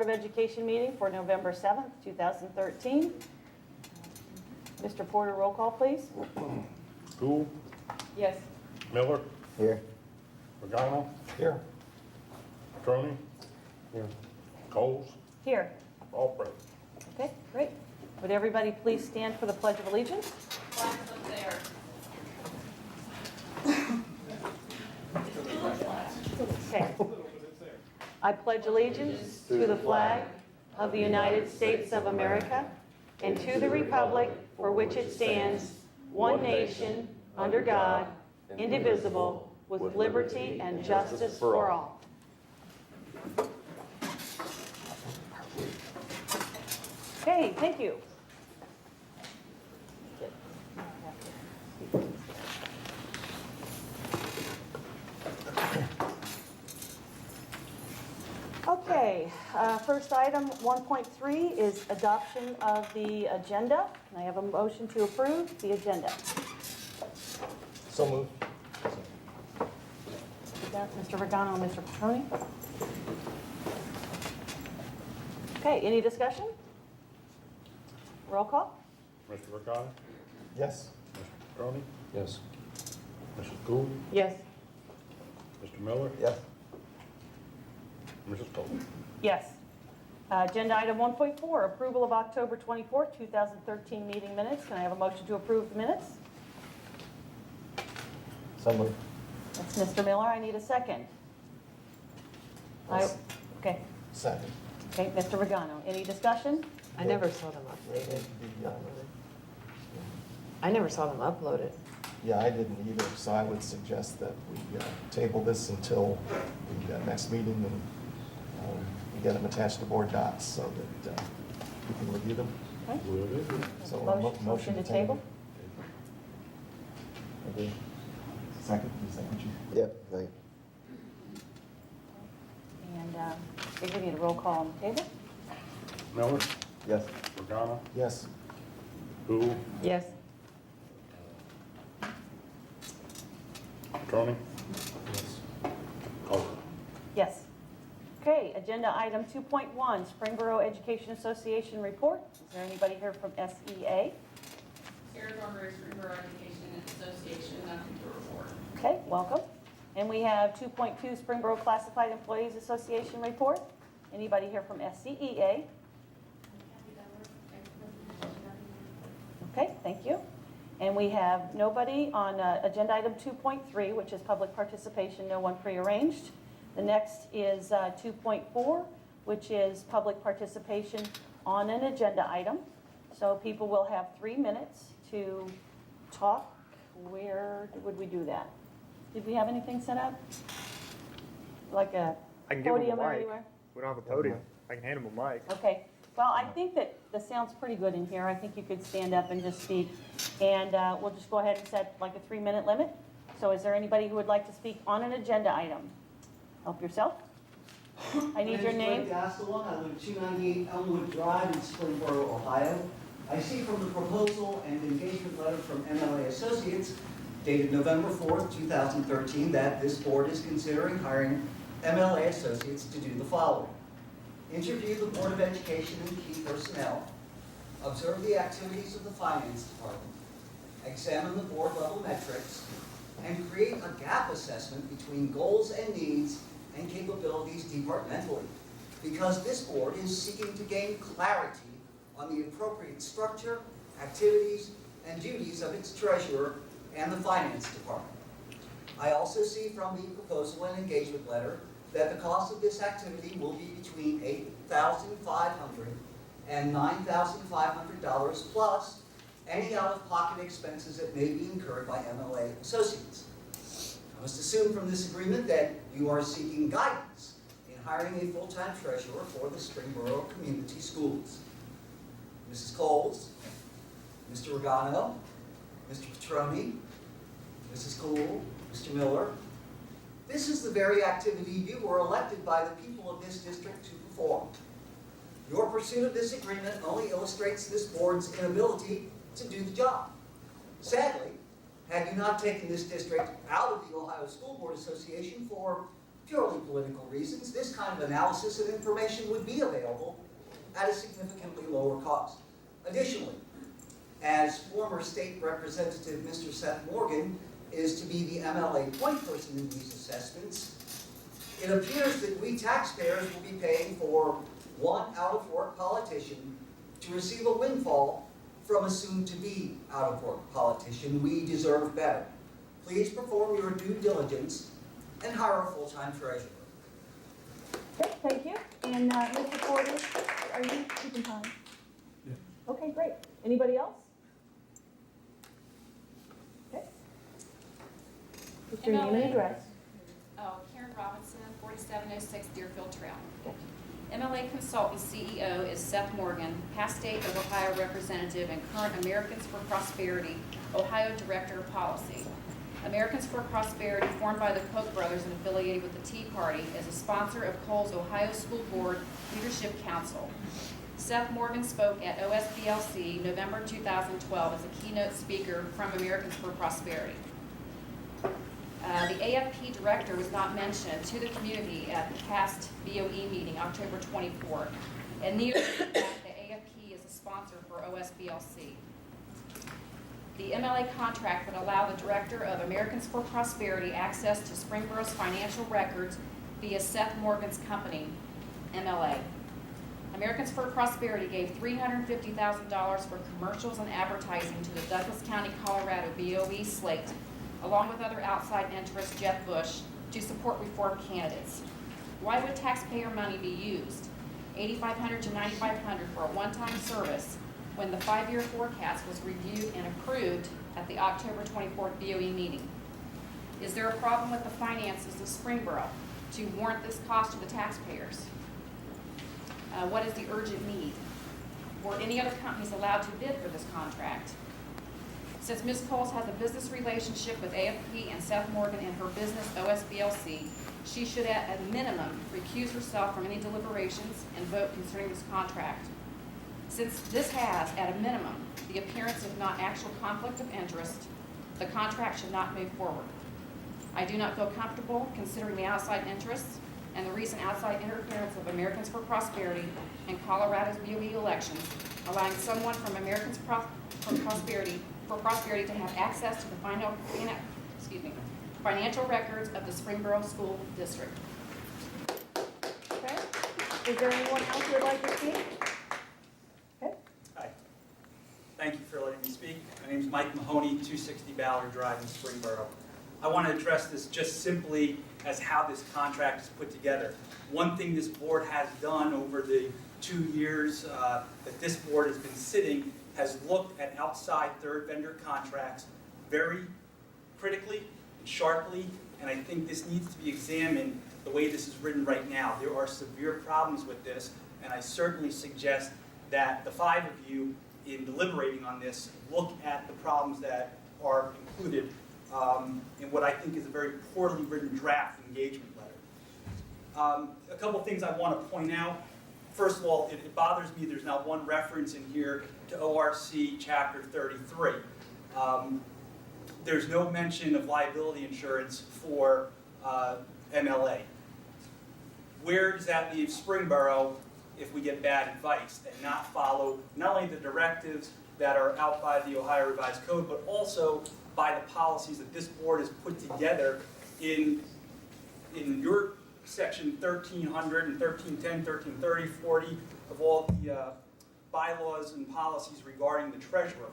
Board of Education meeting for November 7th, 2013. Mr. Porter, roll call, please. Gould, Yes. Miller, Here. Regano, Here. Crony, Here. Coles, Here. all present. Okay, great. Would everybody please stand for the Pledge of Allegiance? Flag's up there. Okay. I pledge allegiance to the flag of the United States of America and to the republic for which it stands, one nation, under God, indivisible, with liberty and justice for all. Okay, thank you. Okay, first item, 1.3, is adoption of the agenda. Can I have a motion to approve the agenda? So moved. Mr. Regano and Mr. Petroni. Okay, any discussion? Roll call? Mr. Regano, Yes. Mr. Crony, Yes. Mrs. Gould, Yes. Mr. Miller, Yes. Mrs. Coles. Yes. Agenda item 1.4, approval of October 24th, 2013 meeting minutes. Can I have a motion to approve the minutes? So moved. That's Mr. Miller. I need a second. Yes. Okay. Second. Okay, Mr. Regano. Any discussion? I never saw them updated. I never saw them uploaded. Yeah, I didn't either, so I would suggest that we table this until the next meeting and we get them attached to board docs so that we can review them. Okay. Will do. So a Motion to table? Agree. Second, you? Yep, thank And we're going to need a roll call on the table. Miller, Yes. Regano, Yes. Gould, Yes. Crony, Coles. Yes. Okay, agenda item 2.1, Springboro Education Association report. Is there anybody here from SEA? Sarah Thornberry, Springboro Education Association, nothing to report. Okay, welcome. And we have 2.2, Springboro Classified Employees Association report. Anybody here from SCEA? Okay, thank you. And we have nobody on agenda item 2.3, which is public participation, no one prearranged. The next is 2.4, which is public participation on an agenda item. So people will have 3 minutes to talk. Where would we do that? Did we have anything set up? Like a I can give them podium a or mic. anywhere? We don't have a podium. I can hand them a mic. Okay, well, I think that the sound's pretty good in here. I think you could stand up and just speak. And we'll just go ahead and set like a 3-minute limit. So is there anybody who would like to speak on an agenda item? Help yourself. I need your name. My name is Greg Gastelum. I live at 298 Elmwood Drive in Springboro, Ohio. I see from the proposal and engagement letter from MLA Associates dated November 4th, 2013, that this board is considering hiring MLA Associates to do the following: interview the Board of Education and key personnel, observe the activities of the Finance Department, examine the board level metrics, and create a gap assessment between goals and needs and capabilities departmentally, because this board is seeking to gain clarity on the appropriate structure, activities, and duties of its treasurer and the Finance Department. I also see from the proposal and engagement letter that the cost of this activity will be between $8,500 and $9,500 plus any out-of-pocket expenses that may be incurred by MLA Associates. I must assume from this agreement that you are seeking guidance in hiring a full-time treasurer for the Springboro Community Schools. Mrs. Coles, Mr. Regano, Mr. Petroni, Mrs. Gould, Mr. Miller, this is the very activity you were elected by the people of this district to perform. Your pursuit of this agreement only illustrates this board's inability to do the job. Sadly, had you not taken this district out of the Ohio School Board Association for purely political reasons, this kind of analysis and information would be available at a significantly lower cost. Additionally, as former state representative Mr. Seth Morgan is to be the MLA point person in these assessments, it appears that we taxpayers will be paying for one out-of-work politician to receive a windfall from a soon-to-be out-of-work politician. We deserve better. Please perform your due diligence and hire a full-time treasurer. Okay, thank you. And Mr. Porter, are you keeping time? Yeah. Okay, great. Anybody else? Okay. What's your name and address? Oh, Karen Robinson, 4706 Deerfield Trail. Okay. MLA Consultant CEO is Seth Morgan, past state of Ohio representative and current Americans for Prosperity, Ohio Director of Policy. Americans for Prosperity, formed by the Koch brothers and affiliated with the Tea Party, is a sponsor of Cole's Ohio School Board Leadership Council. Seth Morgan spoke at OSBLC November 2012 as a keynote speaker from Americans for Prosperity. The AFP director was not mentioned to the community at the past BOE meeting, October 24th, and neither is the fact that AFP is a sponsor for OSBLC. The MLA contract would allow the director of Americans for Prosperity access to Springboro's financial records via Seth Morgan's company, MLA. Americans for Prosperity gave $350,000 for commercials and advertising to the Douglas County, Colorado BOE slate, along with other outside interests, Jeb Bush, to support reform candidates. Why would taxpayer money be used, $8,500 to $9,500 for a one-time service, when the 5-year forecast was reviewed and approved at the October 24th BOE meeting? Is there a problem with the finances of Springboro to warrant this cost to the taxpayers? What is the urgent need? Were any other companies allowed to bid for this contract? Since Ms. Coles has a business relationship with AFP and Seth Morgan and her business OSBLC, she should at a minimum recuse herself from any deliberations and vote concerning this contract. Since this has, at a minimum, the appearance of not actual conflict of interest, the contract should not move forward. I do not feel comfortable considering the outside interests and the recent outside interference of Americans for Prosperity in Colorado's BOE elections, allowing someone from Americans for Prosperity to have access to the financial records of the Springboro School District. Okay. Is there anyone else who would like to speak? Okay. Hi. Thank you for letting me speak. My name is Mike Mahoney, 260 Ballard Drive in Springboro. I want to address this just simply as how this contract is put together. One thing this board has done over the 2 years that this board has been sitting has looked at outside third vendor contracts very critically and sharply, and I think this needs to be examined the way this is written right now. There are severe problems with this, and I certainly suggest that the 5 of you, in deliberating on this, look at the problems that are included in what I think is a very poorly written draft engagement letter. A couple things I want to point out. First of all, it bothers me there's not one reference in here to ORC Chapter 33. There's no mention of liability insurance for MLA. Where does that leave Springboro if we get bad advice and not follow not only the directives that are out by the Ohio Revised Code, but also by the policies that this board has put together in your section 1300 and 1310, 1330, 40 of all the bylaws and policies regarding the treasurer.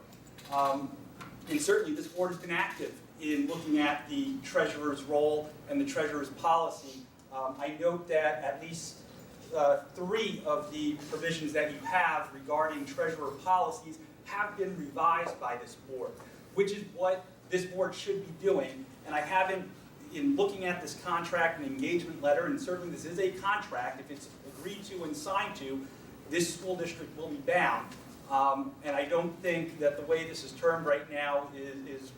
And certainly this board has been active in looking at the treasurer's role and the treasurer's policy. I note that at least 3 of the provisions that you have regarding treasurer policies have been revised by this board, which is what this board should be doing. And I haven't, in looking at this contract and engagement letter, and certainly this is a contract, if it's agreed to and signed to, this school district will be bound. And I don't think that the way this is termed right now is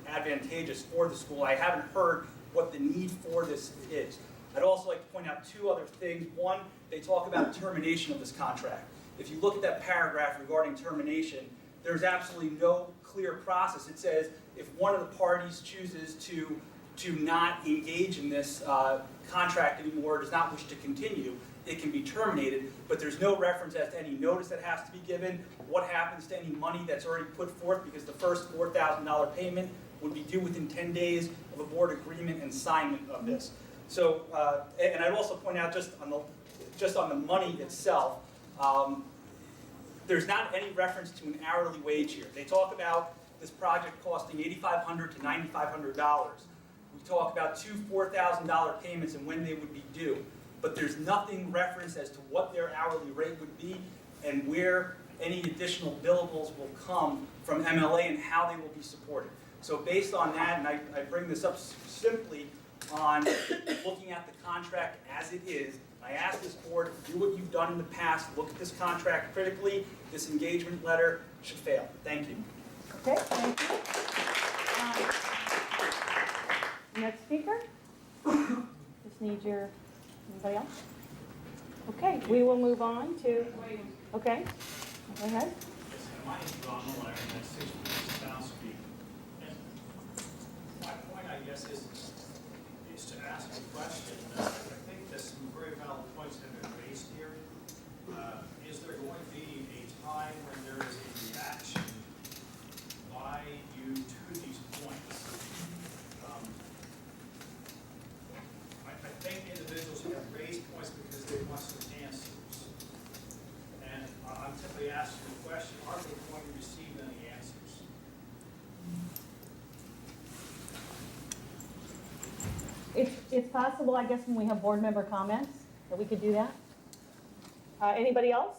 advantageous for the school. I haven't heard what the need for this is. I'd also like to point out 2 other things. One, they talk about termination of this contract. If you look at that paragraph regarding termination, there's absolutely no clear process. It says if one of the parties chooses to to not engage in this contract anymore, does not wish to continue, it can be terminated, but there's no reference as to any notice that has to be given, what happens to any money that's already put forth, because the first $4,000 payment would be due within 10 days of a board agreement and assignment of this. So, and I'd also point out just on the money itself, there's not any reference to an hourly wage here. They talk about this project costing $8,500 to $9,500. We talk about two $4,000 payments and when they would be due, but there's nothing referenced as to what their hourly rate would be and where any additional billables will come from MLA and how they will be supported. So based on that, and I bring this up simply on looking at the contract as it is, I ask this board to do what you've done in the past, look at this contract critically. This engagement letter should fail. Thank you. Okay, thank you. Next speaker? Just need your, anybody else? Okay, we will move on to, okay, go ahead. My name's Ron Miller, and that's 6 Down Street. And my point, I guess, is to ask a question. I think that some very valid points have been raised here. Is there going to be a time when there is a reaction by you to these points? I think individuals have raised points because they want some answers. And I'm simply asking the question, are they going to receive any answers? It's possible, I guess, when we have board member comments, that we could do that. Anybody else?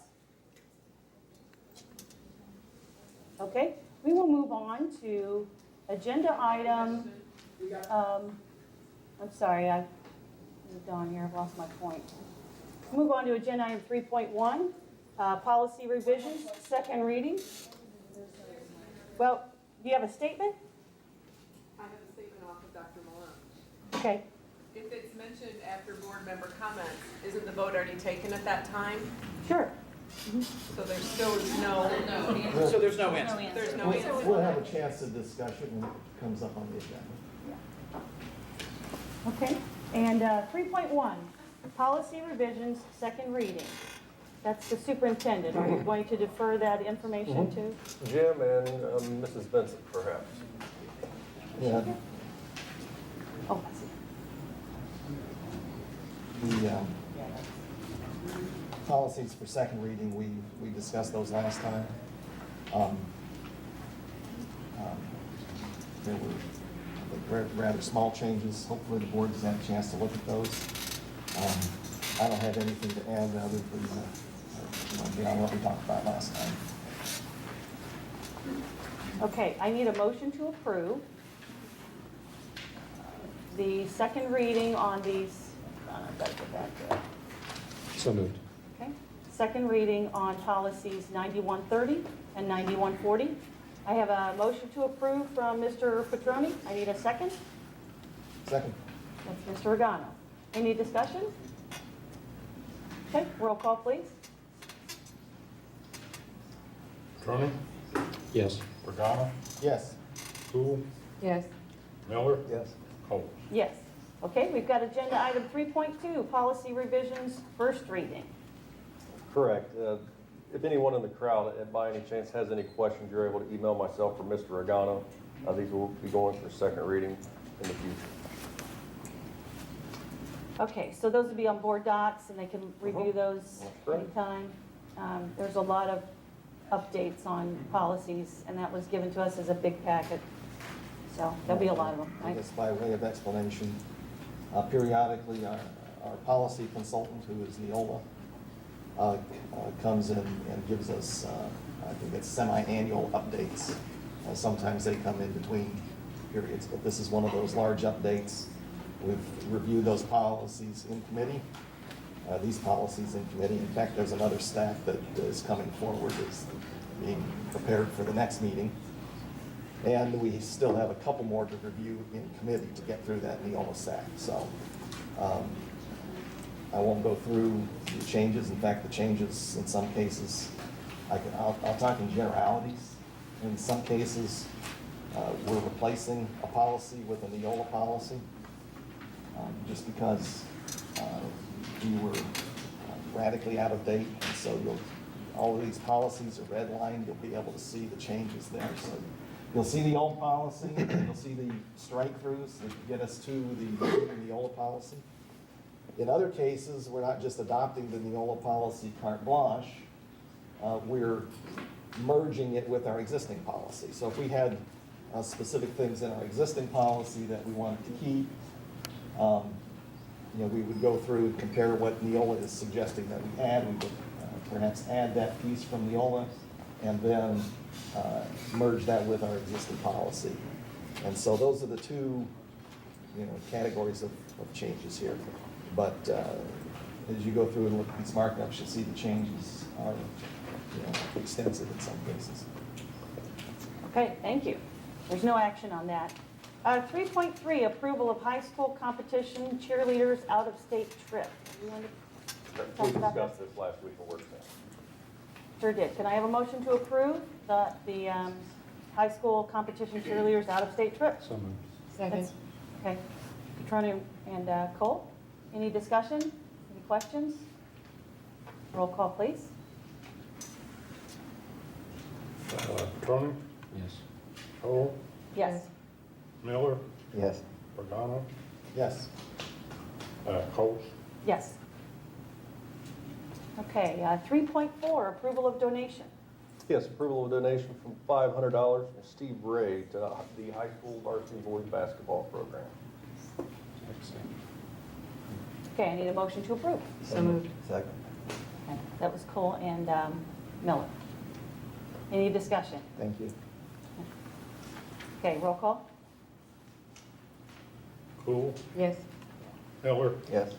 Okay, we will move on to agenda item, I'm sorry, I moved on here, I've lost my point. Move on to agenda item 3.1, policy revisions, second reading. Well, do you have a statement? I have a statement off of Dr. Malone. Okay, If it's mentioned after board member comments, isn't the vote already taken at that time? sure. So there still is no. So there's no answer. There's no answer. We'll have a chance to discuss it when it comes up on the agenda. Okay, and 3.1, policy revisions, second reading. That's the superintendent. Are you going to defer that information to? Jim and Mrs. Vincent, perhaps. Yeah, Oh, I see. the policies for second reading, we discussed those last time. There were, I think, rather small changes. Hopefully the board has had a chance to look at those. I don't have anything to add other than beyond what we talked about last time. Okay, I need a motion to approve the second reading on these, I've got to get back to it. So moved. Okay, second reading on policies 9130 and 9140. I have a motion to approve from Mr. Petroni. I need a second. Second. That's Mr. Regano. Any discussion? Okay, roll call, please. Troni, Yes. Regano, Yes. Cool, Yes. Miller, Yes. Coles. Yes. Okay, we've got agenda item 3.2, policy revisions, first reading. Correct. If anyone in the crowd, by any chance, has any questions, you're able to email myself or Mr. Regano. These will be going for second reading in the future. Okay, so those will be on board docs, and they can review those That's great. anytime. There's a lot of updates on policies, and that was given to us as a big packet. So there'll be a lot of them, I right? guess by way of explanation, periodically our policy consultant, who is Neola, comes in and gives us, I think it's semi-annual updates. Sometimes they come in between periods, but this is one of those large updates. We've reviewed those policies in committee, these policies in committee. In fact, there's another stack that is coming forward, is being prepared for the next meeting. And we still have a couple more to review in committee to get through that Neola stack. So I won't go through the changes. In fact, the changes in some cases, I'll talk in generalities. In some cases, We're replacing a policy with a Neola policy, just because we were radically out of date. And so all of these policies are redlined. You'll be able to see the changes there. So you'll see the old policy, and you'll see the strike-throughs that get us to the Neola policy. In other cases, we're not just adopting the Neola policy carte blanche, we're merging it with our existing policy. So if we had specific things in our existing policy that we wanted to keep, we would go through and compare what Neola is suggesting that we add. We would perhaps add that piece from Neola and then merge that with our existing policy. And so those are the two, categories of changes here. But as you go through and look at these markups, you'll see the changes are extensive in some cases. Okay, thank you. There's no action on that. 3.3, approval of high school competition cheerleaders out-of-state trip. You want to We talk about that? discussed this last week in work session. Sure did. Can I have a motion to approve the high school competition cheerleaders out-of-state trip? So moved. That's- Okay. Petroni and Cole, any discussion? Any questions? Roll call, please. Petroni, Yes. Cole, Yes. Miller, Yes. Regano, Yes. Coats, Yes. Okay, 3.4, approval of donation. Yes, approval of donation from $500 from Steve Ray to the high school varsity boys basketball program. Okay, I need a motion to approve. So moved. Second. Okay, that was Cole and Miller. Any discussion? Thank you. Okay, roll call? Cool, Yes. Miller, Yes.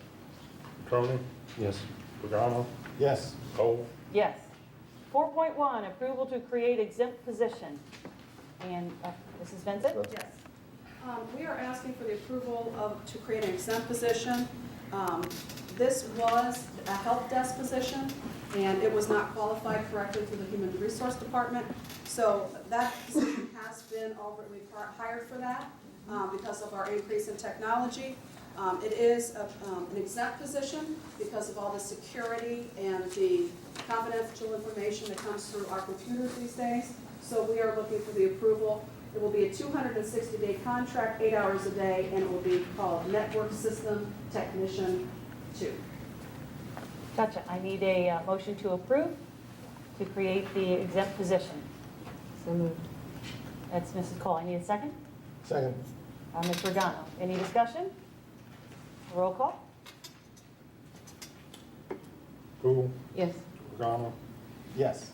Petroni, Yes. Regano, Yes. Cole, Yes. 4.1, approval to create exempt position. And Mrs. Vincent? Yes. We are asking for the approval to create an exempt position. This was a help desk position, and it was not qualified correctly through the Human Resource Department. So that position has been already hired for that because of our increase in technology. It is an exempt position because of all the security and the confidential information that comes through our computers these days. So we are looking for the approval. It will be a 260-day contract, 8 hours a day, and it will be called Network System Technician 2. Gotcha. I need a motion to approve to create the exempt position. So moved. That's Mrs. Cole. I need a second. Second. Ms. Regano. Any discussion? Roll call? Cool, Yes. Regano, Yes.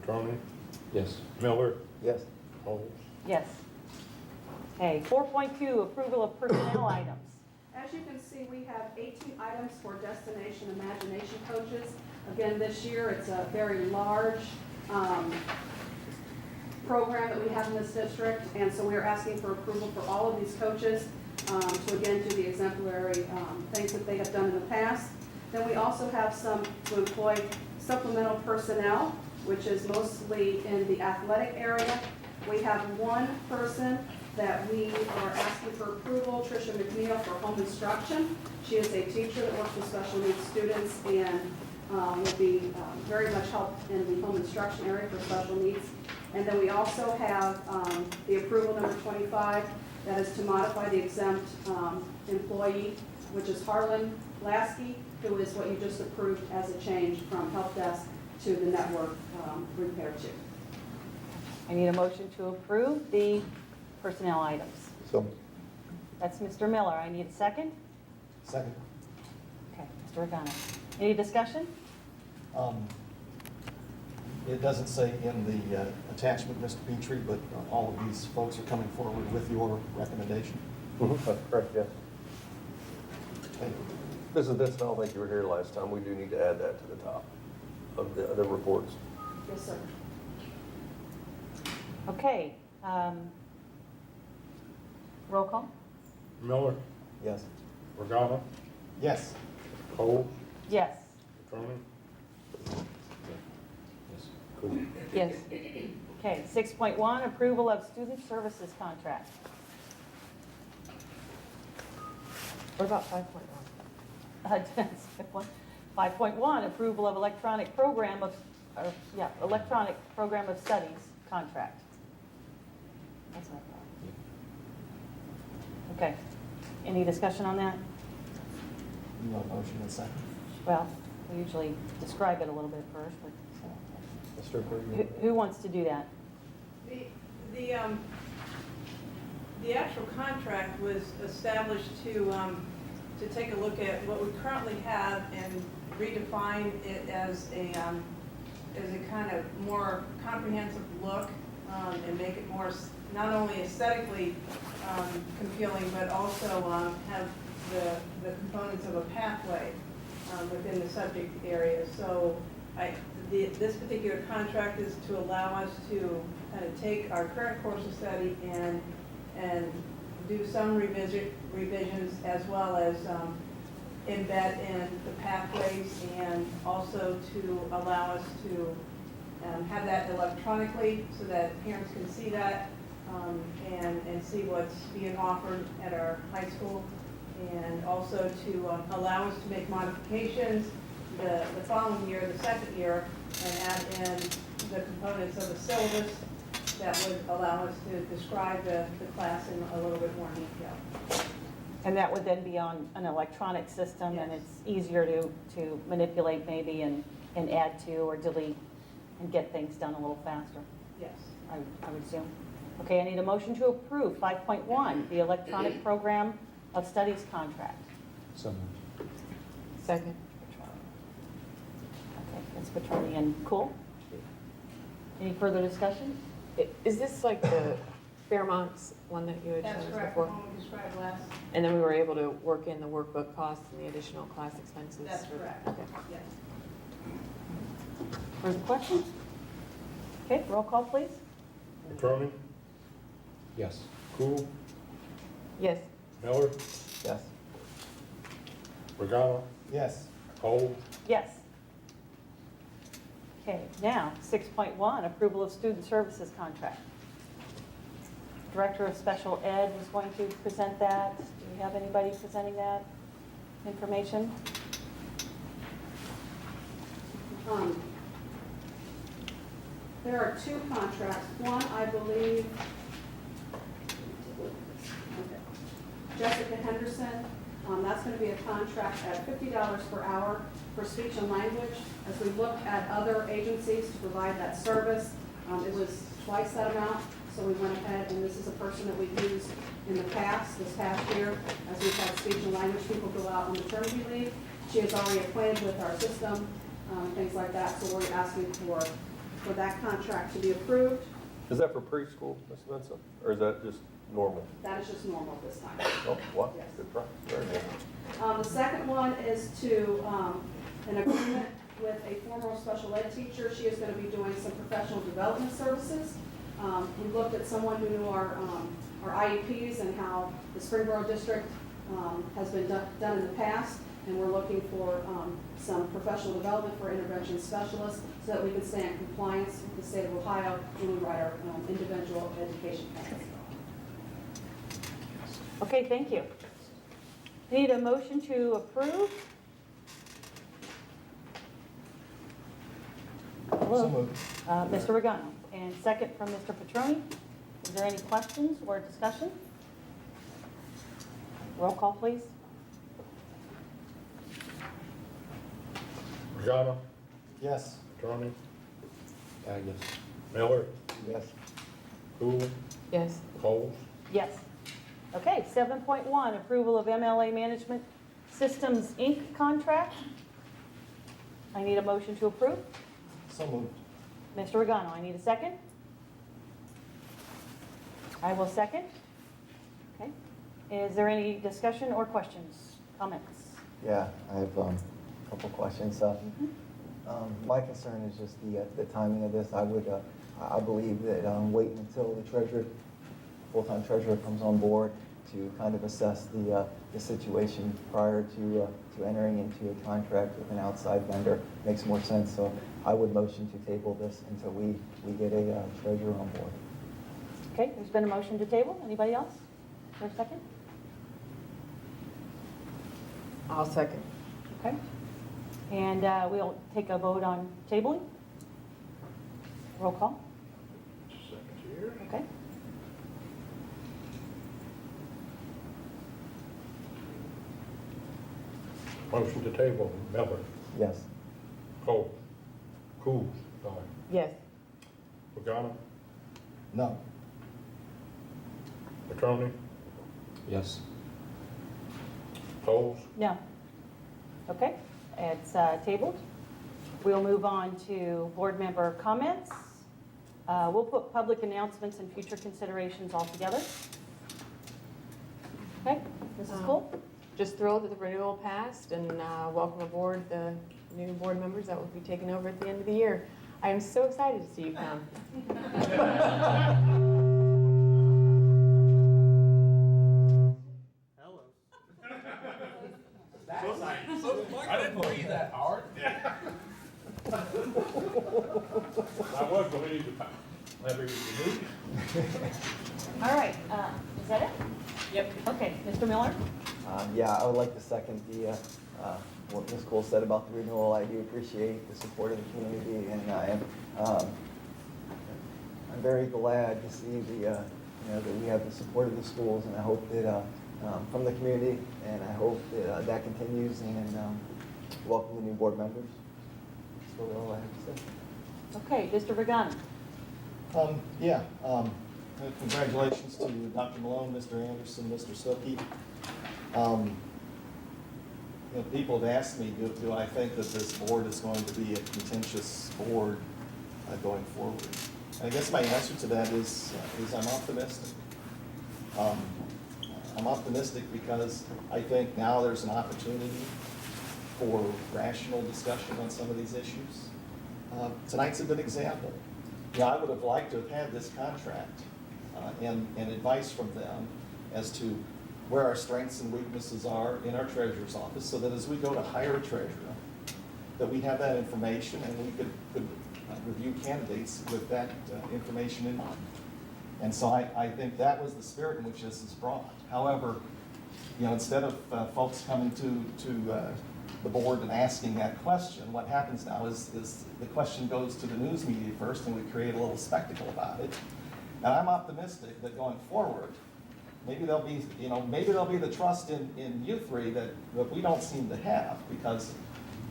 Petroni, Yes. Miller, Yes. Cole, Yes. Okay, 4.2, approval of personnel items. As you can see, we have 18 items for Destination Imagination coaches. Again, this year, it's a very large program that we have in this district, and so we are asking for approval for all of these coaches to again do the exemplary things that they have done in the past. Then we also have some to employ supplemental personnel, which is mostly in the athletic area. We have one person that we are asking for approval, Tricia McNeil, for home instruction. She is a teacher that works with special needs students and will be very much helped in the home instruction area for special needs. And then we also have the approval number 25, that is to modify the exempt employee, which is Harlan Lasky, who is what you just approved as a change from help desk to the network repair 2. I need a motion to approve the personnel items. So. That's Mr. Miller. I need a second. Second. Okay, Mr. Regano. Any discussion? It doesn't say in the attachment, Mr. Petrie, but all of these folks are coming forward with your recommendation. That's correct, yes. Okay. Mrs. Vincent, I don't think you were here last time. We do need to add that to the top of the reports. Yes, sir. Okay. Roll call? Miller, Yes. Regano, Yes. Cole, Yes. Petroni, Yes. Approve. Yes. Okay, 6.1, approval of student services contract. What about 5.1? 5.1, approval of electronic program of studies contract. That's what I thought. Okay. Any discussion on that? You want a motion and second? Well, we usually describe it a little bit first, but Mr. Bergen? who wants to do that? The actual contract was established to take a look at what we currently have and redefine it as a kind of more comprehensive look, and make it more not only aesthetically compelling, but also have the components of a pathway within the subject area. So this particular contract is to allow us to kind of take our current course of study and do some revisions, as well as embed in the pathways, and also to allow us to have that electronically so that parents can see that and see what's being offered at our high school, and also to allow us to make modifications the following year, the second year, and add in the components of the syllabus that would allow us to describe the class in a little bit more detail. And that would then be on an electronic system, and Yes. it's easier to manipulate maybe and add to or delete and get things done a little faster, Yes. I would assume. Okay, I need a motion to approve 5.1, the electronic program of studies contract. So moved. Second. Okay, that's Petroni and Cool. Any further discussion? Is this like the Fairmont's one that you had That's shown us correct, the before? one we described last. And then we were able to work in the workbook costs and the additional class expenses? That's correct. Okay. Yes. Further questions? Okay, roll call, please. Petroni, Yes. Cool, Yes. Miller, Yes. Regano, Yes. Cole, Yes. Okay, now, 6.1, approval of student services contract. Director of Special Ed was going to present that. Do we have anybody presenting that information? There are two contracts. One, I believe, Jessica Henderson, that's going to be a contract at $50 per hour for speech and language. As we look at other agencies to provide that service, it was twice that amount. So we went ahead, and this is a person that we've used in the past, this past year, as we've had speech and language people go out on maternity leave. She is already acquainted with our system, things like that. So we're asking for that contract to be approved. Is that for preschool, Ms. Vincent, or is that just normal? That is just normal this time. Oh, what? Yes. Good try. Very good. The second one is to an agreement with a former special ed teacher. She is going to be doing some professional development services. We looked at someone who knew our IEPs and how the Springboro district has been done in the past, and we're looking for some professional development for intervention specialists so that we can stay in compliance with the state of Ohio when we write our individual education plans. Okay, thank you. Need a motion to approve? So moved. Mr. Regano, and second from Mr. Petroni. Is there any questions or discussion? Roll call, please. Regano, Yes. Petroni, Yes. Miller, Yes. Cool, Yes. Cole, Yes. Okay, 7.1, approval of MLA Management Systems, Inc. contract. I need a motion to approve. So moved. Mr. Regano, I need a second. I will second. Okay. Is there any discussion or questions, comments? Yeah, I have a couple questions. My concern is just the timing of this. I believe that waiting until the full-time treasurer comes on board to kind of assess the situation prior to entering into a contract with an outside vendor makes more sense. So I would motion to table this until we get a treasurer on board. Okay, there's been a motion to table. Anybody else? For a second? I'll second. Okay. And we'll take a vote on tabling. Roll call. Second here. Okay. Motion to table, Miller, Yes. Cole, Cool, sorry, Yes. Pagano, No. Petroni, Yes. Coles, No. Okay, it's tabled. We'll move on to board member comments. We'll put public announcements and future considerations all together. Okay, Mrs. Cole? Just thrilled that the renewal passed and welcome aboard the new board members that will be taking over at the end of the year. I am so excited to see you come. I didn't breathe that hard. I was believed to never even All right, is that it? Yep. Okay, Mr. Miller? Yeah, I would like to second the, what Ms. Cole said about the renewal. I do appreciate the support of the community, and I am, I'm very glad to see the, that we have the support of the schools, and I hope that, from the community, and I hope that that continues, and welcome the new board members. That's really all I have to say. Okay, Mr. Regano? Congratulations to Dr. Malone, Mr. Anderson, Mr. Silky. People have asked me, do I think that this board is going to be a contentious board going forward? And I guess my answer to that is I'm optimistic. I'm optimistic because I think now there's an opportunity for rational discussion on some of these issues. Tonight's a good example. I would have liked to have had this contract and advice from them as to where our strengths and weaknesses are in our treasurer's office, so that as we go to hire a treasurer, that we have that information and we could review candidates with that information in mind. And so I think that was the spirit in which this is brought. However, instead of folks coming to the board and asking that question, what happens now is the question goes to the news media first, and we create a little spectacle about it. And I'm optimistic that going forward, maybe there'll be the trust in you three that we don't seem to have, because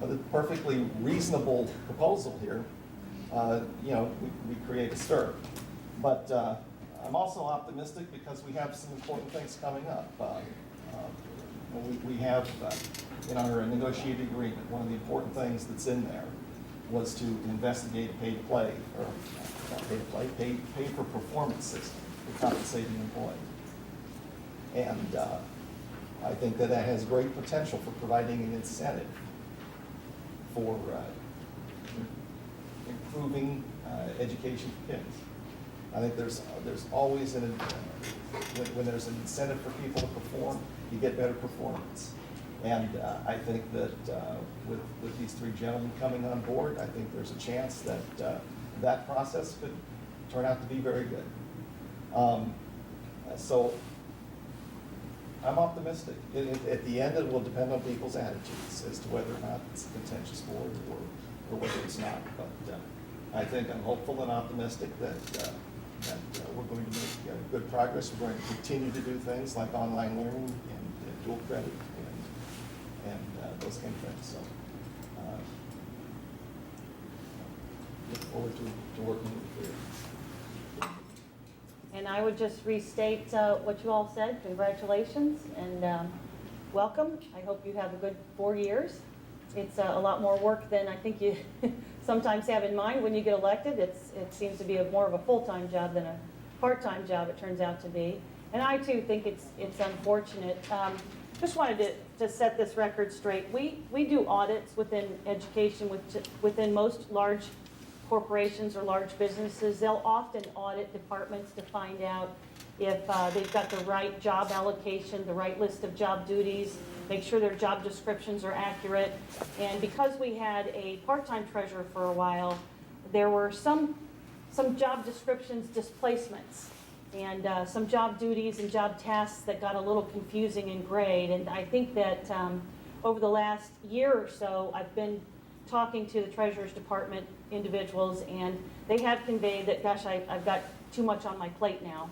of the perfectly reasonable proposal here, we create a stir. But I'm also optimistic because we have some important things coming up. We have in our negotiated agreement, one of the important things that's in there was to investigate a pay-to-play, or not pay-to-play, pay-for-performance system for compensating employees. And I think that has great potential for providing an incentive for improving education for kids. I think there's always when there's an incentive for people to perform, you get better performance. And I think that with these three gentlemen coming on board, I think there's a chance that that process could turn out to be very good. So I'm optimistic. At the end, it will depend on people's attitudes as to whether or not it's a contentious board or whether it's not. But I think I'm hopeful and optimistic that we're going to make good progress. We're going to continue to do things like online learning and dual credit and those kind of things. So look forward to working with you. And I would just restate what you all said. Congratulations and welcome. I hope you have a good 4 years. It's a lot more work than I think you sometimes have in mind when you get elected. It seems to be more of a full-time job than a part-time job, it turns out to be. And I too think it's unfortunate. Just wanted to set this record straight. We do audits within education, within most large corporations or large businesses, they'll often audit departments to find out if they've got the right job allocation, the right list of job duties, make sure their job descriptions are accurate. And because we had a part-time treasurer for a while, there were some job descriptions displacements and some job duties and job tasks that got a little confusing and grayed. And I think that over the last year or so, I've been talking to the Treasurer's Department individuals, and they have conveyed that, gosh, I've got too much on my plate now.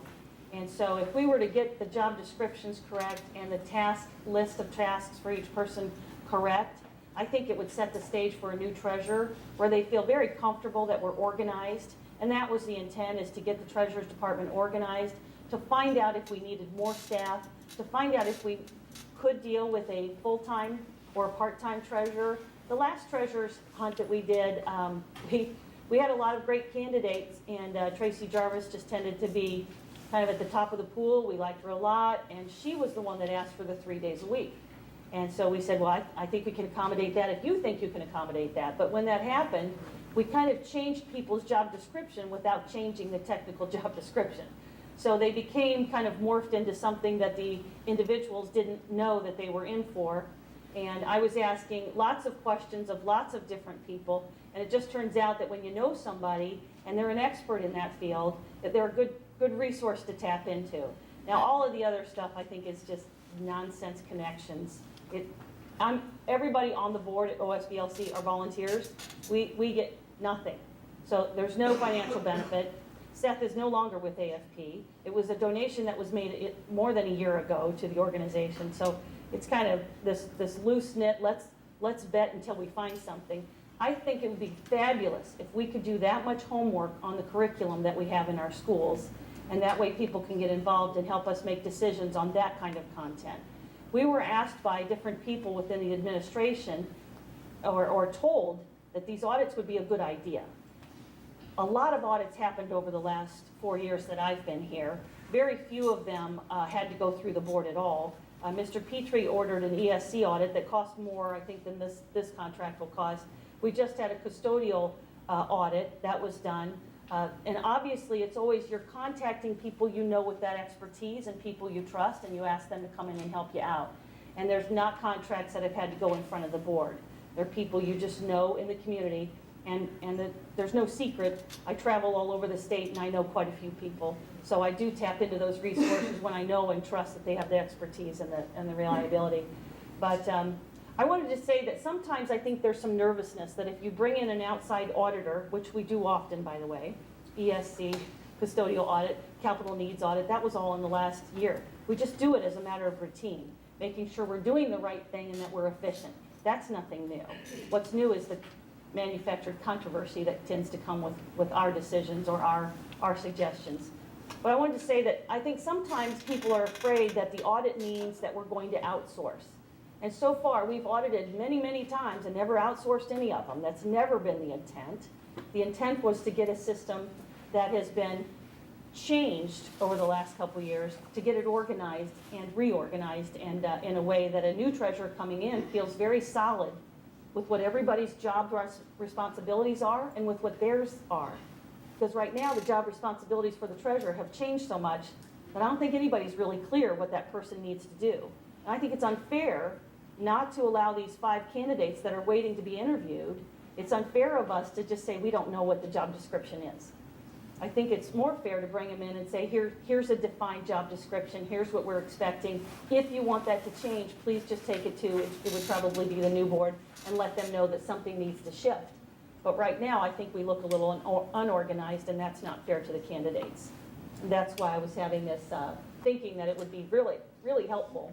And so if we were to get the job descriptions correct and the task list of tasks for each person correct, I think it would set the stage for a new treasurer where they feel very comfortable that we're organized. And that was the intent, is to get the Treasurer's Department organized, to find out if we needed more staff, to find out if we could deal with a full-time or a part-time treasurer. The last treasurer's hunt that we did, we had a lot of great candidates, and Tracy Jarvis just tended to be kind of at the top of the pool. We liked her a lot, and she was the one that asked for the 3 days a week. And so we said, well, I think we can accommodate that if you think you can accommodate that. But when that happened, we kind of changed people's job description without changing the technical job description. So they became kind of morphed into something that the individuals didn't know that they were in for. And I was asking lots of questions of lots of different people, and it just turns out that when you know somebody and they're an expert in that field, that they're a good resource to tap into. Now, all of the other stuff I think is just nonsense connections. Everybody on the board at OSBLC are volunteers. We get nothing. So there's no financial benefit. Seth is no longer with AFP. It was a donation that was made more than a year ago to the organization. So it's kind of this loose knit, let's bet until we find something. I think it would be fabulous if we could do that much homework on the curriculum that we have in our schools, and that way people can get involved and help us make decisions on that kind of content. We were asked by different people within the administration or told that these audits would be a good idea. A lot of audits happened over the last 4 years that I've been here. Very few of them had to go through the board at all. Mr. Petrie ordered an ESC audit that cost more, I think, than this contract will cost. We just had a custodial audit that was done. And obviously, it's always you're contacting people you know with that expertise and people you trust, and you ask them to come in and help you out. And there's not contracts that have had to go in front of the board. They're people you just know in the community, and there's no secret. I travel all over the state, and I know quite a few people. So I do tap into those resources when I know and trust that they have the expertise and the reliability. But I wanted to say that sometimes I think there's some nervousness that if you bring in an outside auditor, which we do often, by the way, ESC, custodial audit, capital needs audit, that was all in the last year. We just do it as a matter of routine, making sure we're doing the right thing and that we're efficient. That's nothing new. What's new is the manufactured controversy that tends to come with our decisions or our suggestions. But I wanted to say that I think sometimes people are afraid that the audit means that we're going to outsource. And so far, we've audited many, many times and never outsourced any of them. That's never been the intent. The intent was to get a system that has been changed over the last couple of years, to get it organized and reorganized, and in a way that a new treasurer coming in feels very solid with what everybody's job responsibilities are and with what theirs are. Because right now, the job responsibilities for the treasurer have changed so much that I don't think anybody's really clear what that person needs to do. And I think it's unfair not to allow these 5 candidates that are waiting to be interviewed. It's unfair of us to just say we don't know what the job description is. I think it's more fair to bring them in and say, here's a defined job description, here's what we're expecting. If you want that to change, please just take it to, it would probably be the new board, and let them know that something needs to shift. But right now, I think we look a little unorganized, and that's not fair to the candidates. And that's why I was having this, thinking that it would be really, really helpful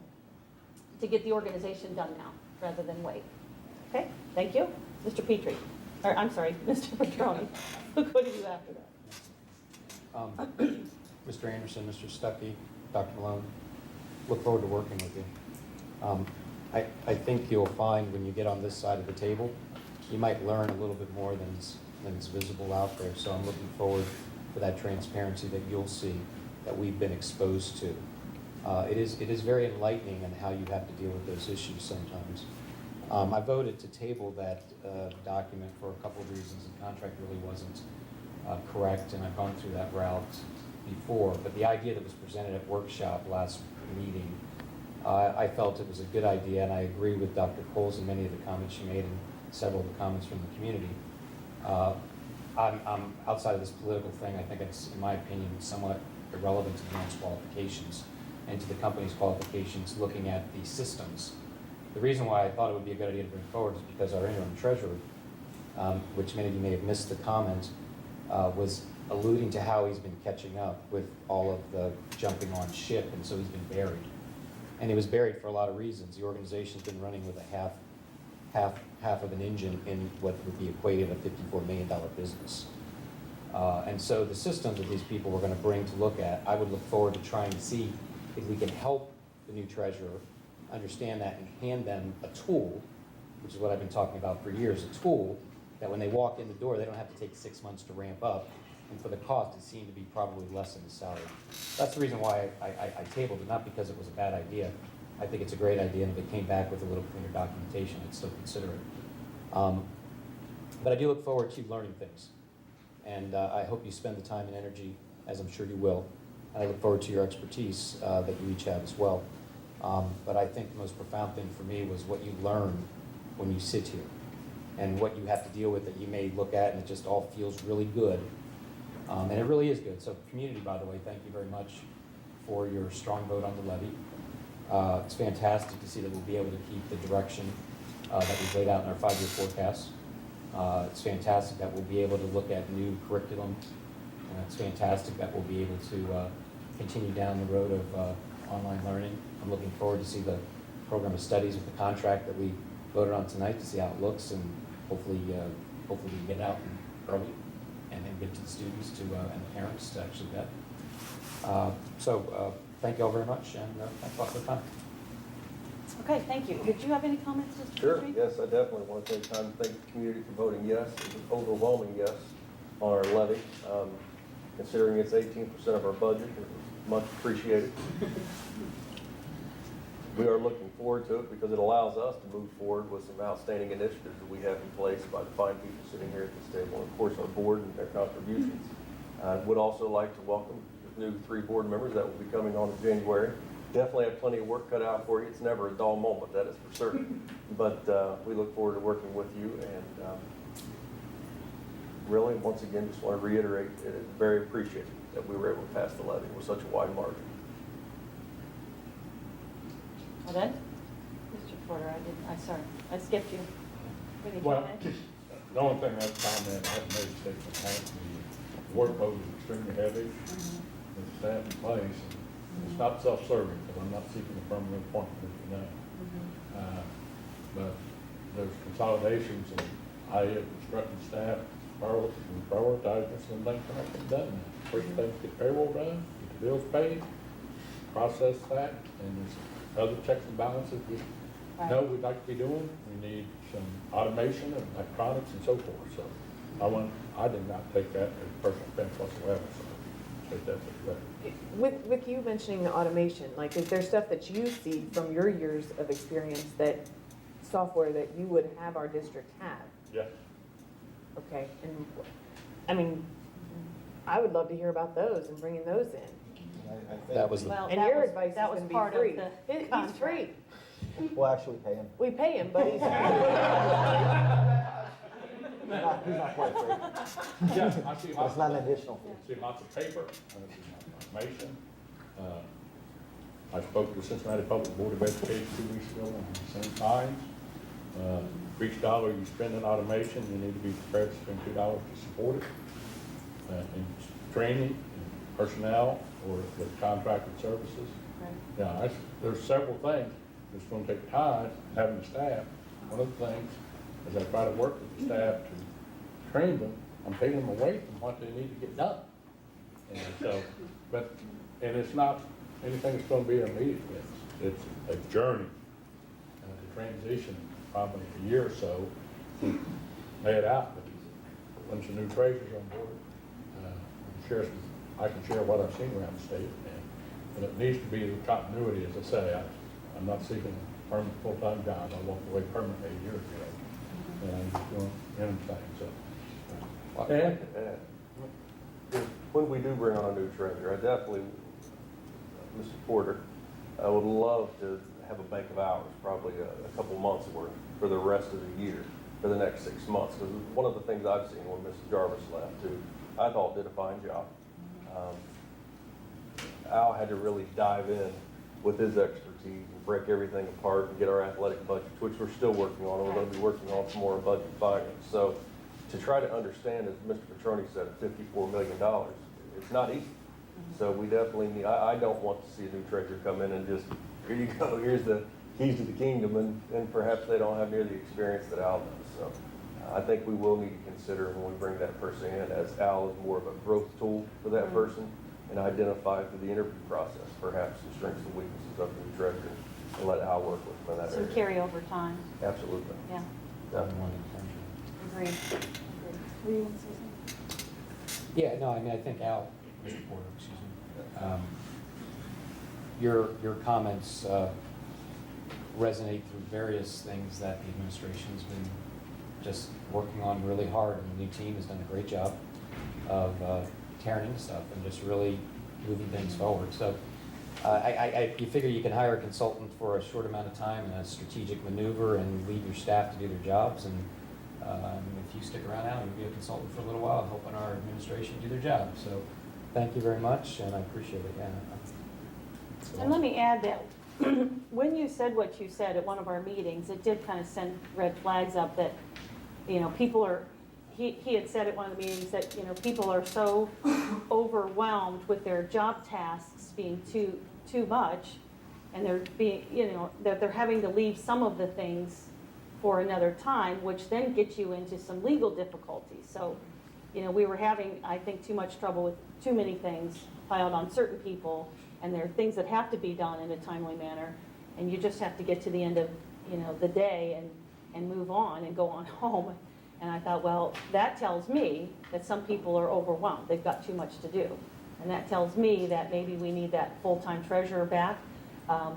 to get the organization done now, rather than wait. Okay, thank you. Mr. Petrie, or I'm sorry, Mr. Petroni. We'll go to you after that. Mr. Anderson, Mr. Stuckey, Dr. Malone, look forward to working with you. I think you'll find when you get on this side of the table, you might learn a little bit more than is visible out there. So I'm looking forward for that transparency that you'll see that we've been exposed to. It is very enlightening in how you have to deal with those issues sometimes. I voted to table that document for a couple of reasons. The contract really wasn't correct, and I've gone through that route before. But the idea that was presented at workshop last meeting, I felt it was a good idea, and I agree with Dr. Coles and many of the comments she made and several of the comments from the community. I'm outside of this political thing. I think it's, in my opinion, somewhat irrelevant to the man's qualifications and to the company's qualifications looking at the systems. The reason why I thought it would be a good idea to bring forward is because our interim treasurer, which many of you may have missed the comment, was alluding to how he's been catching up with all of the jumping on ship, and so he's been buried. And he was buried for a lot of reasons. The organization's been running with a half of an engine in what would be equated a $54 million business. And so the systems that these people were going to bring to look at, I would look forward to trying to see if we can help the new treasurer understand that and hand them a tool, which is what I've been talking about for years, a tool that when they walk in the door, they don't have to take 6 months to ramp up. And for the cost, it seemed to be probably less than the salary. That's the reason why I tabled it, not because it was a bad idea. I think it's a great idea, and if it came back with a little cleaner documentation, I'd still consider it. But I do look forward to learning things. And I hope you spend the time and energy, as I'm sure you will. And I look forward to your expertise that you each have as well. But I think the most profound thing for me was what you learn when you sit here and what you have to deal with that you may look at and it just all feels really good. And it really is good. So community, by the way, thank you very much for your strong vote on the levy. It's fantastic to see that we'll be able to keep the direction that we've laid out in our 5-year forecast. It's fantastic that we'll be able to look at new curriculum. It's fantastic that we'll be able to continue down the road of online learning. I'm looking forward to see the program of studies with the contract that we voted on tonight to see how it looks, and hopefully we can get out early and then get to the students and the parents to actually vet. So thank you all very much, and thanks a lot for the time. Okay, thank you. Did you have any comments, Mr. Sure, Petrie? yes, I definitely want to take time to thank the community for voting yes. It was an overwhelming yes on our levy. Considering it's 18% of our budget, it was much appreciated. We are looking forward to it because it allows us to move forward with some outstanding initiatives that we have in place by the fine people sitting here at this table, and of course our board and their contributions. I would also like to welcome the new 3 board members that will be coming on in January. Definitely have plenty of work cut out for you. It's never a dull moment, that is for certain. But we look forward to working with you, and really, once again, just want to reiterate, it is very appreciated that we were able to pass the levy with such a wide margin. Well then, Mr. Porter, I skipped you. Any Well, comment? the only thing I'd comment, I've made a statement, the workload is extremely heavy, with the staff in place. It's not self-serving, because I'm not seeking a permanent appointment, as you know. But there's consolidations, and I have instructed staff to prioritize some things that have been done. First things, get payroll done, get the bills paid, process that, and there's other checks and balances we know we'd like to be doing. We need some automation and electronics and so forth. So I did not take that as personal offense whatsoever. So take that as a threat. With you mentioning the automation, like, is there stuff that you see from your years of experience, that software that you would have our district have? Yes. Okay, and, I mean, I would love to hear about those and bringing those in. I think That was the Well, And that your was- advice is that was gonna be part of free. the He's contract. free. We'll actually pay him. We pay him, but he's. He's not quite free. Yeah, I see It's lots not an of, additional fee. see lots of paper, I see lots of information. I spoke to the Cincinnati Public Board of Education 2 weeks ago on the same lines. For each dollar you spend in automation, you need to be prepared to spend $2 to support it. In training, in personnel, or with contracted services. Right. Yeah, there's several things. It's going to take time having the staff. One of the things, as I try to work with the staff to train them, I'm taking them away from what they need to get done. And so, and it's not anything that's going to be immediate. It's a journey, the transition, probably a year or so, lay it out. But once the new treasurer's on board, I can share what I've seen around the state, and it needs to be the continuity, as I say. I'm not seeking permanent, full-time job. I walked away permanently a year ago. And I'm just doing anything, so. And When we do bring on a new treasurer, I definitely, Mr. Porter, I would love to have a bank of hours, probably a couple months worth for the rest of the year, for the next 6 months. Because one of the things I've seen when Mrs. Jarvis left, who I thought did a fine job, Al had to really dive in with his expertise and break everything apart and get our athletic budgets, which we're still working on. We're going to be working on some more budget findings. So to try to understand, as Mr. Petroni said, at $54 million, it's not easy. So we definitely need, I don't want to see a new treasurer come in and just, here you go, here's the keys to the kingdom, and perhaps they don't have near the experience that Al does. So I think we will need to consider when we bring that person in, as Al is more of a growth tool for that person, and identify through the interview process, perhaps the strengths and weaknesses of the new treasurer, and let Al work with them in that Some area. carryover time, Absolutely. yeah, Definitely. agreed. Were you going to say something? Yeah, no, I mean, I think Al, Mr. Porter, excuse me, your comments resonate through various things that the administration's been just working on really hard, and the new team has done a great job of tearing into stuff and just really moving things forward. So you figure you can hire a consultant for a short amount of time and a strategic maneuver and leave your staff to do their jobs, and if you stick around now, you'll be a consultant for a little while, helping our administration do their job. So thank you very much, and I appreciate it. Yeah. And let me add that when you said what you said at one of our meetings, it did kind of send red flags up that, you know, people are, he had said at one of the meetings that, you know, people are so overwhelmed with their job tasks being too much, and they're being, you know, that they're having to leave some of the things for another time, which then gets you into some legal difficulties. So, you know, we were having, I think, too much trouble with too many things piled on certain people, and there are things that have to be done in a timely manner, and you just have to get to the end of, you know, the day and move on and go on home. And I thought, well, that tells me that some people are overwhelmed. They've got too much to do. And that tells me that maybe we need that full-time treasurer back.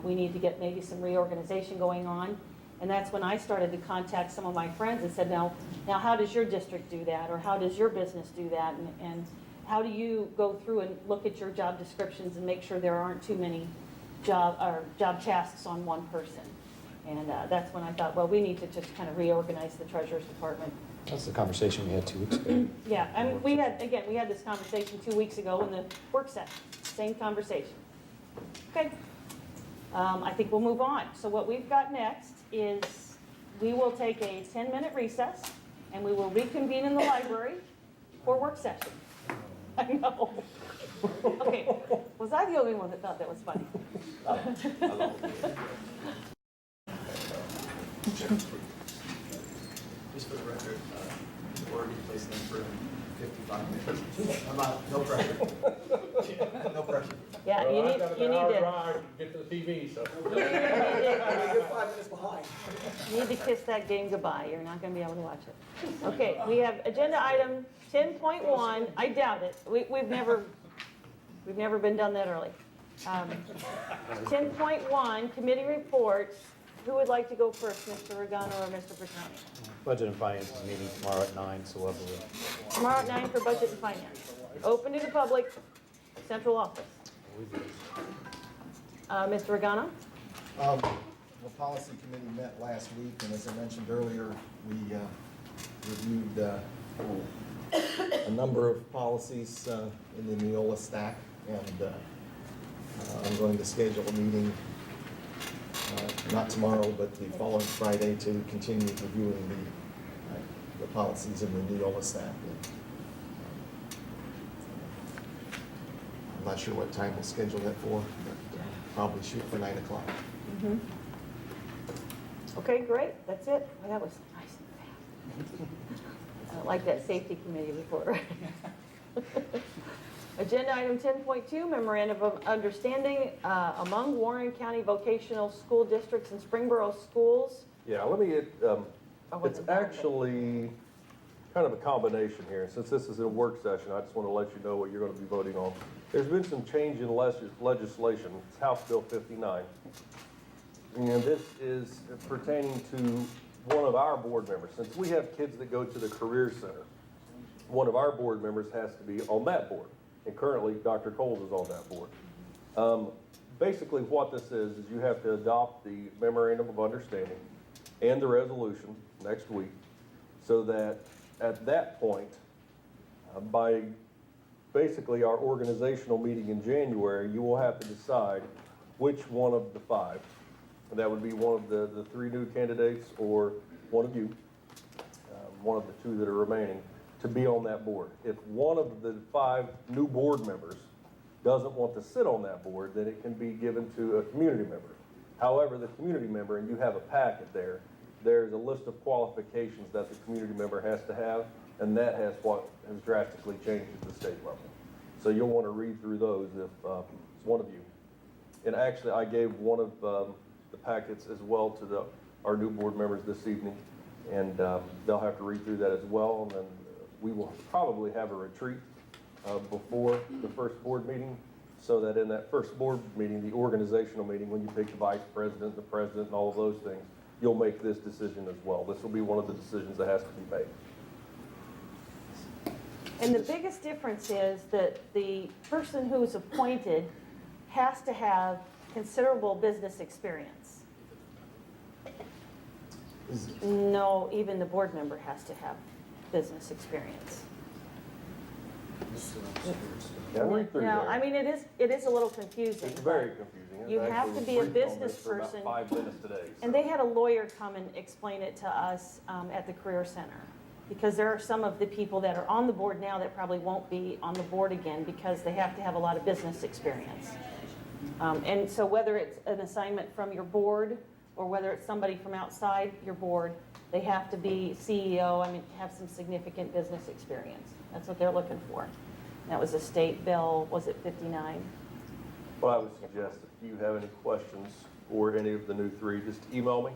We need to get maybe some reorganization going on. And that's when I started to contact some of my friends and said, now how does your district do that? Or how does your business do that? And how do you go through and look at your job descriptions and make sure there aren't too many job tasks on one person? And that's when I thought, well, we need to just kind of reorganize the treasurer's department. That's the conversation we had 2 weeks ago. Yeah, I mean, we had this conversation 2 weeks ago in the work session, same conversation. Okay, I think we'll move on. So what we've got next is we will take a 10-minute recess, and we will reconvene in the library for work session. I know. Okay, was I the only one that thought that was funny? Just for the record, we're replacing them for 55 minutes. I'm not, no pressure. No pressure. Yeah, Well, you I've got need an hour to, drive to get to the TV, so. You're 5 minutes behind. you need to kiss that game goodbye. You're not going to be able to watch it. Okay, we have agenda item 10.1. I doubt it. We've never been done that early. 10.1, committee reports. Who would like to go first, Mr. Regano or Mr. Petroni? Budget and Finance is meeting tomorrow at 9, so we'll have a Tomorrow at 9 for budget and finance. Open to the public, central office. Mr. Regano? The policy committee met last week, and as I mentioned earlier, we reviewed a number of policies in the Neola stack, and I'm going to schedule a meeting, not tomorrow, but the following Friday, to continue reviewing the policies in the Neola stack. I'm not sure what time we'll schedule that for, but probably shoot for 9 o'clock. Mm-hmm. Okay, great. That's it. Well, that was nice and fast. I don't like that safety committee report. Agenda item 10.2, memorandum of understanding among Warren County vocational school districts and Springboro schools. Yeah, let me get, it's actually kind of a combination here. Since this is a work session, I just want to let you know what you're going to be voting on. There's been some change in legislation. It's House Bill 59. And this is pertaining to one of our board members. Since we have kids that go to the Career Center, one of our board members has to be on that board. And currently, Dr. Coles is on that board. Basically, what this is you have to adopt the memorandum of understanding and the resolution next week, so that at that point, by basically our organizational meeting in January, you will have to decide which one of the five, and that would be one of the three new candidates or one of you, one of the two that are remaining, to be on that board. If one of the five new board members doesn't want to sit on that board, then it can be given to a community member. However, the community member, and you have a packet there, there's a list of qualifications that the community member has to have, and that has what has drastically changed at the state level. So you'll want to read through those if it's one of you. And actually, I gave one of the packets as well to our new board members this evening, and they'll have to read through that as well, and then we will probably have a retreat before the first board meeting, so that in that first board meeting, the organizational meeting, when you pick the vice president, the president, and all of those things, you'll make this decision as well. This will be one of the decisions that has to be made. And the biggest difference is that the person who is appointed has to have considerable business experience. No, even the board member has to have business experience. Yeah, read through No, there. I mean, it is a little confusing. It's very confusing. You have Actually, to be a we briefed on business this for about person. 5 minutes today. And they had a lawyer come and explain it to us at the Career Center. Because there are some of the people that are on the board now that probably won't be on the board again because they have to have a lot of business experience. And so whether it's an assignment from your board or whether it's somebody from outside your board, they have to be CEO, have some significant business experience. That's what they're looking for. That was a state bill, was it 59? What I would suggest, if you have any questions or any of the new three, just email me,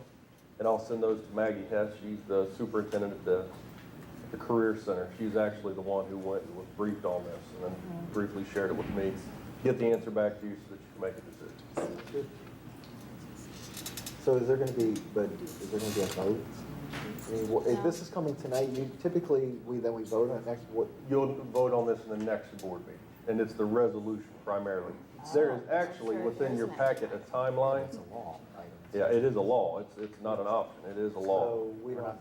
and I'll send those to Maggie Hess. She's the superintendent at the Career Center. She's actually the one who went and was briefed on this and then briefly shared it with me. Get the answer back to you so that you can make a decision. So is there going to be a vote? I mean, if this is coming tonight, we vote on it next, You'll vote on this in the next board meeting, and it's the resolution primarily. There is actually within your packet a timeline. It's a law item. Yeah, it is a law. It's not an option. It is a law.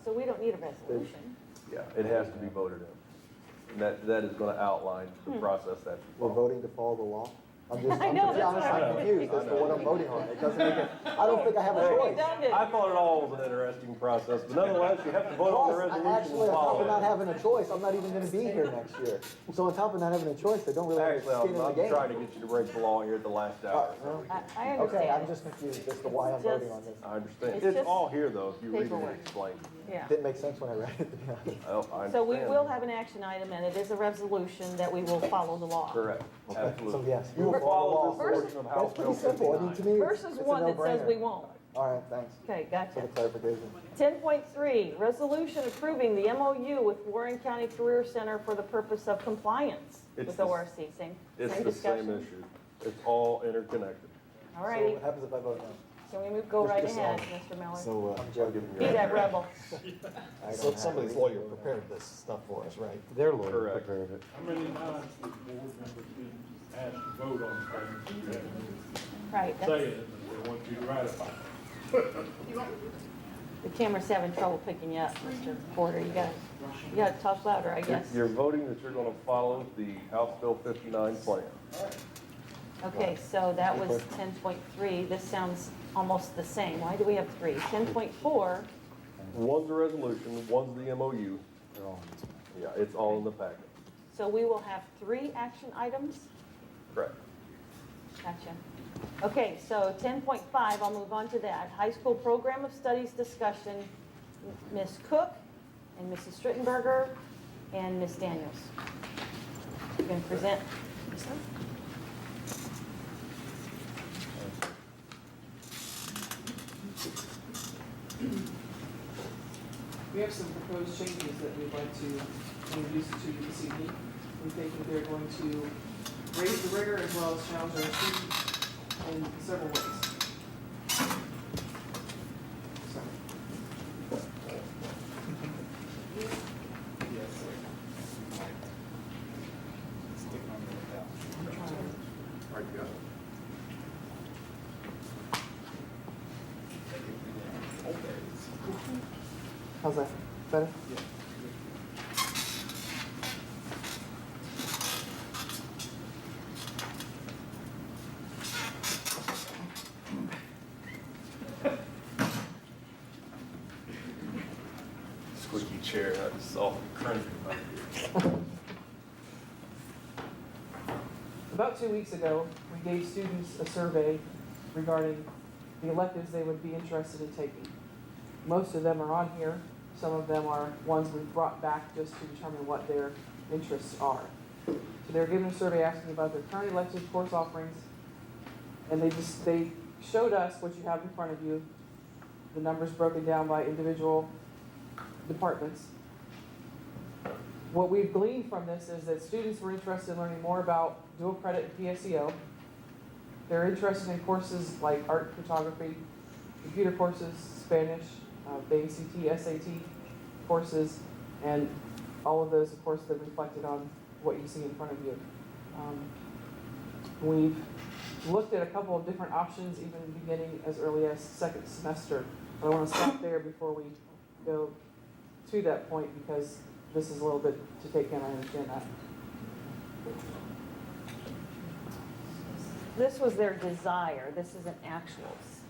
So we don't need a resolution. Yeah, it has to be voted in. And that is going to outline the process that you we're follow. voting to follow the law? I'm I know, to be that's honest, what I'm I'm confused as to what I'm voting on. It doesn't make it, I don't think I have a choice. Redundant. I thought it all was an interesting process, but nonetheless, you have to vote on the Plus, resolution actually, and on top follow of not it. having a choice, I'm not even gonna be here next year. So on top of not having a choice, they don't really have Actually, skin in the I'm game. trying to get you to break the law here at the last hour. I Okay, I'm understand. just confused as to why I'm voting on this. I understand. It's It's just all here, though, if you read it and paperwork. explain. Yeah. Didn't make sense when I read it, to be honest. Oh, I So we understand. will have an action item, and it is a resolution that we will follow the law. Correct, So absolutely. yes. You will follow this First- portion of House That's Bill pretty simple. I mean, 59. to me, Versus it's a one that says no-brainer. we won't. All right, thanks Okay, for gotcha. the clarification. 10.3, resolution approving the MOU with Warren County Career Center for the purpose of compliance It's with the- ORC. Same It's the same discussion? issue. It's all interconnected. All So righty, what happens if I vote no? so we go right Just ahead, so- Mr. Miller. So, I'm joking. Be that rebel. I don't so have somebody's to lawyer read it. prepared this stuff for us, right? Their lawyer Correct. prepared it. How many times would board members been asked to vote on things you haven't Right, said that's, it, and they want you to ratify? the camera's having trouble picking you up, Mr. Porter. You gotta talk louder, I guess. You're voting that you're going to follow the House Bill 59 plan. Okay, so that was 10.3. This sounds almost the same. Why do we have three? 10.4, One's a resolution, one's the MOU. They're all in this. Yeah, it's all in the packet. so we will have 3 action items? Correct. Gotcha. Okay, so 10.5, I'll move on to that. High school program of studies discussion, Ms. Cook and Mrs. Strittenberger and Ms. Daniels. You can present. We have some proposed changes that we'd like to introduce to you this evening. We think that they're going to raise the rigor as well as challenge our students in several ways. to go. How's that? Better? Squeaky chair, I just saw cringing about here. About 2 weeks ago, we gave students a survey regarding the electives they would be interested in taking. Most of them are on here. Some of them are ones we've brought back just to determine what their interests are. So they're given a survey asking about their current elective course offerings, and they showed us what you have in front of you, the numbers broken down by individual departments. What we've gleaned from this is that students were interested in learning more about dual credit and PSEO. They're interested in courses like art, photography, computer courses, Spanish, the ACT, SAT courses, and all of those, of course, have been reflected on what you see in front of you. We've looked at a couple of different options, even beginning as early as second semester. But I want to stop there before we go to that point, because this is a little bit to take in, I understand that. This was their desire, this isn't actuals.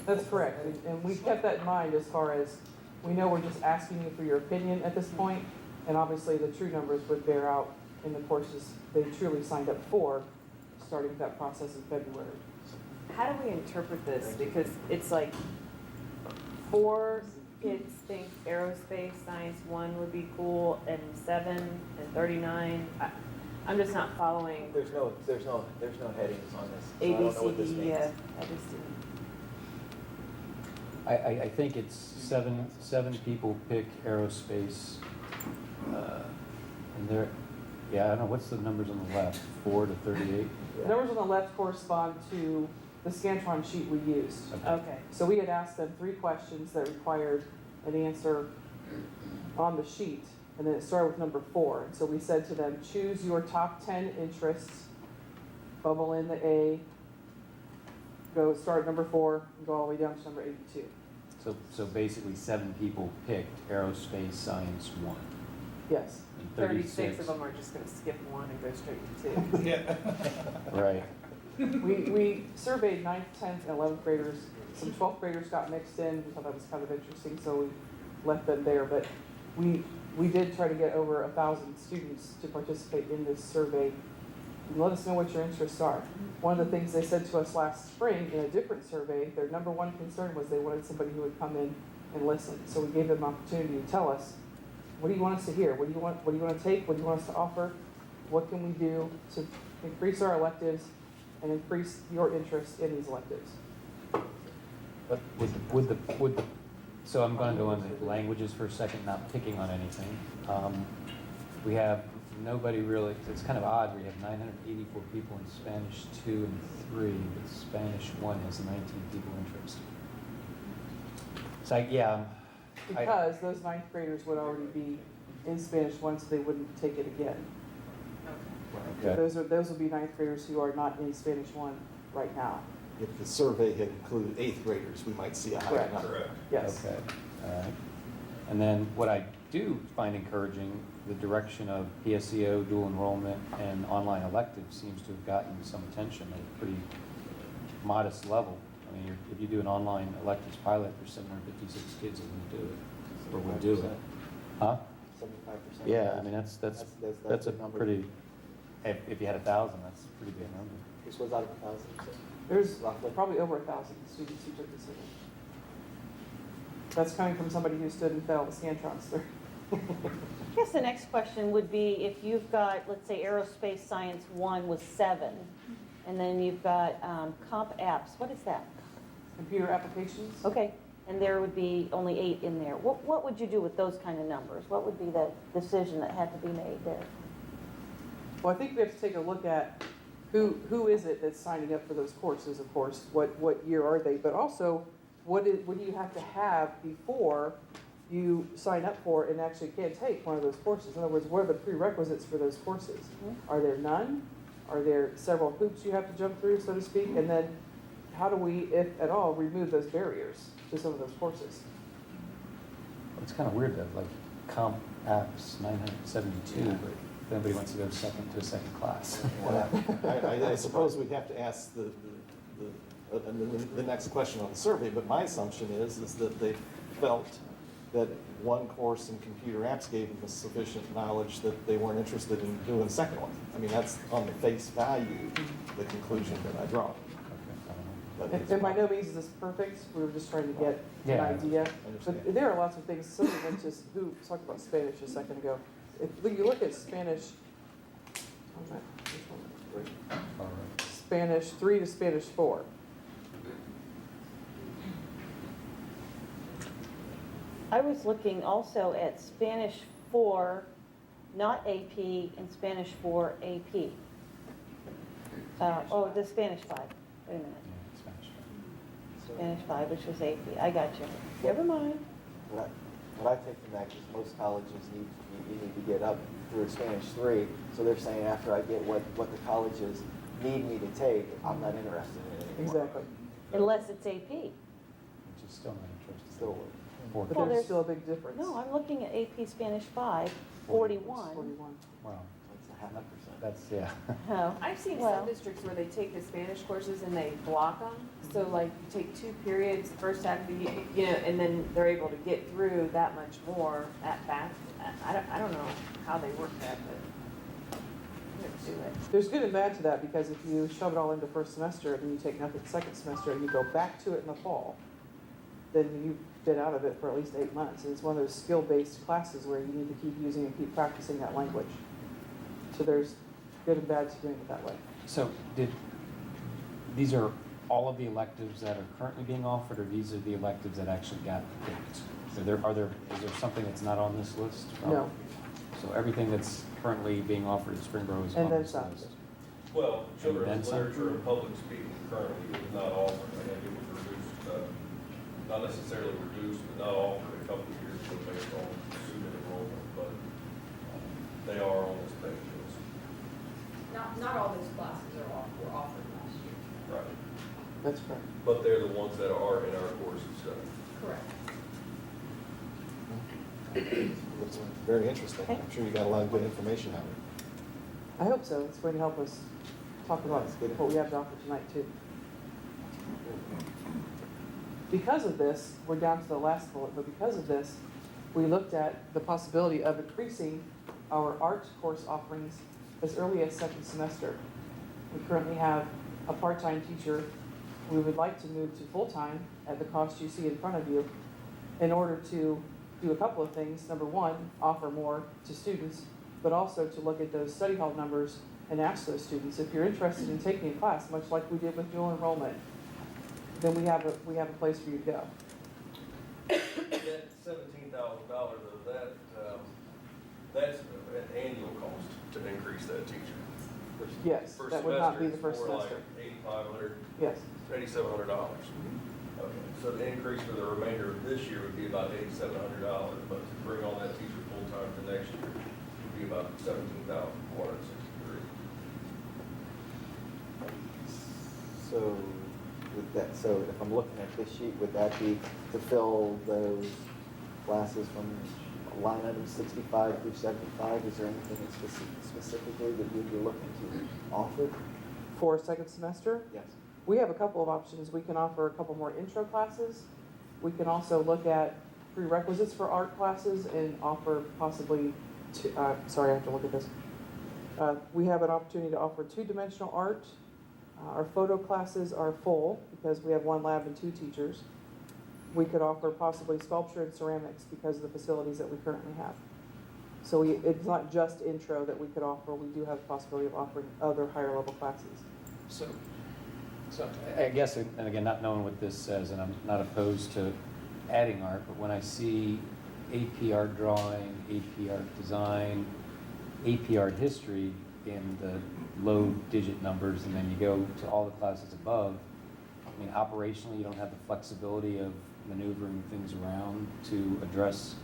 That's correct, and we kept that in mind as far as, we know we're just asking you for your opinion at this point, and obviously the true numbers would bear out in the courses they truly signed up for, starting that process in February. How do we interpret this? Because it's like 4 kids think aerospace science 1 would be cool, and 7 and 39. I'm just not following There's no headings on this. So A, I B, don't know C, what this D, means. F. I just didn't. I think it's seven people pick aerospace. And they're, yeah, I don't know, what's the numbers on the left? 4 to 38? The numbers on the left correspond to the Scantron sheet we used. Okay. So we had asked them 3 questions that required an answer on the sheet, and then it started with number 4. And so we said to them, choose your top 10 interests, bubble in the A, start at number 4, and go all the way down to number 82. So basically 7 people picked aerospace science 1. Yes. And 36 of them are just going to skip 1 and go straight to 2. Yeah. Right. We surveyed 9th, 10th, and 11th graders. Some 12th graders got mixed in. We thought that was kind of interesting, so we left them there. But we did try to get over 1,000 students to participate in this survey. And let us know what your interests are. One of the things they said to us last spring in a different survey, their number 1 concern was they wanted somebody who would come in and listen. So we gave them an opportunity to tell us, what do you want us to hear? What do you want to take? What do you want us to offer? What can we do to increase our electives and increase your interest in these electives? But so I'm going to go into languages for a second, not picking on anything. We have nobody really, it's kind of odd, we have 984 people in Spanish 2 and 3, but Spanish 1 has 19 people interested. So Because those 9th graders would already be in Spanish 1, so they wouldn't take it again. Okay. Those will be 9th graders who are not in Spanish 1 right now. If the survey had included 8th graders, we might see a higher Correct. number. Yes. Okay, all right. And then what I do find encouraging, the direction of PSEO, dual enrollment, and online electives seems to have gotten some attention at a pretty modest level. I mean, if you do an online electives pilot, there's 756 kids that would do it, or would do it. Huh? 75%. Yeah, I mean, that's a the number. pretty, if you had 1,000, that's a pretty big number. This was out of 1,000. So There's roughly. probably over 1,000 students who took this survey. That's coming from somebody who stood and fell the Scantrons there. I guess the next question would be if you've got, let's say, aerospace science 1 was 7, and then you've got comp apps, what is that? Computer applications. Okay, and there would be only 8 in there. What would you do with those kind of numbers? What would be that decision that had to be made there? Well, I think we have to take a look at who is it that's signing up for those courses, of course, what year are they, but also what do you have to have before you sign up for and actually can take one of those courses? In other words, what are the prerequisites for those courses? Are there none? Are there several hoops you have to jump through, so to speak? And then how do we, if at all, remove those barriers to some of those courses? It's kind of weird that like comp apps 972, but if anybody wants to go to a second class. I suppose we'd have to ask the next question on the survey, but my assumption is that they felt that one course in computer apps gave them sufficient knowledge that they weren't interested in doing a second one. I mean, that's on the face value, the conclusion that I draw. But it's And by no means is this perfect, we were just trying to get an Yeah, idea. I understand. But there are lots of things, somebody went to, who talked about Spanish a second ago. If you look at Spanish, Spanish 3 to Spanish 4. I was looking also at Spanish 4, not AP, and Spanish 4 AP. Oh, the Spanish 5. Wait a minute. Spanish 5, which was AP. I got you. Never mind. What I take from that is most colleges you need to get up through Spanish 3, so they're saying after I get what the colleges need me to take, I'm not interested in it anymore. Exactly. Unless it's AP. Which is still not interesting. Still, For- But Well, there's there's- still a big difference. No, I'm looking at AP Spanish 5, 41. 41. Wow, it's a half a percent. that's, yeah. Oh, I've seen well, some districts where they take the Spanish courses and they block them. So like you take 2 periods, the first half of the year, you know, and then they're able to get through that much more at fast. I don't know how they work that, but I'm gonna do it. There's good and bad to that, because if you shove it all into first semester and you take nothing second semester and you go back to it in the fall, then you've been out of it for at least 8 months. And it's one of those skill-based classes where you need to keep using and keep practicing that language. So there's good and bad to doing it that way. So these are all of the electives that are currently being offered, or these are the electives that actually got picked? So is there something that's not on this list? No. So everything that's currently being offered at Springboro is And on then this some. list? Well, And then children's some. literature and public speaking currently is not offered. I think it was reduced, not necessarily reduced, but not offered a couple of years ago based on student enrollment, but they are on this page. Not all those classes were offered last year. Right. That's correct. But they're the ones that are in our course of study. Correct. Looks very interesting. I'm sure you got a lot of good information out of it. I hope so. It's going to help us talk about what we have to offer tonight, too. Because of this, we're down to the last bullet, but because of this, we looked at the possibility of increasing our art course offerings as early as second semester. We currently have a part-time teacher. We would like to move to full-time at the cost you see in front of you in order to do a couple of things. Number one, offer more to students, but also to look at those study hall numbers and ask those students, if you're interested in taking a class, much like we did with dual enrollment, then we have a place for you to go. That $17,000 of that, that's an annual cost to increase that teacher. Yes, that would not be the first More semester. like $8,500, Yes, $8,700. Okay, so the increase for the remainder of this year would be about $8,700, but to bring on that teacher full-time for next year would be about $17,463. So with that, so if I'm looking at this sheet, would that be to fill those classes from line item 65 through 75? Is there anything specifically that you'd be looking to offer? for second semester, Yes. we have a couple of options. We can offer a couple more intro classes. We can also look at prerequisites for art classes and offer possibly, sorry, I have to look at this. We have an opportunity to offer 2-dimensional art. Our photo classes are full because we have 1 lab and 2 teachers. We could offer possibly sculpture and ceramics because of the facilities that we currently have. So it's not just intro that we could offer. We do have the possibility of offering other higher level classes. So I guess, and again, not knowing what this says, and I'm not opposed to adding art, but when I see AP art drawing, AP art design, AP art history in the low digit numbers, and then you go to all the classes above, I mean, operationally, you don't have the flexibility of maneuvering things around to address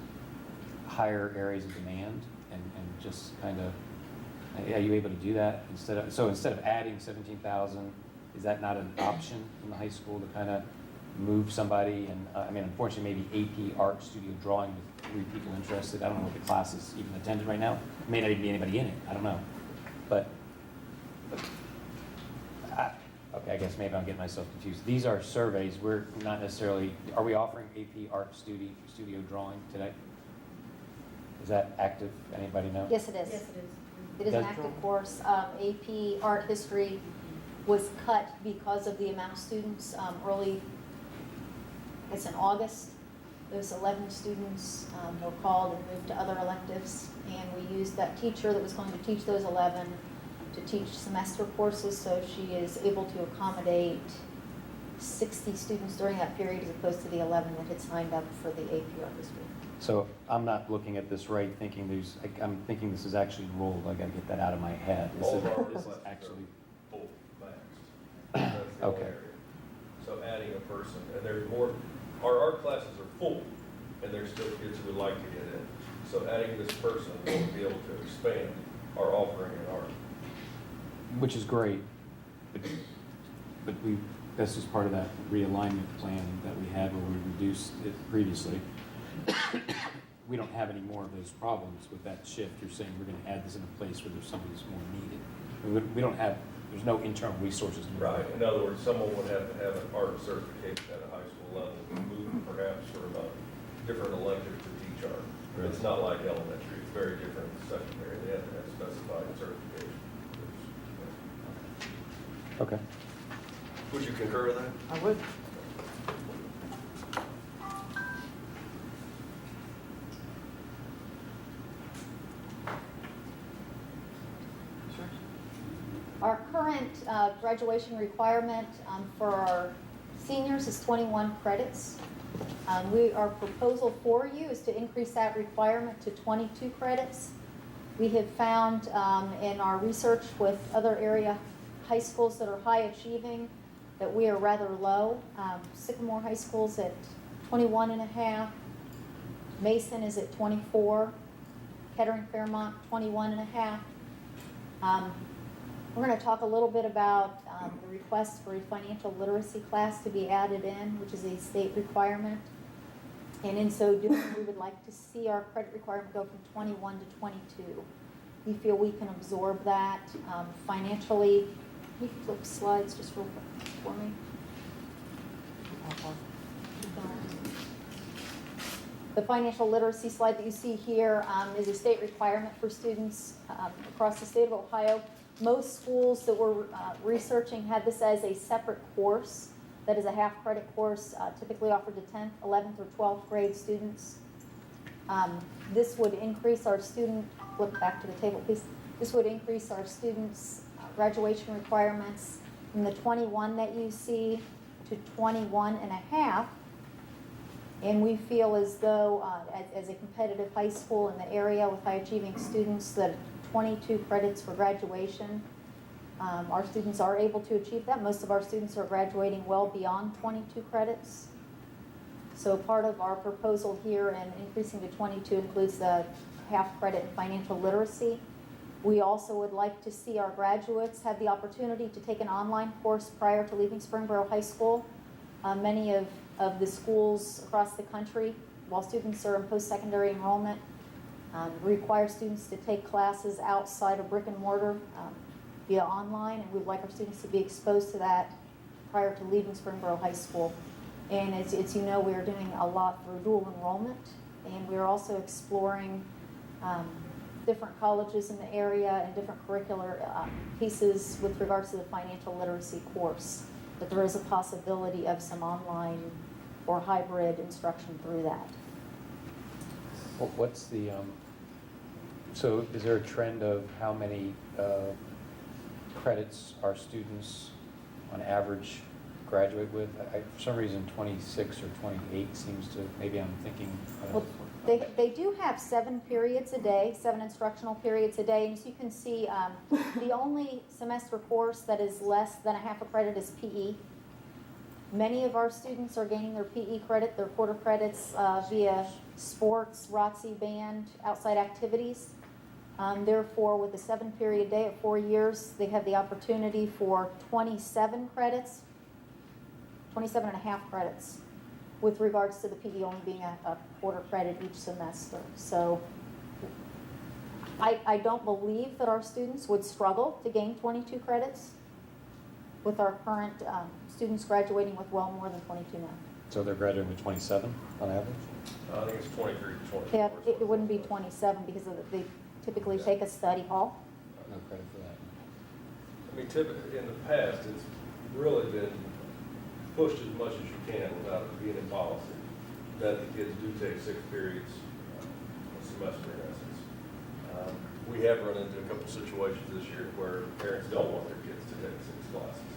higher areas of demand and just kind of Are you able to do that instead of adding 17,000, is that not an option in the high school to kind of move somebody? And, I mean, unfortunately, maybe AP art studio drawing with 3 people interested. I don't know what the class is even attended right now. May not even be anybody in it, I don't know. But, okay, I guess maybe I'm getting myself confused. These are surveys, we're not necessarily, are we offering AP art studio drawing today? Is that active? Anybody know? Yes, it is. Yes, it is. It is an active course. AP Art History was cut because of the amount of students early, it's in August. Those 11 students were called and moved to other electives, and we used that teacher that was going to teach those 11 to teach semester courses, so she is able to accommodate 60 students during that period as opposed to the 11 that had signed up for the AP Art History. So I'm not looking at this right, thinking I'm thinking this is actually enrolled. I gotta get that out of my head. All of our This is classes actually, are full, maxed. That's the only Okay. area. So adding a person, and there's more, our art classes are full, and there's still kids who would like to get in. So adding this person will be able to expand our offering in art. which is great, but that's just part of that realignment plan that we had where we reduced it previously. We don't have any more of those problems with that shift. You're saying we're gonna add this in a place where there's somebody who's more needed. We don't have, there's no internal resources. to move Right, it. in other words, someone would have to have an art certification at a high school level, move perhaps for a different elective to teach art. It's not like elementary, it's very different in secondary, they have to have specified certification. Okay. Would you concur with that? I would. Our current graduation requirement for our seniors is 21 credits. Our proposal for you is to increase that requirement to 22 credits. We have found in our research with other area high schools that are high achieving that we are rather low. Sycamore High School's at 21 and a half. Mason is at 24. Kettering Fairmont, 21 and a half. We're going to talk a little bit about the request for a financial literacy class to be added in, which is a state requirement. And in so doing, we would like to see our credit requirement go from 21 to 22. We feel we can absorb that financially. Can you flip slides just real quick for me? The financial literacy slide that you see here is a state requirement for students across the state of Ohio. Most schools that we're researching had this as a separate course. That is a half-credit course typically offered to 10th, 11th, or 12th grade students. This would increase our student, flip back to the table please. This would increase our students' graduation requirements from the 21 that you see to 21 and a half. And we feel as though, as a competitive high school in the area with high-achieving students, that 22 credits for graduation. Our students are able to achieve that. Most of our students are graduating well beyond 22 credits. So part of our proposal here and increasing to 22 includes the half credit in financial literacy. We also would like to see our graduates have the opportunity to take an online course prior to leaving Springboro High School. Many of the schools across the country, while students are in post-secondary enrollment, require students to take classes outside of brick and mortar via online, and we'd like our students to be exposed to that prior to leaving Springboro High School. And as you know, we are doing a lot through dual enrollment, and we're also exploring different colleges in the area and different curricular pieces with regards to the financial literacy course. But there is a possibility of some online or hybrid instruction through that. What's the, so is there a trend of how many credits our students on average graduate with? For some reason, 26 or 28 seems to, maybe I'm thinking. Well, they do have 7 periods a day, 7 instructional periods a day. And as you can see, the only semester course that is less than a half a credit is PE. Many of our students are gaining their PE credit, their quarter credits via sports, ROTC, band, outside activities. Therefore, with a 7-period day of 4 years, they have the opportunity for 27 credits, 27 and a half credits, with regards to the PE only being a quarter credit each semester. So I don't believe that our students would struggle to gain 22 credits with our current students graduating with well more than 22 now. So they're graduating with 27 on average? I think it's 23 to 24. Yeah, it wouldn't be 27 because they typically take a study hall. No credit for that. I mean, typically, in the past, it's really been pushed as much as you can without it being in policy, that the kids do take 6 periods a semester in essence. We have run into a couple situations this year where parents don't want their kids to take 6 classes.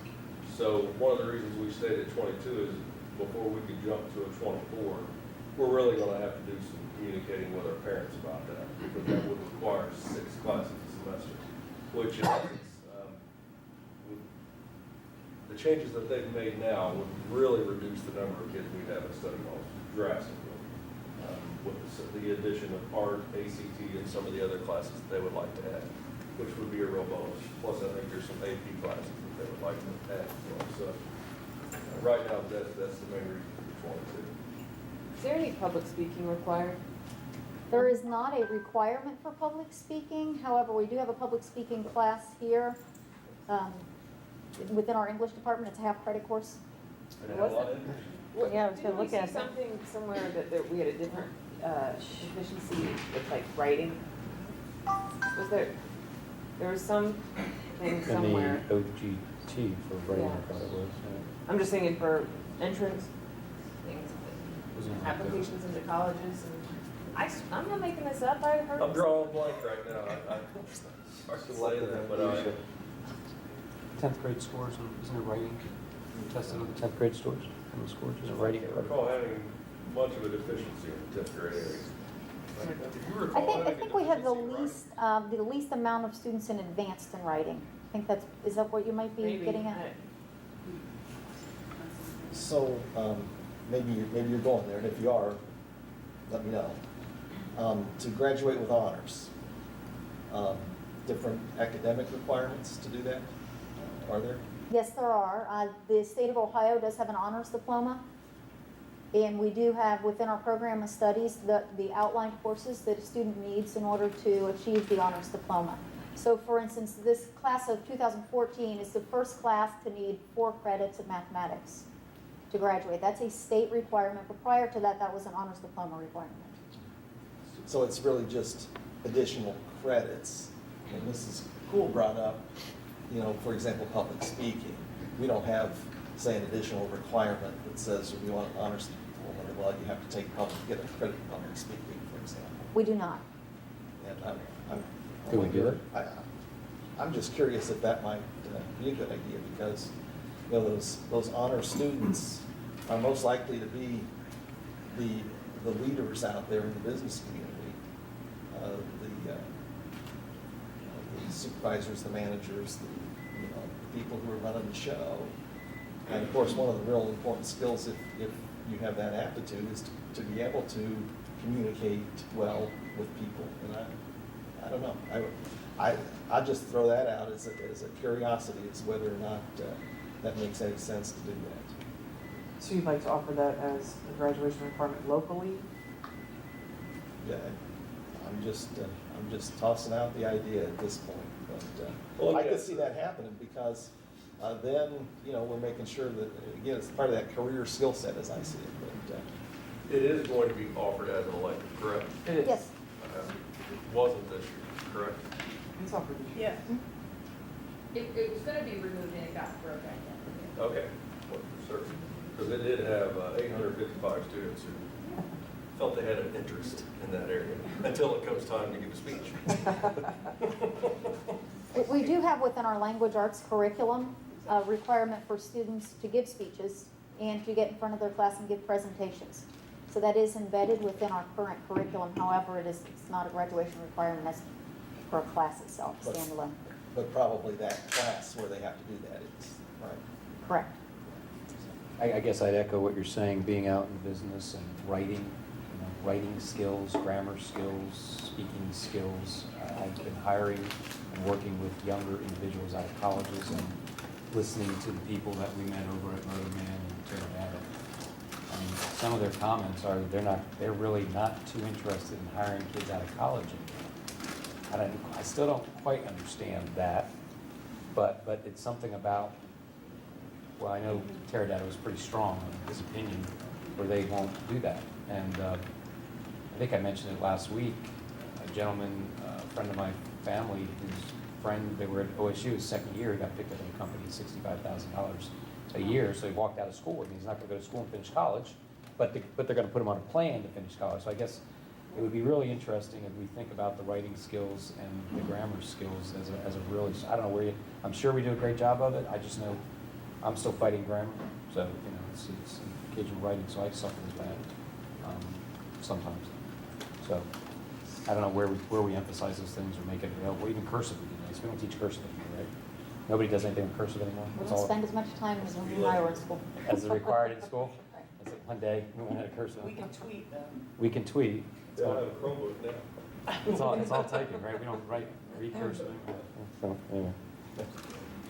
So one of the reasons we stayed at 22 is before we could jump to a 24, we're really going to have to do some communicating with our parents about that, because that would require 6 classes a semester, which in essence, the changes that they've made now would really reduce the number of kids we have in study halls drastically, with the addition of art, ACT, and some of the other classes that they would like to add, which would be a real bonus. Plus, I think there's some AP classes that they would like to add as well. So right now, that's the main reason for 22. Is there any public speaking required? There is not a requirement for public speaking. However, we do have a public speaking class here. Within our English department, it's a half-credit course. And have a lot of interest. Yeah, I was gonna Didn't we look see at that. something somewhere that we had a different efficiency with like writing? Was there was some thing And somewhere? the OGT for writing, Yeah. I thought it was. I'm just thinking for entrance things, Wasn't it like that? applications into colleges and I'm not making this up, I heard. I'm drawing a blank right now. I start to lay that, but 10th grade scores, isn't it writing? Tested on the 10th grade scores, on the scores, isn't I writing? can't recall having much of a deficiency in the 10th grade area. Do you I recall having a think we have deficiency in writing? the least amount of students in advanced in writing. I think is that what you might be Maybe. getting at? So, maybe you're going there, and if you are, let me know. To graduate with honors, different academic requirements to do that, are there? Yes, there are. The state of Ohio does have an honors diploma. And we do have within our program of studies the outline courses that a student needs in order to achieve the honors diploma. So for instance, this class of 2014 is the first class to need 4 credits of mathematics to graduate. That's a state requirement, but prior to that, that was an honors diploma requirement. So it's really just additional credits. And Mrs. Cool brought up, for example, public speaking. We don't have, say, an additional requirement that says we want an honors diploma. Well, you have to get a credit in public speaking, for example. We do not. And Could we do it? I'm just curious if that might be a good idea, because those honor students are most likely to be the leaders out there in the business community, the supervisors, the managers, the people who are running the show. And of course, one of the real important skills, if you have that aptitude, is to be able to communicate well with people. And I don't know. I just throw that out as a curiosity, as whether or not that makes any sense to do that. So you'd like to offer that as a graduation requirement locally? Yeah, I'm just tossing out the idea at this point, but Well, I yeah. could see that happening, because then we're making sure that, again, it's part of that career skill set as I see it. But It is going to be offered as an elective, correct? It is. Yes. It wasn't this year, correct? It's offered. Yes. It was gonna be removed and it got broke back in. Okay, well, for certain. Because it did have 855 students who felt they had an interest in that area, until it comes time to give a speech. We do have within our language arts curriculum a requirement for students to give speeches and to get in front of their class and give presentations. So that is embedded within our current curriculum. However, it's not a graduation requirement as for a class itself, But- standalone. But probably that class where they have to do that is, right? Correct. I guess I'd echo what you're saying, being out in business and writing, writing skills, grammar skills, speaking skills. I've been hiring and working with younger individuals out of colleges and listening to the people that we met over at Motorman and Terradata. Some of their comments are that they're really not too interested in hiring kids out of college anymore. I still don't quite understand that, but it's something about, well, I know Terradata was pretty strong in his opinion, where they won't do that. And I think I mentioned it last week, a gentleman, a friend of my family, whose friend, they were at OSU his second year, he got picked up in a company at $65,000 a year, so he walked out of school. I mean, he's not going to go to school and finish college, but they're going to put him on a plan to finish college. So I guess it would be really interesting if we think about the writing skills and the grammar skills as a really, I don't know where I'm sure we do a great job of it. I just know I'm still fighting grammar, so, it's occasional writing, so I suffer with that sometimes. So I don't know where we emphasize those things or make it available. Even cursive would be nice. We don't teach cursive anymore, right? Nobody does anything with cursive anymore? We It's don't all spend as much time as when we were in school. as required in school? Is it one day we went to cursive? We can tweet them. We can tweet. Yeah, I have a Chromebook now. It's all typing, right? We don't read cursive anymore. So, anyway.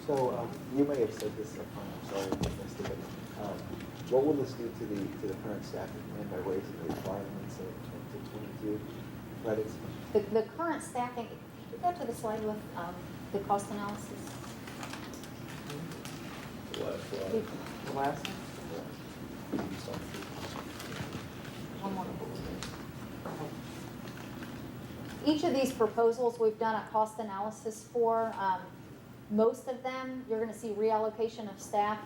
So, you may have said this upfront, I'm sorry if I missed it, but what will this do to the current staffing plan by raising the requirements to 22 credits? The current staffing, can you go to the slide with the cost analysis? The last One more. Each of these proposals, we've done a cost analysis for. Most of them, you're going to see reallocation of staff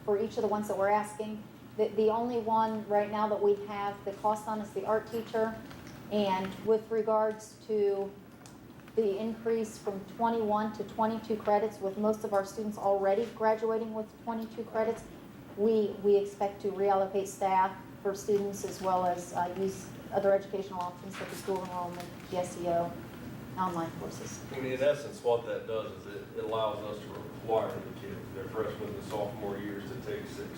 for each of the ones that we're asking. The only one right now that we have the cost on is the art teacher. And with regards to the increase from 21 to 22 credits, with most of our students already graduating with 22 credits, we expect to reallocate staff for students as well as use other educational options such as school enrollment, GSEO, online courses. I mean, in essence, what that does is it allows us to require the kids, their freshman and sophomore years, to take six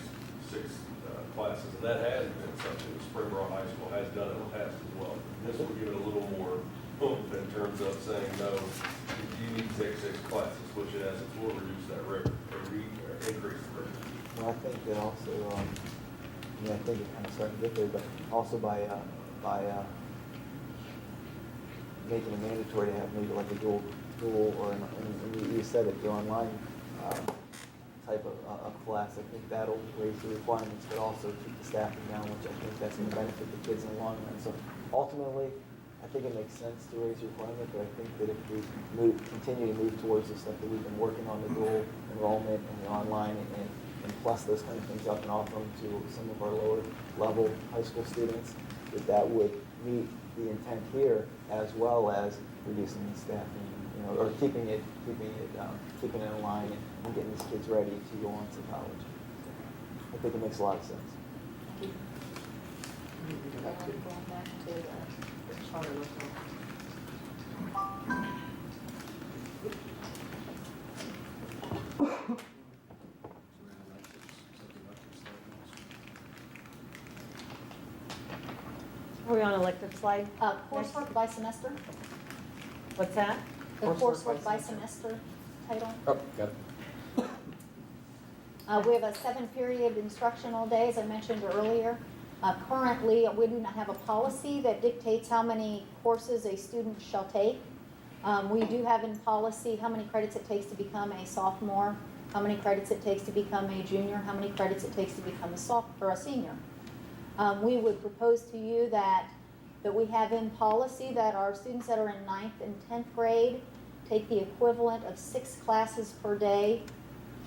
classes. And that has been something that Springboro High School has done in the past as well. This will give it a little more oomph in terms of saying, no, you need to take 6 classes, which in essence will reduce that rate, or increase the rate. Well, I think that also, I think it kind of starting to get there, but also by making it mandatory to have maybe like a dual or you said it, the online type of class, I think that'll raise the requirements, but also keep the staffing down, which I think that's going to benefit the kids in the long run. So ultimately, I think it makes sense to raise the requirement, but I think that if we continue to move towards the stuff that we've been working on, the dual enrollment and the online and plus those kind of things up and offer them to some of our lower level high school students, that would meet the intent here as well as reducing the staffing, or keeping it in line and getting these kids ready to go on to college. So I think it makes a lot of sense. Are we on elective slide? Coursework by semester. What's that? The coursework by semester title. Oh, got it. We have a 7-period instructional day, as I mentioned earlier. Currently, we do not have a policy that dictates how many courses a student shall take. We do have in policy how many credits it takes to become a sophomore, how many credits it takes to become a junior, how many credits it takes to become a senior. We would propose to you that we have in policy that our students that are in 9th and 10th grade take the equivalent of 6 classes per day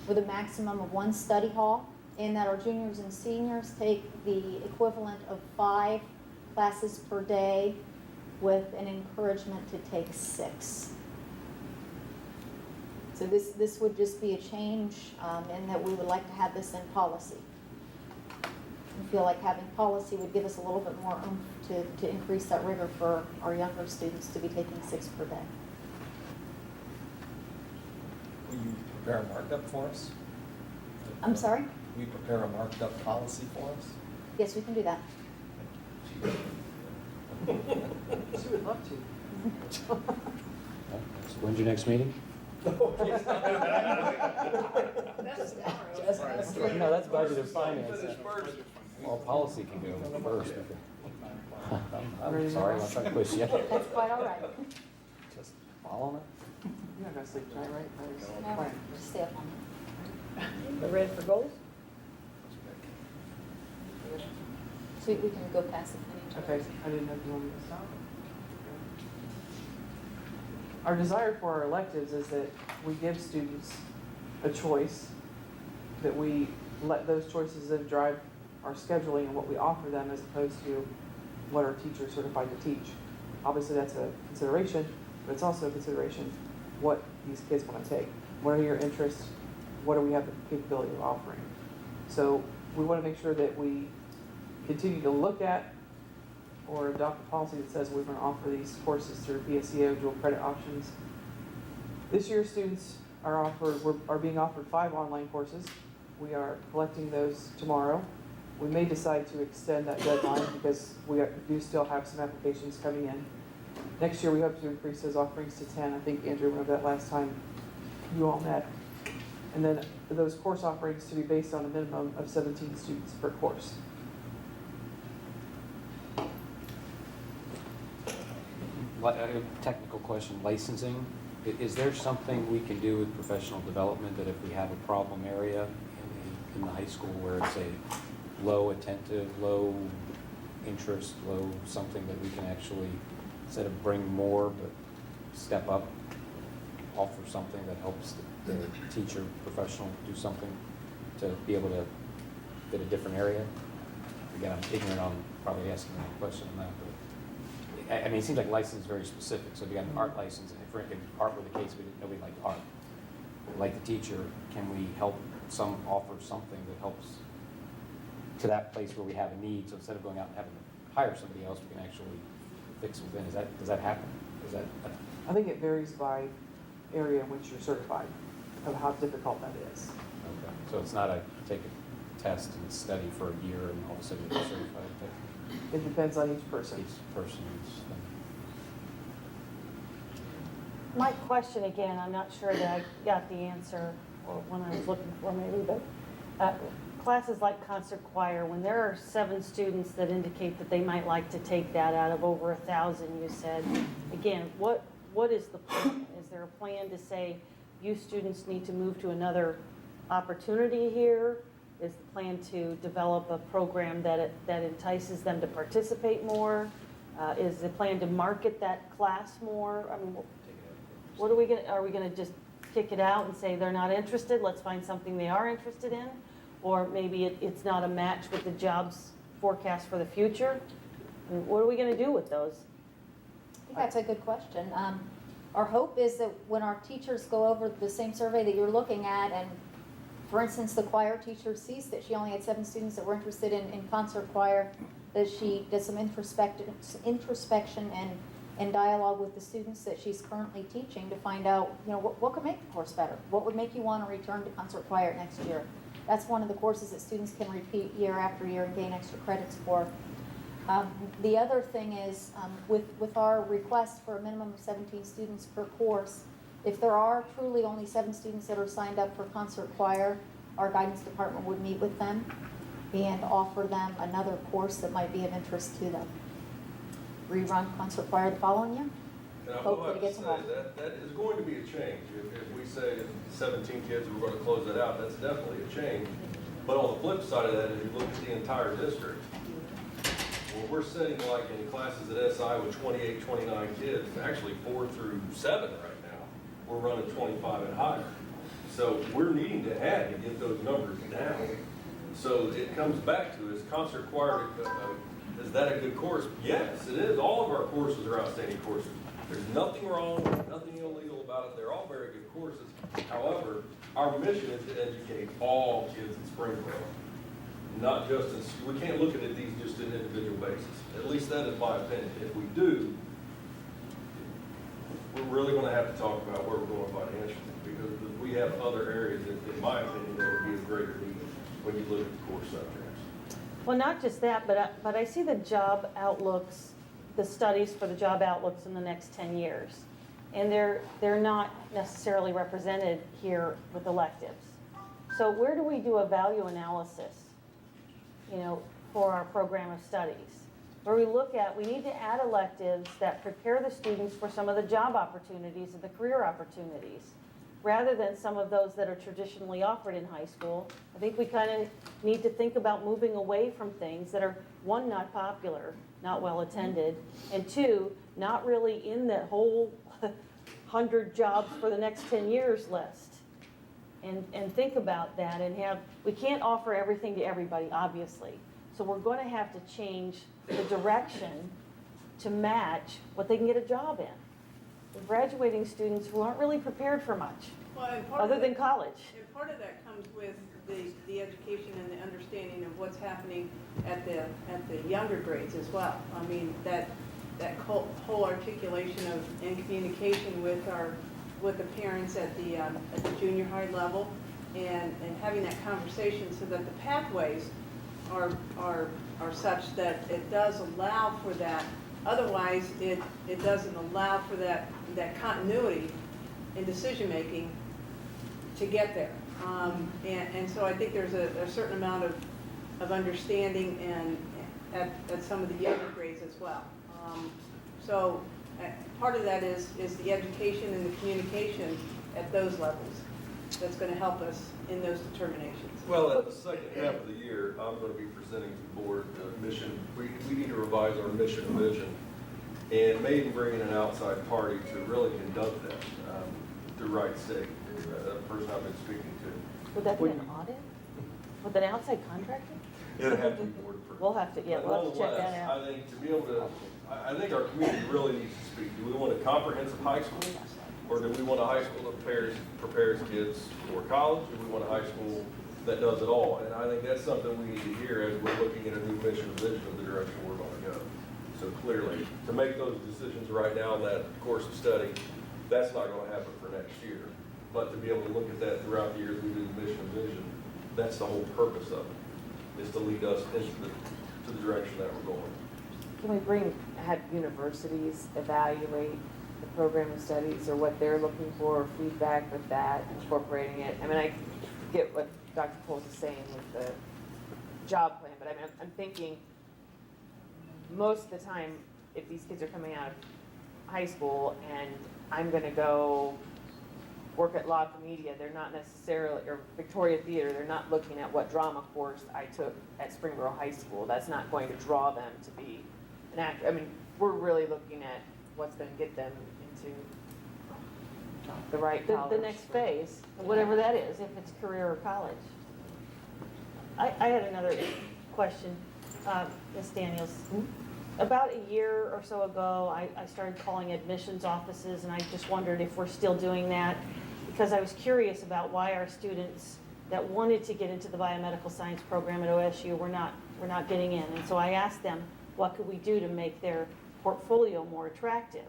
with a maximum of 1 study hall, and that our juniors and seniors take the equivalent of 5 classes per day with an encouragement to take 6. So this would just be a change in that we would like to have this in policy. We feel like having policy would give us a little bit more oomph to increase that rigor for our younger students to be taking 6 per day. Will you prepare a marked up for us? I'm sorry? Will you prepare a marked up policy for us? Yes, we can do that. She would love to. When's your next meeting? That's No, that's budget and finance. Well, policy can go first. I'm sorry, I'm not trying to push you. That's quite all right. Just following it. You're not gonna sleep tonight, right? There's a No, plan. just stay up on The red for goals? it. So we can go past the financial. Okay, I didn't know if you wanted me to stop. Our desire for our electives is that we give students a choice, that we let those choices then drive our scheduling and what we offer them as opposed to what our teacher is certified to teach. Obviously, that's a consideration, but it's also a consideration what these kids want to take. What are your interests? What do we have the capability of offering? So we want to make sure that we continue to look at or adopt a policy that says we're going to offer these courses through PSEO dual credit options. This year, students are being offered 5 online courses. We are collecting those tomorrow. We may decide to extend that deadline because we do still have some applications coming in. Next year, we hope to increase those offerings to 10. I think Andrew went over that last time you all met. And then those course offerings to be based on a minimum of 17 students per course. Technical question, licensing. Is there something we can do with professional development that if we have a problem area in the high school where it's a low attentive, low interest, low something that we can actually, instead of bring more, but step up, offer something that helps the teacher, professional do something to be able to fit a different area? Again, I'm ignorant on probably asking the wrong question on that, but I mean, it seems like license is very specific. So if you got an art license, and if art were the case, nobody liked art. Like the teacher, can we help offer something that helps to that place where we have a need? So instead of going out and having to hire somebody else, we can actually fix within. Does that happen? I think it varies by area in which you're certified, of how difficult that is. Okay. So it's not a take a test and study for a year and all of a sudden you're certified. It depends on each person. Each person is. My question again, I'm not sure that I got the answer or when I was looking for maybe, but classes like concert choir, when there are 7 students that indicate that they might like to take that out of over 1,000, you said, again, what is the plan? Is there a plan to say you students need to move to another opportunity here? Is the plan to develop a program that entices them to participate more? Is the plan to market that class more? I mean, what are we gonna just kick it out and say they're not interested? Let's find something they are interested in? Or maybe it's not a match with the jobs forecast for the future? I mean, what are we gonna do with those? I think that's a good question. Our hope is that when our teachers go over the same survey that you're looking at, and for instance, the choir teacher sees that she only had 7 students that were interested in concert choir, that she does some introspection and dialogue with the students that she's currently teaching to find out, what could make the course better? What would make you want to return to concert choir next year? That's one of the courses that students can repeat year after year and gain extra credits for. The other thing is, with our request for a minimum of 17 students per course, if there are truly only 7 students that are signed up for concert choir, our guidance department would meet with them and offer them another course that might be of interest to them. Rerun concert choir the following year. And I Hopefully would get say some more. that is going to be a change. If we say 17 kids, we're going to close it out, that's definitely a change. But on the flip side of that, if you look at the entire district, well, we're sitting like in classes at SI with 28, 29 kids, actually 4 through 7 right now. We're running 25 and higher. So we're needing to add to get those numbers down. So it comes back to, is concert choir, is that a good course? Yes, it is. All of our courses are outstanding courses. There's nothing wrong, nothing illegal about it. They're all very good courses. However, our mission is to educate all kids in Springboro. Not just in, we can't look at these just on an individual basis. At least that is my opinion. If we do, we're really going to have to talk about where we're going financially, because we have other areas that, in my opinion, there would be a greater need when you look at the core subjects. Well, not just that, but I see the job outlooks the studies for the job outlooks in the next 10 years. And they're not necessarily represented here with electives. So where do we do a value analysis, for our program of studies? Where we look at, we need to add electives that prepare the students for some of the job opportunities and the career opportunities, rather than some of those that are traditionally offered in high school. I think we kind of need to think about moving away from things that are, one, not popular, not well attended, and two, not really in the whole 100 jobs for the next 10 years list. And think about that and we can't offer everything to everybody, obviously. So we're going to have to change the direction to match what they can get a job in. We're graduating students who aren't really prepared for much, Well, and part other of than that- college. And part of that comes with the education and the understanding of what's happening at the younger grades as well. I mean, that whole articulation of, and communication with the parents at the junior high level, and having that conversation so that the pathways are such that it does allow for that. Otherwise, it doesn't allow for that continuity in decision-making to get there. And so I think there's a certain amount of understanding at some of the younger grades as well. So part of that is the education and the communication at those levels that's going to help us in those determinations. Well, at the second half of the year, I'm going to be presenting to the board the mission. We need to revise our mission and vision, and maybe bring in an outside party to really conduct that through Wright State, the person I've been speaking to. Would that be an audit? With an outside contractor? It'll have to be board approved. We'll have to check that out. I think to be able to, I think our community really needs to speak. Do we want a comprehensive high school? Or do we want a high school that prepares kids for college? Do we want a high school that does it all? And I think that's something we need to hear as we're looking at a new mission and vision of the direction we're going to go. So clearly, to make those decisions right now in that course of study, that's not going to happen for next year. But to be able to look at that throughout the year as we do the mission and vision, that's the whole purpose of it, is to lead us to the direction that we're going. Can we have universities evaluate the program of studies or what they're looking for, feedback with that, incorporating it? I mean, I get what Dr. Poles is saying with the job plan, but I mean, I'm thinking most of the time, if these kids are coming out of high school and I'm gonna go work at La Comedia, they're not necessarily, or Victoria Theater, they're not looking at what drama course I took at Springboro High School. That's not going to draw them to be an actor. I mean, we're really looking at what's gonna get them into the right college. The next phase, whatever that is, if it's career or college. I had another question, Ms. Daniels. About a year or so ago, I started calling admissions offices, and I just wondered if we're still doing that, because I was curious about why our students that wanted to get into the biomedical science program at OSU were not getting in. And so I asked them, what could we do to make their portfolio more attractive?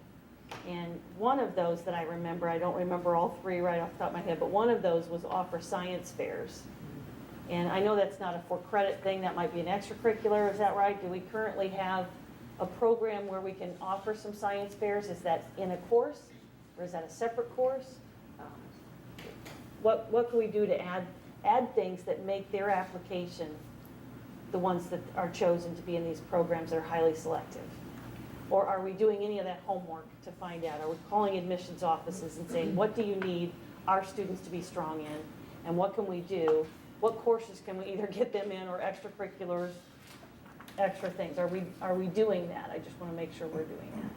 And one of those that I remember, I don't remember all three right off the top of my head, but one of those was offer science fairs. And I know that's not a for-credit thing, that might be an extracurricular, is that right? Do we currently have a program where we can offer some science fairs? Is that in a course, or is that a separate course? What can we do to add things that make their application the ones that are chosen to be in these programs that are highly selective? Or are we doing any of that homework to find out? Are we calling admissions offices and saying, what do you need our students to be strong in? And what can we do? What courses can we either get them in, or extracurriculars, extra things? Are we doing that? I just want to make sure we're doing that.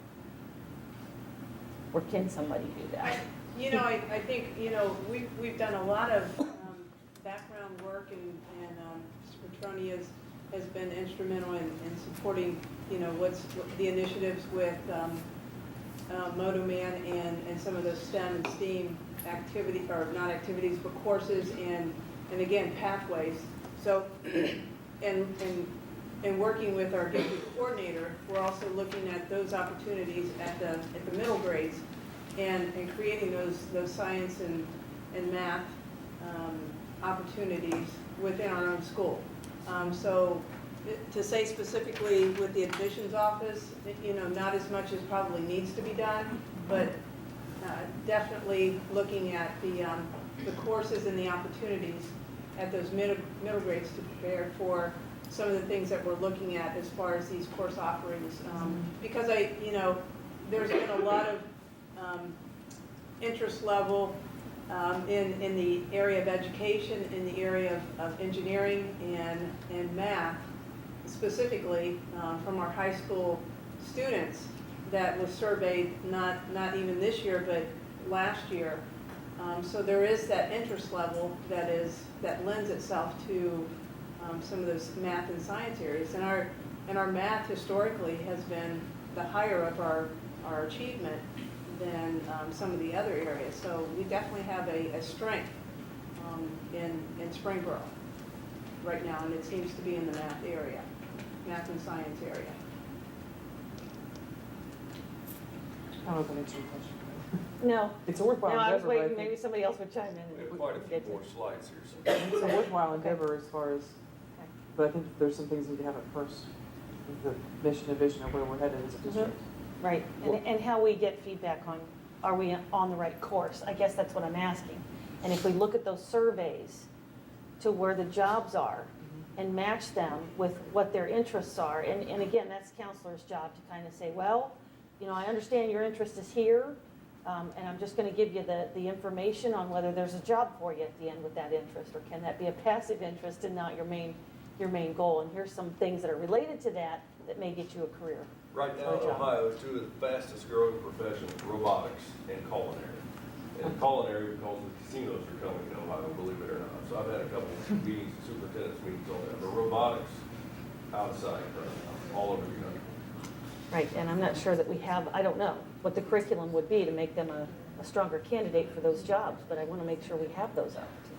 Or can somebody do that? I think, we've done a lot of background work, and Petroni has been instrumental in supporting, what the initiatives with MotoMan and some of the STEM and STEAM activity, or not activities, but courses and again, pathways. So, and working with our district coordinator, we're also looking at those opportunities at the middle grades and creating those science and math opportunities within our own school. So to say specifically with the admissions office, you know, not as much as probably needs to be done, but definitely looking at the courses and the opportunities at those middle grades to prepare for some of the things that we're looking at as far as these course offerings. Because you know, there's been a lot of interest level in the area of education, in the area of engineering and math, specifically from our high school students that was surveyed not even this year, but last year. So there is that interest level that lends itself to some of those math and science areas. And our math historically has been the higher of our achievement than some of the other areas. So we definitely have a strength in Springboro right now, and it seems to be in the math area, math and science area. I don't know if that answers your question. No. It's a worthwhile No, I was endeavor, but I waiting, think maybe somebody else would chime in. We have quite a few more slides here, so. it's a worthwhile endeavor as far as, but I think there's some things we need to have at first, the mission and vision of where we're headed as a district. Right, and how we get feedback on, are we on the right course? I guess that's what I'm asking. And if we look at those surveys to where the jobs are and match them with what their interests are, and again, that's counselor's job to kind of say, well, you know, I understand your interest is here, and I'm just going to give you the information on whether there's a job for you at the end with that interest, or can that be a passive interest and not your main goal? And here's some things that are related to that may get you a career. Right now in Ohio, two of the fastest growing professions, robotics and culinary. And culinary because the casinos are coming to Ohio, believe it or not. So I've had a couple of meetings, superintendent's meetings on that. But robotics, outside, all over the country. Right, and I'm not sure that we have, I don't know what the curriculum would be to make them a stronger candidate for those jobs, but I want to make sure we have those opportunities.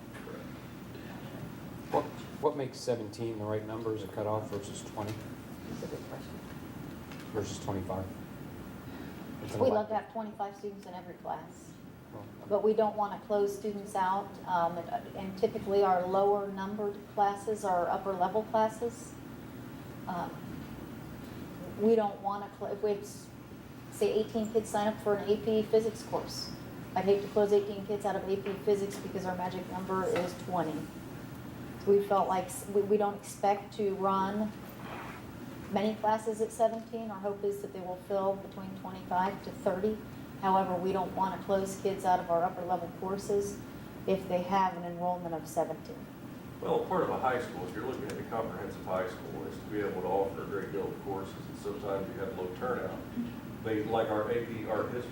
What makes 17 the right number as a cutoff versus 20 That's a good question. versus 25? We love to have 25 students in every class, Well, but we don't want to close students out. And typically our lower numbered classes are upper level classes. We don't want to, if we had, say 18 kids sign up for an AP physics course, I'd hate to close 18 kids out of AP physics because our magic number is 20. We felt like we don't expect to run many classes at 17. Our hope is that they will fill between 25 to 30. However, we don't want to close kids out of our upper level courses if they have an enrollment of 17. Well, part of a high school, if you're looking at the comprehensive high school, is to be able to offer a great deal of courses, and sometimes you have low turnout. They, like our AP art history,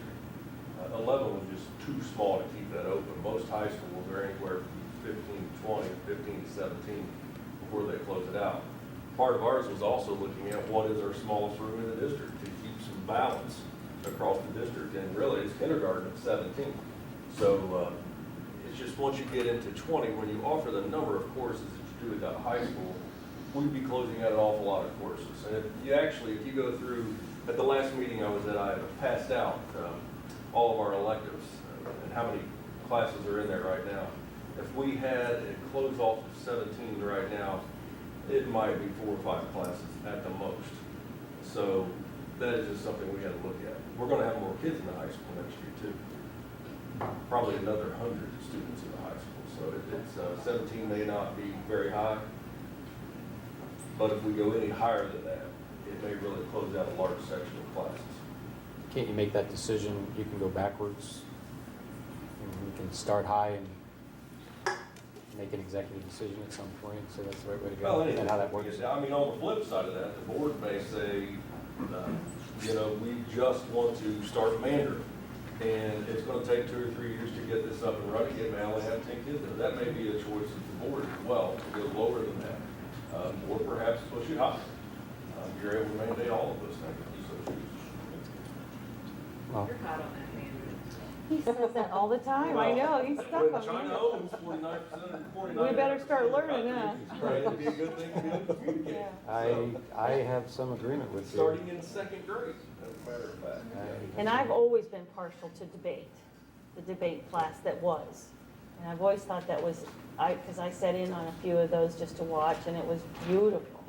11 was just too small to keep that open. Most high schools are anywhere from 15 to 20, 15 to 17 before they close it out. Part of ours was also looking at what is our smallest room in the district to keep some balance across the district, and really it's kindergarten at 17. So it's just once you get into 20, when you offer the number of courses that you do at that high school, we'd be closing out an awful lot of courses. And if you go through, at the last meeting I was at, I passed out all of our electives and how many classes are in there right now. If we had a close off of 17 right now, it might be 4 or 5 classes at the most. So that is just something we got to look at. We're going to have more kids in the high school next year too. Probably another 100 students in the high school. So it's 17 may not be very high, but if we go any higher than that, it may really close out a large section of classes. Can't you make that decision? You can go backwards. You can start high and make an executive decision at some point, so that's the right way to go. Well, And how that works. I mean, on the flip side of that, the board may say, we just want to start Mandarin, and it's going to take 2 or 3 years to get this up and running, and now we have 10 kids there. That may be a choice of the board as well, to go lower than that, or perhaps push it higher. You're able to mandate all of those things if you so choose. Well, You're hot on that, Andrew. He says that all the time, I know, he's stuck When on China me. owns 49% and 49%. We better start learning, huh? Right, it'd be a good thing to be able to communicate. I have some agreement with you. Starting in 2nd grade, as a matter of fact. And I've always been partial to debate, the debate class that was. And I've always thought that was, because I sat in on a few of those just to watch, and it was beautiful.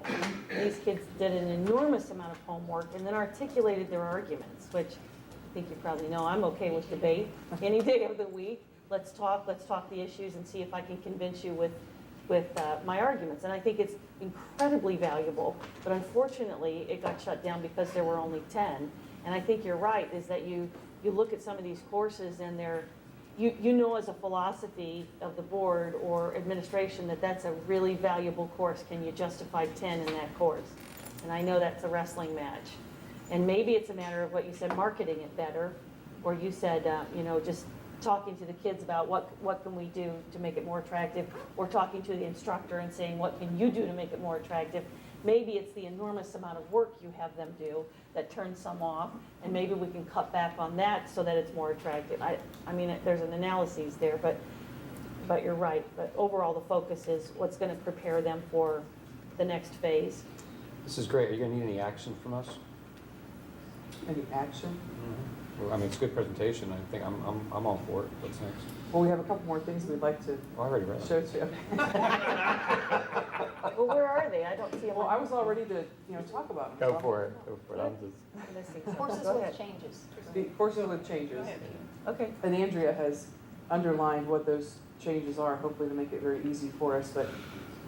These kids did an enormous amount of homework and then articulated their arguments, which I think you probably know, I'm okay with debate any day of the week. Let's talk the issues and see if I can convince you with my arguments. And I think it's incredibly valuable, but unfortunately, it got shut down because there were only 10. And I think you're right, is that you look at some of these courses and you know as a philosophy of the board or administration that that's a really valuable course. Can you justify 10 in that course? And I know that's a wrestling match. And maybe it's a matter of what you said, marketing it better, or you said, just talking to the kids about what can we do to make it more attractive, or talking to the instructor and saying, what can you do to make it more attractive? Maybe it's the enormous amount of work you have them do that turns some off, and maybe we can cut back on that so that it's more attractive. I mean, there's an analysis there, but you're right. But overall, the focus is what's going to prepare them for the next phase. This is great. Are you going to need any action from us? Any action? Well, I mean, it's a good presentation. I think I'm all for it. What's next? Well, we have a couple more things we'd like to I already read it. show to you. Well, where are they? I don't see them. Well, I was all ready to, talk about them. Go for it. I'm just. I'm missing some. Courses Go with ahead. changes. The courses with changes. Okay. And Andrea has underlined what those changes are, hopefully to make it very easy for us. But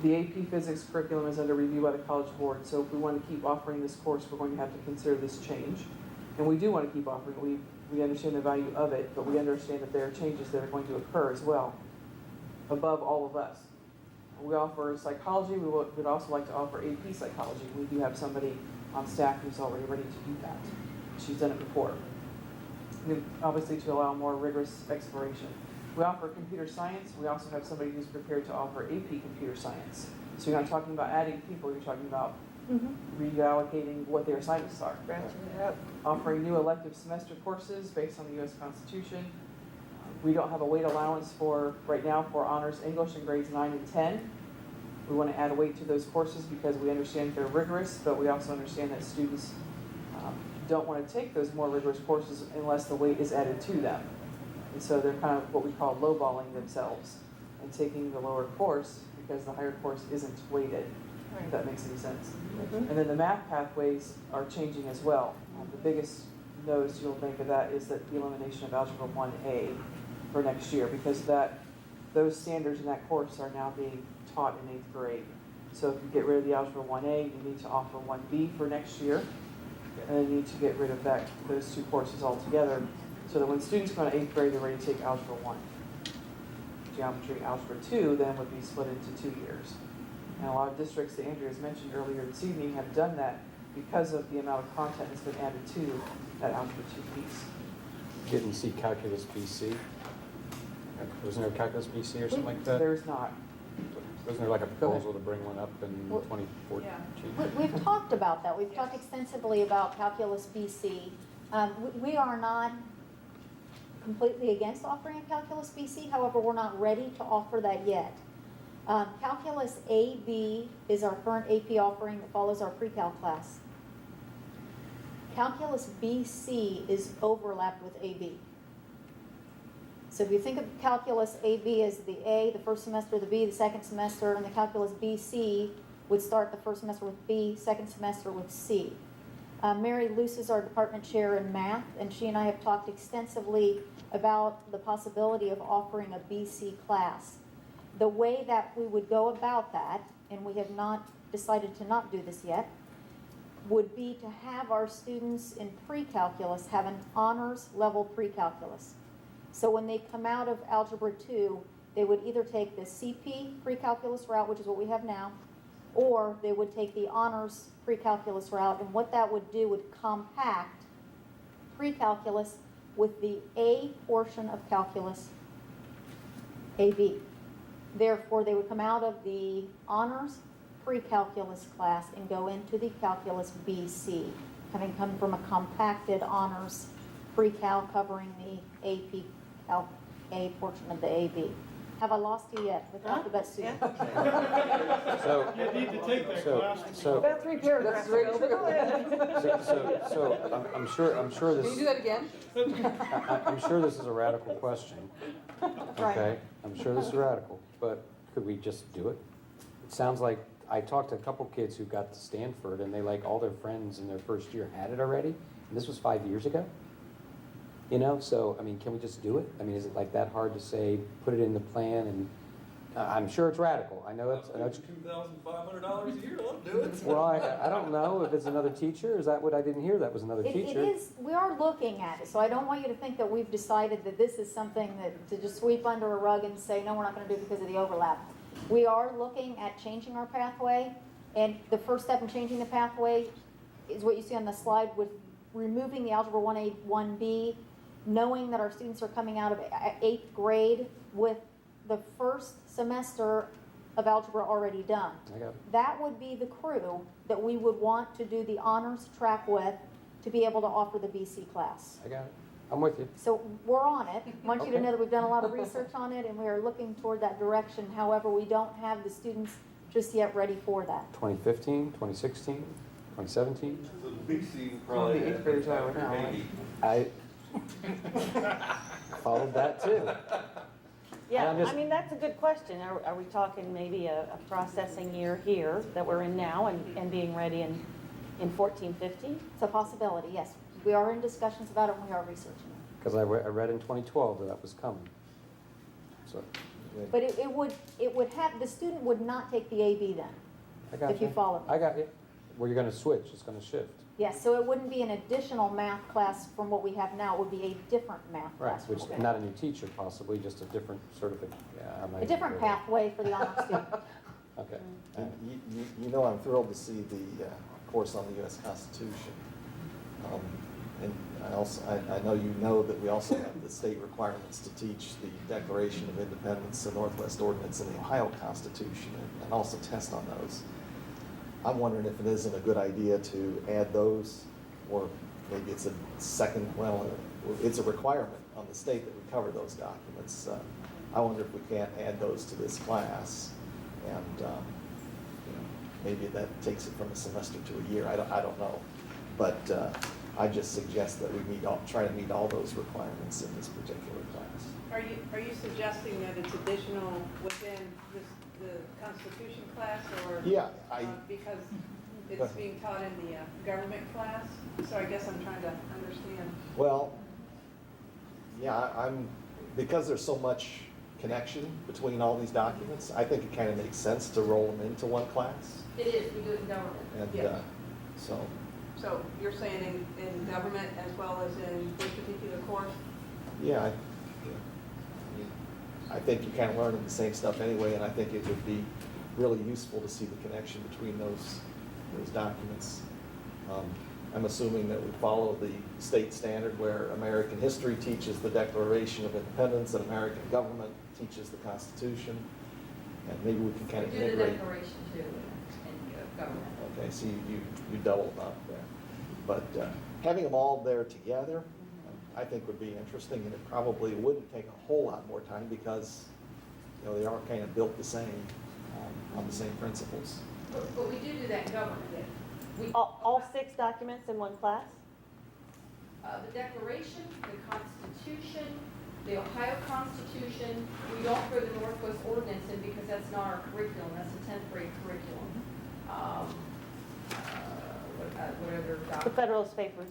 the AP Physics curriculum is under review by the College Board. So if we want to keep offering this course, we're going to have to consider this change. And we do want to keep offering it. We understand the value of it, but we understand that there are changes that are going to occur as well, above all of us. We offer psychology. We'd also like to offer AP psychology. We do have somebody on staff who's already ready to do that. She's done it before. And obviously to allow more rigorous exploration. We offer computer science. We also have somebody who's prepared to offer AP computer science. So you're not talking about adding people, you're talking about reallocating what their assignments are. Branching it out. Offering new elective semester courses based on the U.S. Constitution. We don't have a weight allowance right now for honors English in grades 9 and 10. We want to add a weight to those courses because we understand they're rigorous, but we also understand that students don't want to take those more rigorous courses unless the weight is added to them. And so they're kind of what we call lowballing themselves and taking the lower course because the higher course isn't weighted, if that makes any sense. And then the math pathways are changing as well. The biggest notice you'll make of that is that the elimination of Algebra 1A for next year, because those standards in that course are now being taught in 8th grade. So if you get rid of the Algebra 1A, you need to offer 1B for next year, and then you need to get rid of those two courses altogether, so that when students go to 8th grade, they're ready to take Algebra 1. Geometry, Algebra 2 then would be split into 2 years. And a lot of districts that Andrea has mentioned earlier this evening have done that because of the amount of content that's been added to that Algebra 2 piece. Didn't see Calculus BC. Wasn't there a Calculus BC or something like that? There's not. Wasn't there like a proposal to bring one up in 2014? We've talked about that. We've talked extensively about Calculus BC. We are not completely against offering a Calculus BC. However, we're not ready to offer that yet. Calculus AB is our current AP offering that follows our pre-calc class. Calculus BC is overlapped with AB. So if you think of Calculus AB as the A, the first semester, the B, the second semester, and the Calculus BC would start the first semester with B, second semester with C. Mary Luce is our department chair in math, and she and I have talked extensively about the possibility of offering a BC class. The way that we would go about that, and we have not decided to not do this yet, would be to have our students in pre-calculus have an honors level pre-calculus. So when they come out of Algebra 2, they would either take the CP pre-calculus route, which is what we have now, or they would take the honors pre-calculus route, and what that would do would compact pre-calculus with the A portion of calculus, AB. Therefore, they would come out of the honors pre-calculus class and go into the calculus BC, having come from a compacted honors pre-cal covering the AP Calc A portion of the AB. Have I lost you yet with alphabet soup? So, You need to take that class. so, About 3 paragraphs. so I'm sure this. Can you do that again? I'm sure this is a radical question. Okay, I'm sure this is radical, but could we just do it? It sounds like I talked to a couple kids who got to Stanford, and they, like, all their friends in their first year had it already, and this was 5 years ago. You know, so, I mean, can we just do it? I mean, is it like that hard to say, put it in the plan, and I'm sure it's radical. I know it's, $2,500 a year, let them do it. well, I don't know if it's another teacher. Is that what I didn't hear? That was another It teacher. is, we are looking at it, so I don't want you to think that we've decided that this is something that, to just sweep under a rug and say, no, we're not gonna do it because of the overlap. We are looking at changing our pathway, and the first step in changing the pathway is what you see on the slide with removing the Algebra 1A, 1B, knowing that our students are coming out of 8th grade with the first semester of algebra already done. I got it. That would be the crew that we would want to do the honors track with to be able to offer the BC class. I got it. I'm with you. So we're on it. I want you to Okay. know that we've done a lot of research on it and we are looking toward that direction. However, we don't have the students just yet ready for that. 2015, 2016, 2017. So the BC probably The eighth graders are now, right? I followed that too. Yeah, I'm just- I mean, that's a good question. Are we talking maybe a processing year here that we're in now and being ready in 14, 15? It's a possibility, yes. We are in discussions about it and we are researching it. Because I read in 2012 that was coming. So, But it would have, the student would not take the AB then, I got if you follow me. I got you. Well, you're going to switch. It's going to shift. Yes, so it wouldn't be an additional math class from what we have now. It would be a different math Right, class. which, from what we not have. a new teacher possibly, just a different certificate. Yeah, A different pathway for the honor student. Okay. And you know I'm thrilled to see the course on the U.S. Constitution. And I know you know that we also have the state requirements to teach the Declaration of Independence, the Northwest Ordinance, and the Ohio Constitution, and also test on those. I'm wondering if it isn't a good idea to add those, or maybe it's a second, well, it's a requirement on the state that we cover those documents. I wonder if we can't add those to this class, and you know, maybe that takes it from a semester to a year. I don't know, but I just suggest that we try to meet all those requirements in this particular class. Are you suggesting that it's additional within the Constitution class, or? Yeah, Because Go it's ahead. being taught in the government class? So I guess I'm trying to understand. Well, yeah, because there's so much connection between all these documents, I think it kind of makes sense to roll them into one class. It is, we do it in government. And Yeah. so, So you're saying in government as well as in this particular course? yeah, I think you're kind of learning the same stuff anyway, and I think it would be really useful to see the connection between those documents. I'm assuming that we follow the state standard where American history teaches the Declaration of Independence and American government teaches the Constitution. And maybe we can kind of integrate. Declaration too in government. Okay, so you doubled up there. But having them all there together, I think would be interesting, and it probably wouldn't take a whole lot more time because, you know, they are kind of built the same, on the same principles. But we do that in government. All 6 documents in one class? The Declaration, the Constitution, the Ohio Constitution, we don't throw the Northwest Ordinance in because that's not our curriculum, that's a 10th grade curriculum. Whatever The document. Federalist Papers.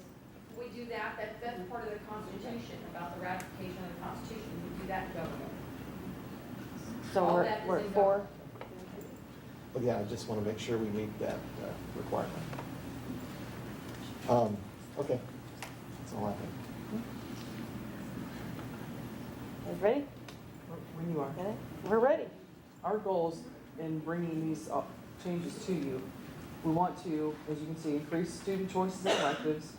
We do that, that's part of the Constitution, about the ratification of the Constitution, we do that in government. So All we're that is we're in at 4. But yeah, I just want to make sure we meet that requirement. Okay, that's all I have. Guys ready? When you are. Okay. We're ready. Our goals in bringing these changes to you, we want to, as you can see, increase student choices and electives.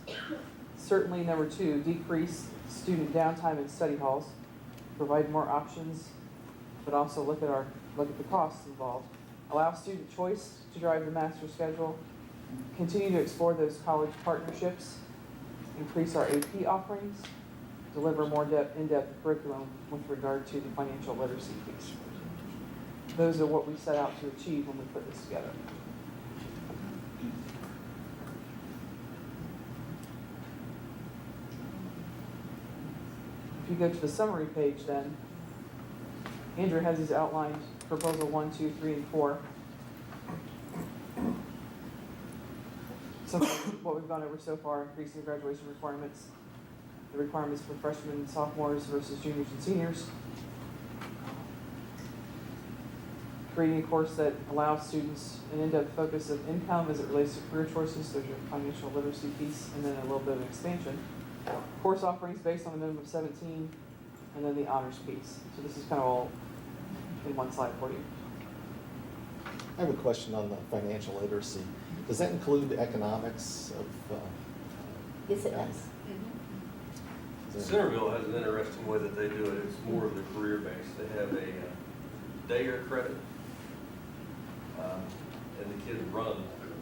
Certainly, number 2, decrease student downtime in study halls, provide more options, but also look at the costs involved. Allow student choice to drive the master schedule. Continue to explore those college partnerships. Increase our AP offerings. Deliver more in-depth curriculum with regard to the financial literacy piece. Those are what we set out to achieve when we put this together. If you go to the summary page then, Andrew has these outlined, proposal 1, 2, 3, and 4. some of what we've gone over so far, increasing the graduation requirements, the requirements for freshmen and sophomores versus juniors and seniors. Creating a course that allows students an in-depth focus of income as it relates to career choices. There's your financial literacy piece, and then a little bit of expansion. Course offerings based on a minimum of 17, and then the honors piece. So this is kind of all in one slide for you. I have a question on the financial literacy. Does that include economics of? Yes, it does. Centerville has an interesting way that they do it. It's more of the career base. They have a day-year credit, and the kids run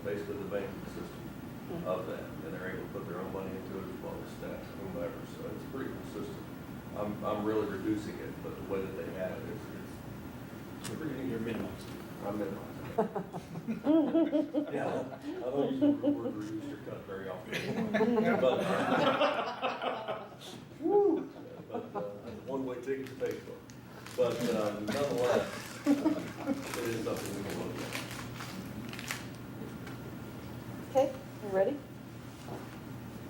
basically the banking system of that, and they're able to put their own money into it as well as staff, whomever. So it's pretty consistent. I'm really reducing it, but the way that they have it is pretty neat. You're minimizing. I'm minimizing. Yeah, I don't use the word reduce or cut very often. But that's a one-way ticket to Facebook. But nonetheless, it is something we can look at. Okay, you ready?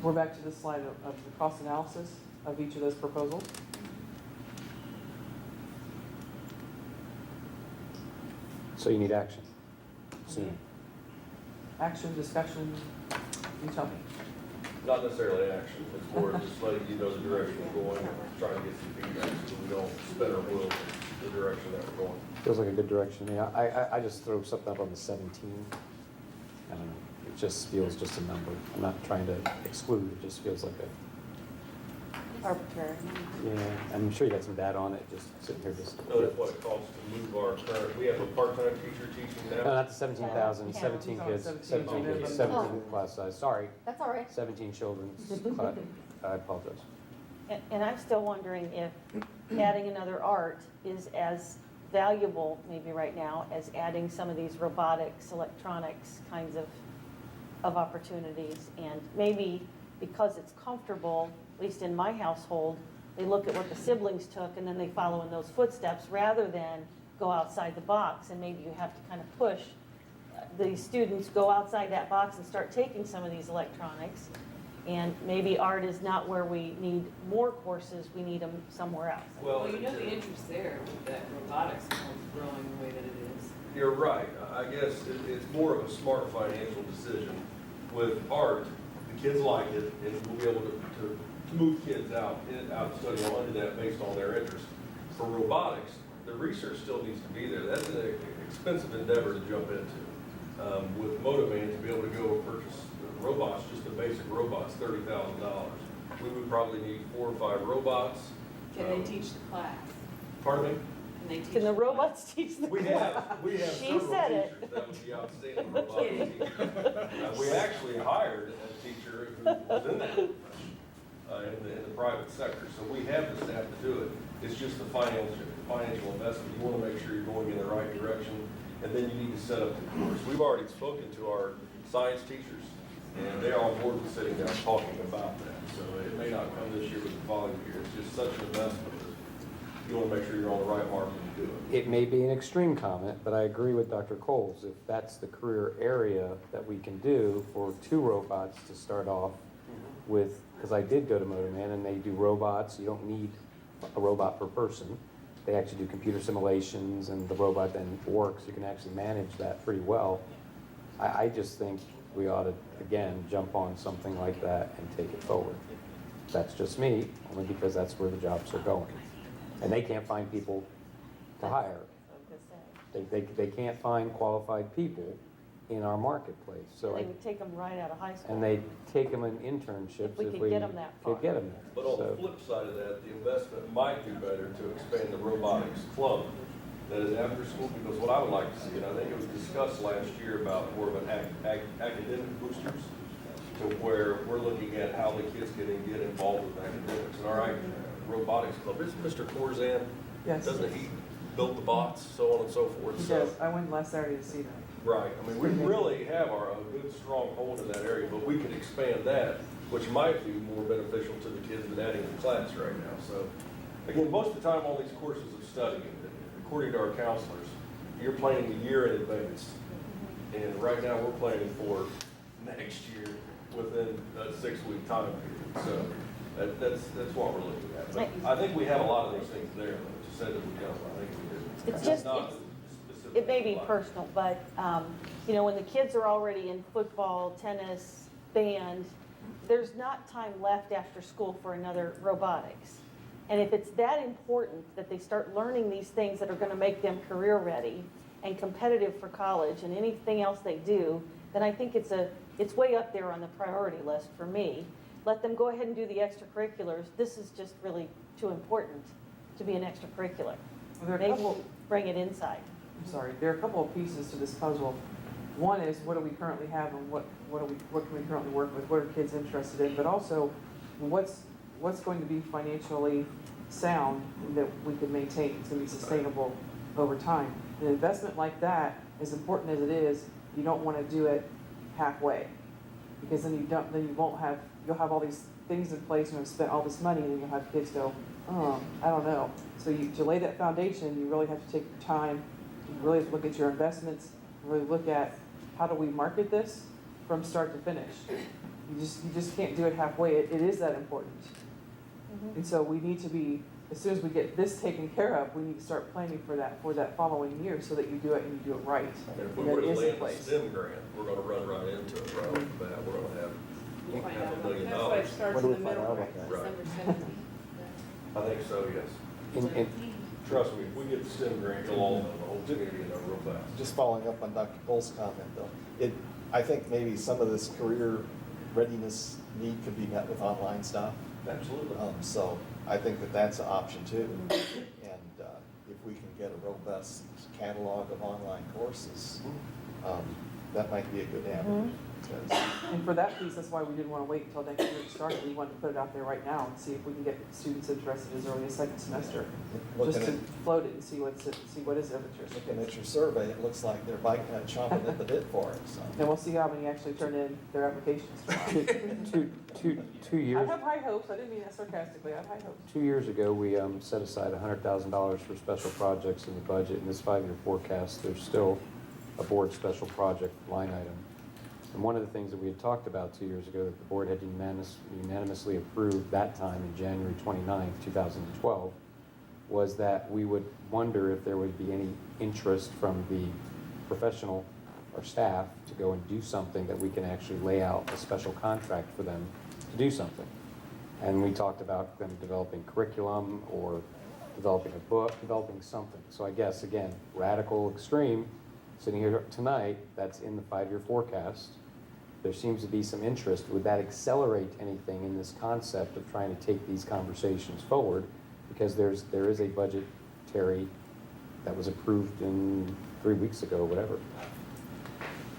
We're back to this slide of the cost analysis of each of those proposals. So you need action soon. Action, discussion, you tell me. Not necessarily action, it's more just letting you know the direction we're going, and trying to get some feedback so we don't spin our wheels in the direction that we're going. Feels like a good direction to me. I just throw something up on the 17. I don't know, it just feels just a number. I'm not trying to exclude, it just feels like a, Arbitrary. yeah, I'm sure you got some data on it, just sitting here just. No, that's what it costs to move our current, we have a part-time teacher teaching No, now. not the 17,000, 17 kids, 17 kids, 17 class size, sorry. That's all right. 17 children, I apologize. And I'm still wondering if adding another art is as valuable, maybe right now, as adding some of these robotics, electronics kinds of opportunities. And maybe because it's comfortable, at least in my household, they look at what the siblings took and then they follow in those footsteps rather than go outside the box. And maybe you have to kind of push the students go outside that box and start taking some of these electronics. And maybe art is not where we need more courses, we need them somewhere else. Well, you know the interest there with that robotics growing the way that it is. You're right, I guess it's more of a smart financial decision. With art, the kids like it, and we'll be able to move kids out of study hall into that based on their interest. For robotics, the research still needs to be there. That's an expensive endeavor to jump into. With Motoman, to be able to go purchase robots, just the basic robots, $30,000. We would probably need 4 or 5 robots. Can they teach the class? Pardon me? Can they teach? Can the robots teach the We have She several said it. teachers that would be outstanding robotics teachers. We actually hired a teacher who was in that profession, in the private sector. So we have the staff to do it. It's just the financial investment. You want to make sure you're going in the right direction, and then you need to set up the course. We've already spoken to our science teachers, and they are on board with sitting down talking about that. So it may not come this year, but the following year. It's just such an investment that you want to make sure you're on the right mark when you do it. It may be an extreme comment, but I agree with Dr. Coles. If that's the career area that we can do for 2 robots to start off with, because I did go to Motorman and they do robots. You don't need a robot per person. They actually do computer simulations and the robot then works. You can actually manage that pretty well. I just think we ought to, again, jump on something like that and take it forward. That's just me, only because that's where the jobs are going. And they can't find people to hire. They can't find qualified people in our marketplace, so They would take them right out of high school. and they take them in internships If we could get 'em that far. could get them there. But on the So- flip side of that, the investment might do better to expand the robotics club that is after school, because what I would like to see, and I think it was discussed last year about more of an academic boosters, to where we're looking at how the kids can get involved with academics. And our robotics club, isn't Mr. Corzan? Yes. Doesn't he build the bots, so on and so forth? He So- does. I went last Saturday to see them. Right, I mean, we really have a good, strong hold in that area, but we could expand that, which might be more beneficial to the kids than adding a class right now. So, again, most of the time on these courses of study, according to our counselors, you're planning a year in advance. And right now, we're planning for next year within a 6-week time period. So that's what we're looking at. But I think we have a lot of those things there, though. To say that we don't, I think we do. It's just, not specific it may be to life. personal, but, you know, when the kids are already in football, tennis, band, there's not time left after school for another robotics. And if it's that important that they start learning these things that are gonna make them career ready and competitive for college and anything else they do, then I think it's way up there on the priority list for me. Let them go ahead and do the extracurriculars. This is just really too important to be an extracurricular. Well, there are a Maybe couple- we'll bring it inside. I'm sorry, there are a couple of pieces to this puzzle. One is what do we currently have and what can we currently work with? What are kids interested in? But also, what's going to be financially sound and that we can maintain? It's going to be sustainable over time. An investment like that, as important as it is, you don't want to do it halfway, because then you'll have all these things in place and you've spent all this money, and then you'll have kids go, oh, I don't know. So to lay that foundation, you really have to take your time, you really have to look at your investments, really look at how do we market this from start to finish. You just can't do it halfway. It is that important. And so we need to be, as soon as we get this taken care of, we need to start planning for that following year so that you do it and you do it right. And if we And were that to is in land a place. STEM grant, we're gonna run right into it right off the bat. We're gonna have $500 million. That's why it starts When in do the we find middle. out about that? Right. I think so, yes. And Trust me, if we get the STEM grant, it'll all, the whole community will know real fast. Just following up on Dr. Bull's comment, though, I think maybe some of this career readiness need could be met with online stuff. Absolutely. So I think that that's an option too. And if we can get a robust catalog of online courses, that might be a good avenue. Because And for that piece, that's why we didn't want to wait until next year to start it. We wanted to put it out there right now and see if we can get students interested as early as second semester. Just to float it and see what is of interest. looking at your survey, it looks like they're chomping at the bit for it, so. And we'll see how many actually turn in their applications. two I years, have high hopes. I didn't mean that sarcastically. I have high hopes. 2 years ago, we set aside $100,000 for special projects in the budget. In this 5-year forecast, there's still a board special project line item. And one of the things that we had talked about 2 years ago that the board had unanimously approved that time in January 29th, 2012, was that we would wonder if there would be any interest from the professional or staff to go and do something that we can actually lay out a special contract for them to do something. And we talked about them developing curriculum or developing a book, developing something. So I guess, again, radical extreme, sitting here tonight, that's in the 5-year forecast. There seems to be some interest. Would that accelerate anything in this concept of trying to take these conversations forward? Because there is a budgetary that was approved 3 weeks ago, or whatever.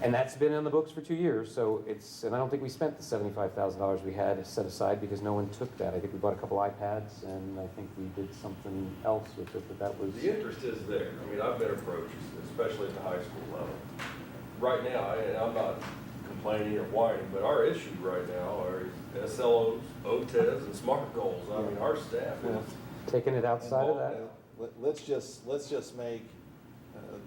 And that's been on the books for 2 years, so and I don't think we spent the $75,000 we had set aside because no one took that. I think we bought a couple iPads, and I think we did something else with it, but that was. The interest is there. I mean, I've been approached, especially at the high school level. Right now, and I'm not complaining or whining, but our issue right now are SLOs, OTEs, and SMART goals. I mean, our staff is. Taking it outside of that? Let's just make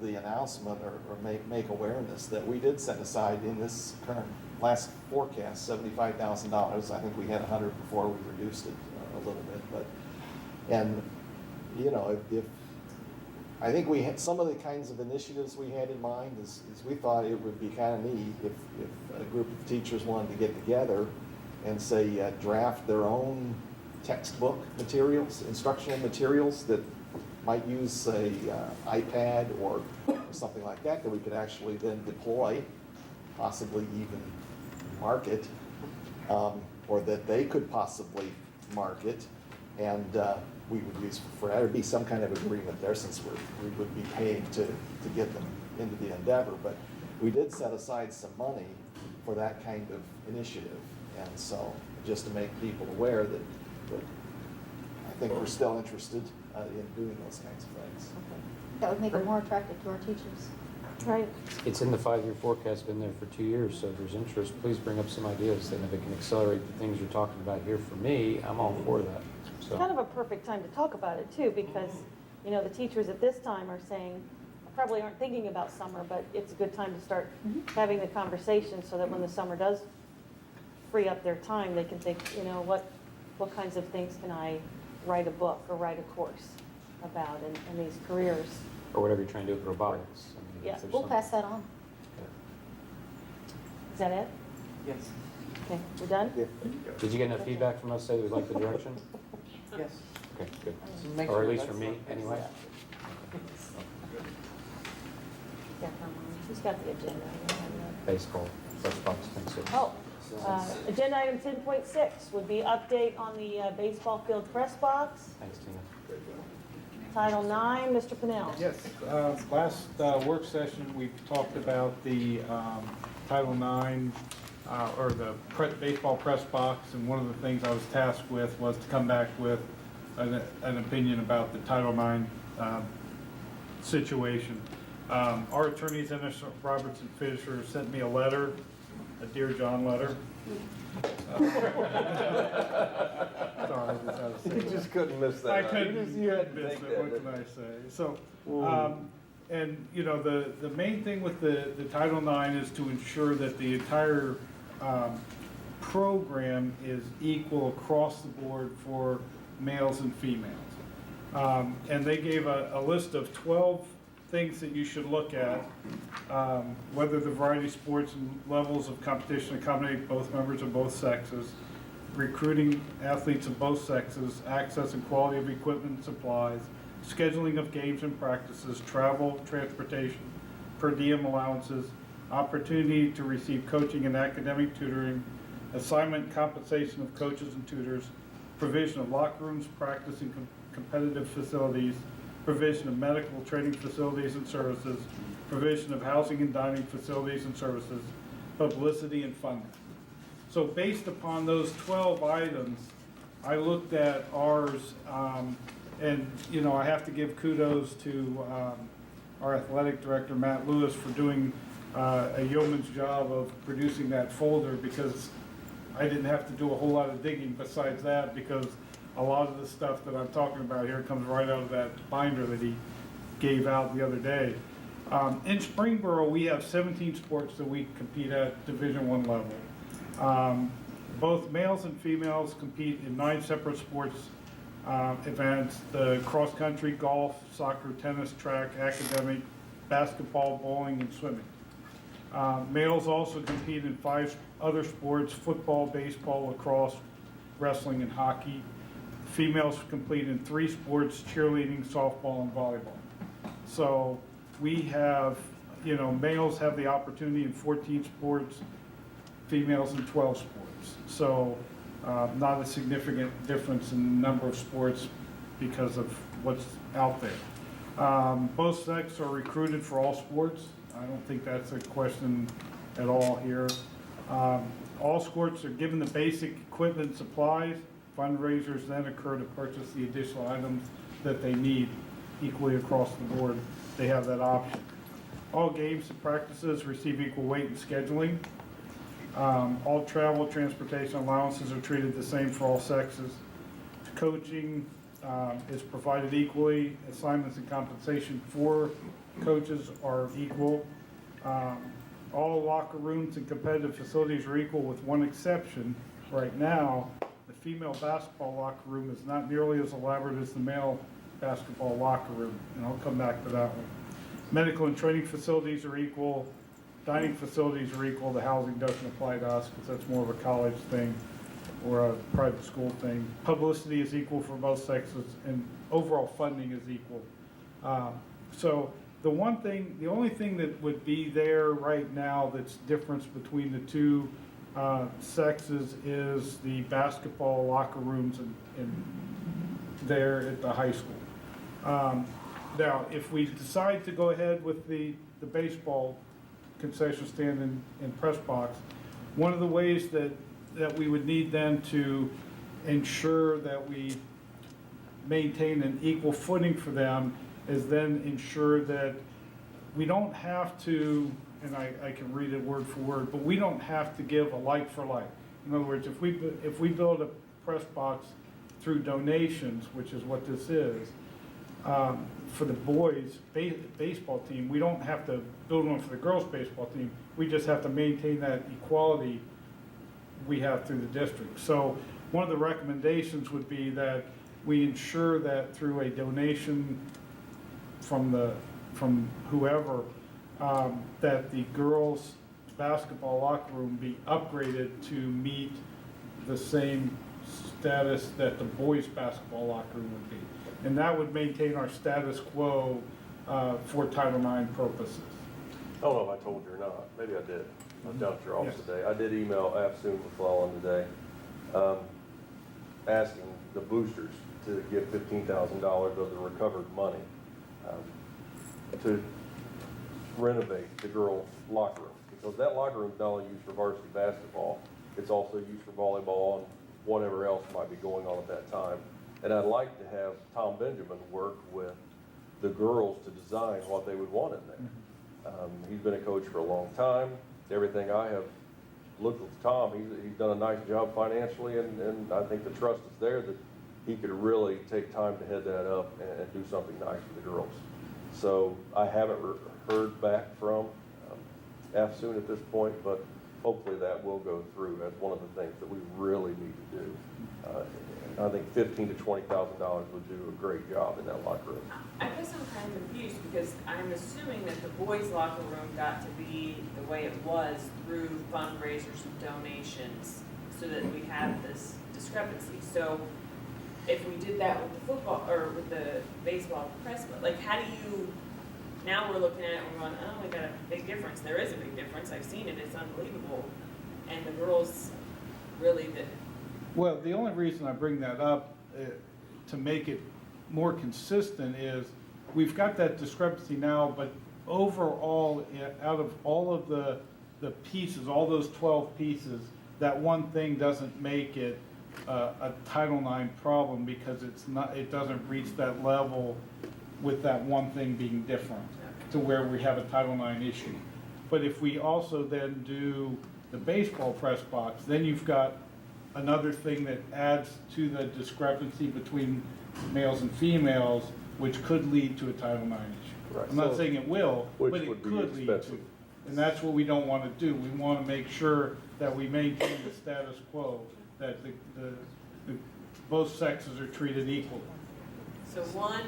the announcement or make awareness that we did set aside in this current last forecast, $75,000. I think we had 100 before we reduced it a little bit, but, and, you know, if I think we had some of the kinds of initiatives we had in mind is we thought it would be kind of neat if a group of teachers wanted to get together and say draft their own textbook materials, instructional materials that might use a iPad or something like that we could actually then deploy, possibly even market, or that they could possibly market, and we would use for free. There'd be some kind of agreement there since we would be paying to get them into the endeavor. But we did set aside some money for that kind of initiative, and so just to make people aware that I think we're still interested in doing those kinds of things. That would make it more attractive to our teachers. Right. It's in the 5-year forecast, been there for 2 years, so if there's interest, please bring up some ideas, and if it can accelerate the things you're talking about here for me, I'm all for that. So. Kind of a perfect time to talk about it too, because, you know, the teachers at this time are saying, I probably aren't thinking about summer, but it's a good time to start having the conversation so that when the summer does free up their time, they can think, you know, what kinds of things can I write a book or write a course about in these careers. Or whatever you're trying to do with robotics. I mean, Yeah, if there's We'll some- pass that on. Is that it? Yes. Okay, we're done? Did you get enough feedback from us, say we like the direction? Yes. Okay, good. Make Or sure at least that's from me, the- anyway. Yeah, who's got the agenda? I don't have that. Baseball, press box, things. Oh, agenda item 10.6 would be update on the baseball field press box. Thanks, Tina. Title IX, Mr. Pennell. Yes, last work session, we talked about the Title IX, or the baseball press box, and one of the things I was tasked with was to come back with an opinion about the Title IX situation. Our attorneys, Ennis, Roberts, and Fisher, sent me a letter, a Dear John letter. Sorry, I just had to say You that. just couldn't miss that. I couldn't You had to miss take it, that, what didn't can I say? So, Ooh. and, you know, the main thing with the Title IX is to ensure that the entire program is equal across the board for males and females. And they gave a list of 12 things that you should look at, whether the variety of sports and levels of competition accommodate both members of both sexes, recruiting athletes of both sexes, access and quality of equipment and supplies, scheduling of games and practices, travel, transportation, per diem allowances, opportunity to receive coaching and academic tutoring, assignment and compensation of coaches and tutors, provision of locker rooms, practice and competitive facilities, provision of medical training facilities and services, provision of housing and dining facilities and services, publicity and funding. So based upon those 12 items, I looked at ours, and, you know, I have to give kudos to our athletic director, Matt Lewis, for doing a yeoman's job of producing that folder, because I didn't have to do a whole lot of digging besides that, because a lot of the stuff that I'm talking about here comes right out of that binder that he gave out the other day. In Springboro, we have 17 sports that we compete at Division I level. Both males and females compete in 9 separate sports events: the cross-country, golf, soccer, tennis, track, academic, basketball, bowling, and swimming. Males also compete in 5 other sports: football, baseball, lacrosse, wrestling, and hockey. Females compete in 3 sports: cheerleading, softball, and volleyball. So we have, you know, males have the opportunity in 14 sports, females in 12 sports. So not a significant difference in number of sports because of what's out there. Both sexes are recruited for all sports. I don't think that's a question at all here. All sports are given the basic equipment and supplies. Fundraisers then occur to purchase the additional items that they need equally across the board. They have that option. All games and practices receive equal weight in scheduling. All travel, transportation allowances are treated the same for all sexes. Coaching is provided equally. Assignments and compensation for coaches are equal. All locker rooms and competitive facilities are equal, with one exception. Right now, the female basketball locker room is not nearly as elaborate as the male basketball locker room, and I'll come back to that one. Medical and training facilities are equal. Dining facilities are equal. The housing doesn't apply to us because that's more of a college thing or a private school thing. Publicity is equal for both sexes, and overall funding is equal. So the only thing that would be there right now that's difference between the two sexes is the basketball locker rooms in there at the high school. Now, if we decide to go ahead with the baseball concession stand and press box, one of the ways that we would need then to ensure that we maintain an equal footing for them is then ensure that we don't have to, and I can read it word for word, but we don't have to give a like for like. In other words, if we build a press box through donations, which is what this is, For the boys' baseball team, we don't have to build one for the girls' baseball team. We just have to maintain that equality we have through the district. So one of the recommendations would be that we ensure that through a donation from whoever, that the girls' basketball locker room be upgraded to meet the same status that the boys' basketball locker room would be. And that would maintain our status quo for Title IX purposes. I don't know if I told you or not, maybe I did. I was down at your office Yes. today. I did email Afsoon McClellan today, asking the boosters to give $15,000 of the recovered money to renovate the girls' locker room. Because that locker room is not only used for varsity basketball, it's also used for volleyball and whatever else might be going on at that time. And I'd like to have Tom Benjamin work with the girls to design what they would want in there. He's been a coach for a long time. Everything I have looked with Tom, he's done a nice job financially, and I think the trust is there that he could really take time to head that up and do something nice for the girls. So I haven't heard back from Afsoon at this point, but hopefully that will go through as one of the things that we really need to do. I think $15,000 to $20,000 would do a great job in that locker room. I guess I'm kind of confused because I'm assuming that the boys' locker room got to be the way it was through fundraisers and donations so that we have this discrepancy. So if we did that with the football or with the baseball press, like how do you, now we're looking at it and we're going, oh, we got a big difference. There is a big difference. I've seen it. It's unbelievable. And the girls really did. Well, the only reason I bring that up to make it more consistent is we've got that discrepancy now, but overall, out of all of the pieces, all those 12 pieces, that one thing doesn't make it a Title IX problem because it doesn't reach that level with that one thing being different to where we have a Title IX issue. But if we also then do the baseball press box, then you've got another thing that adds to the discrepancy between males and females, which could lead to a Title IX issue. Right. I'm not So- saying it will, but Which it would be could lead expensive. to. And that's what we don't want to do. We want to make sure that we maintain the status quo, that both sexes are treated equally. So one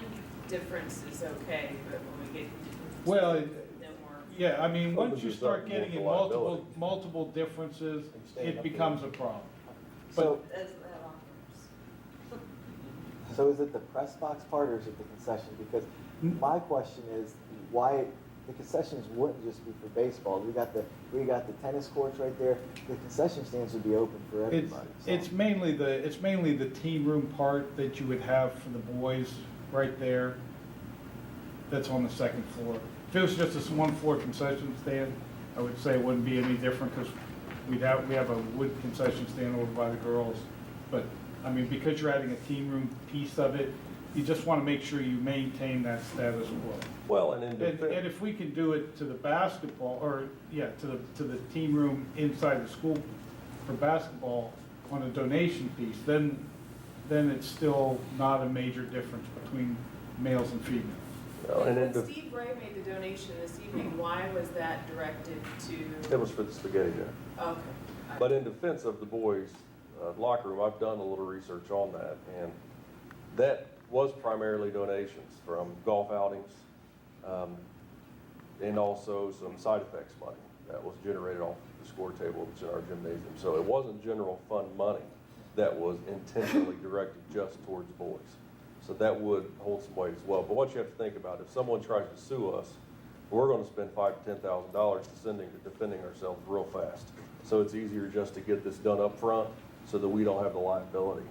difference is okay, but when we get Well, then we're. yeah, I mean, Well, once you there's start something more getting in for liability. multiple differences, Stand it up becomes a problem. So, That's so is it the press box part or is it the concession? Because my question is why the concessions wouldn't just be for baseball. We got the tennis courts right there. The concession stands would be open for everybody. so. It's mainly the team room part that you would have for the boys right there. That's on the second floor. If it was just this one floor concession stand, I would say it wouldn't be any different because we have a wood concession stand over by the girls. But, I mean, because you're adding a team room piece of it, you just want to make sure you maintain that status quo. Well, and in And defense, if we can do it to the basketball, or, yeah, to the team room inside the school for basketball on a donation piece, then it's still not a major difference between males and females. and in When Steve Ray made the donation this evening, why was that directed to? it was for the spaghetti dinner. Okay. But in defense of the boys' locker room, I've done a little research on that, and that was primarily donations from golf outings, and also some side effects money that was generated off the score table that's in our gymnasium. So it wasn't general fund money that was intentionally directed just towards boys. So that would hold some weight as well. But what you have to think about, if someone tries to sue us, we're going to spend $5,000 to $10,000 defending ourselves real fast. So it's easier just to get this done up front so that we don't have the liability.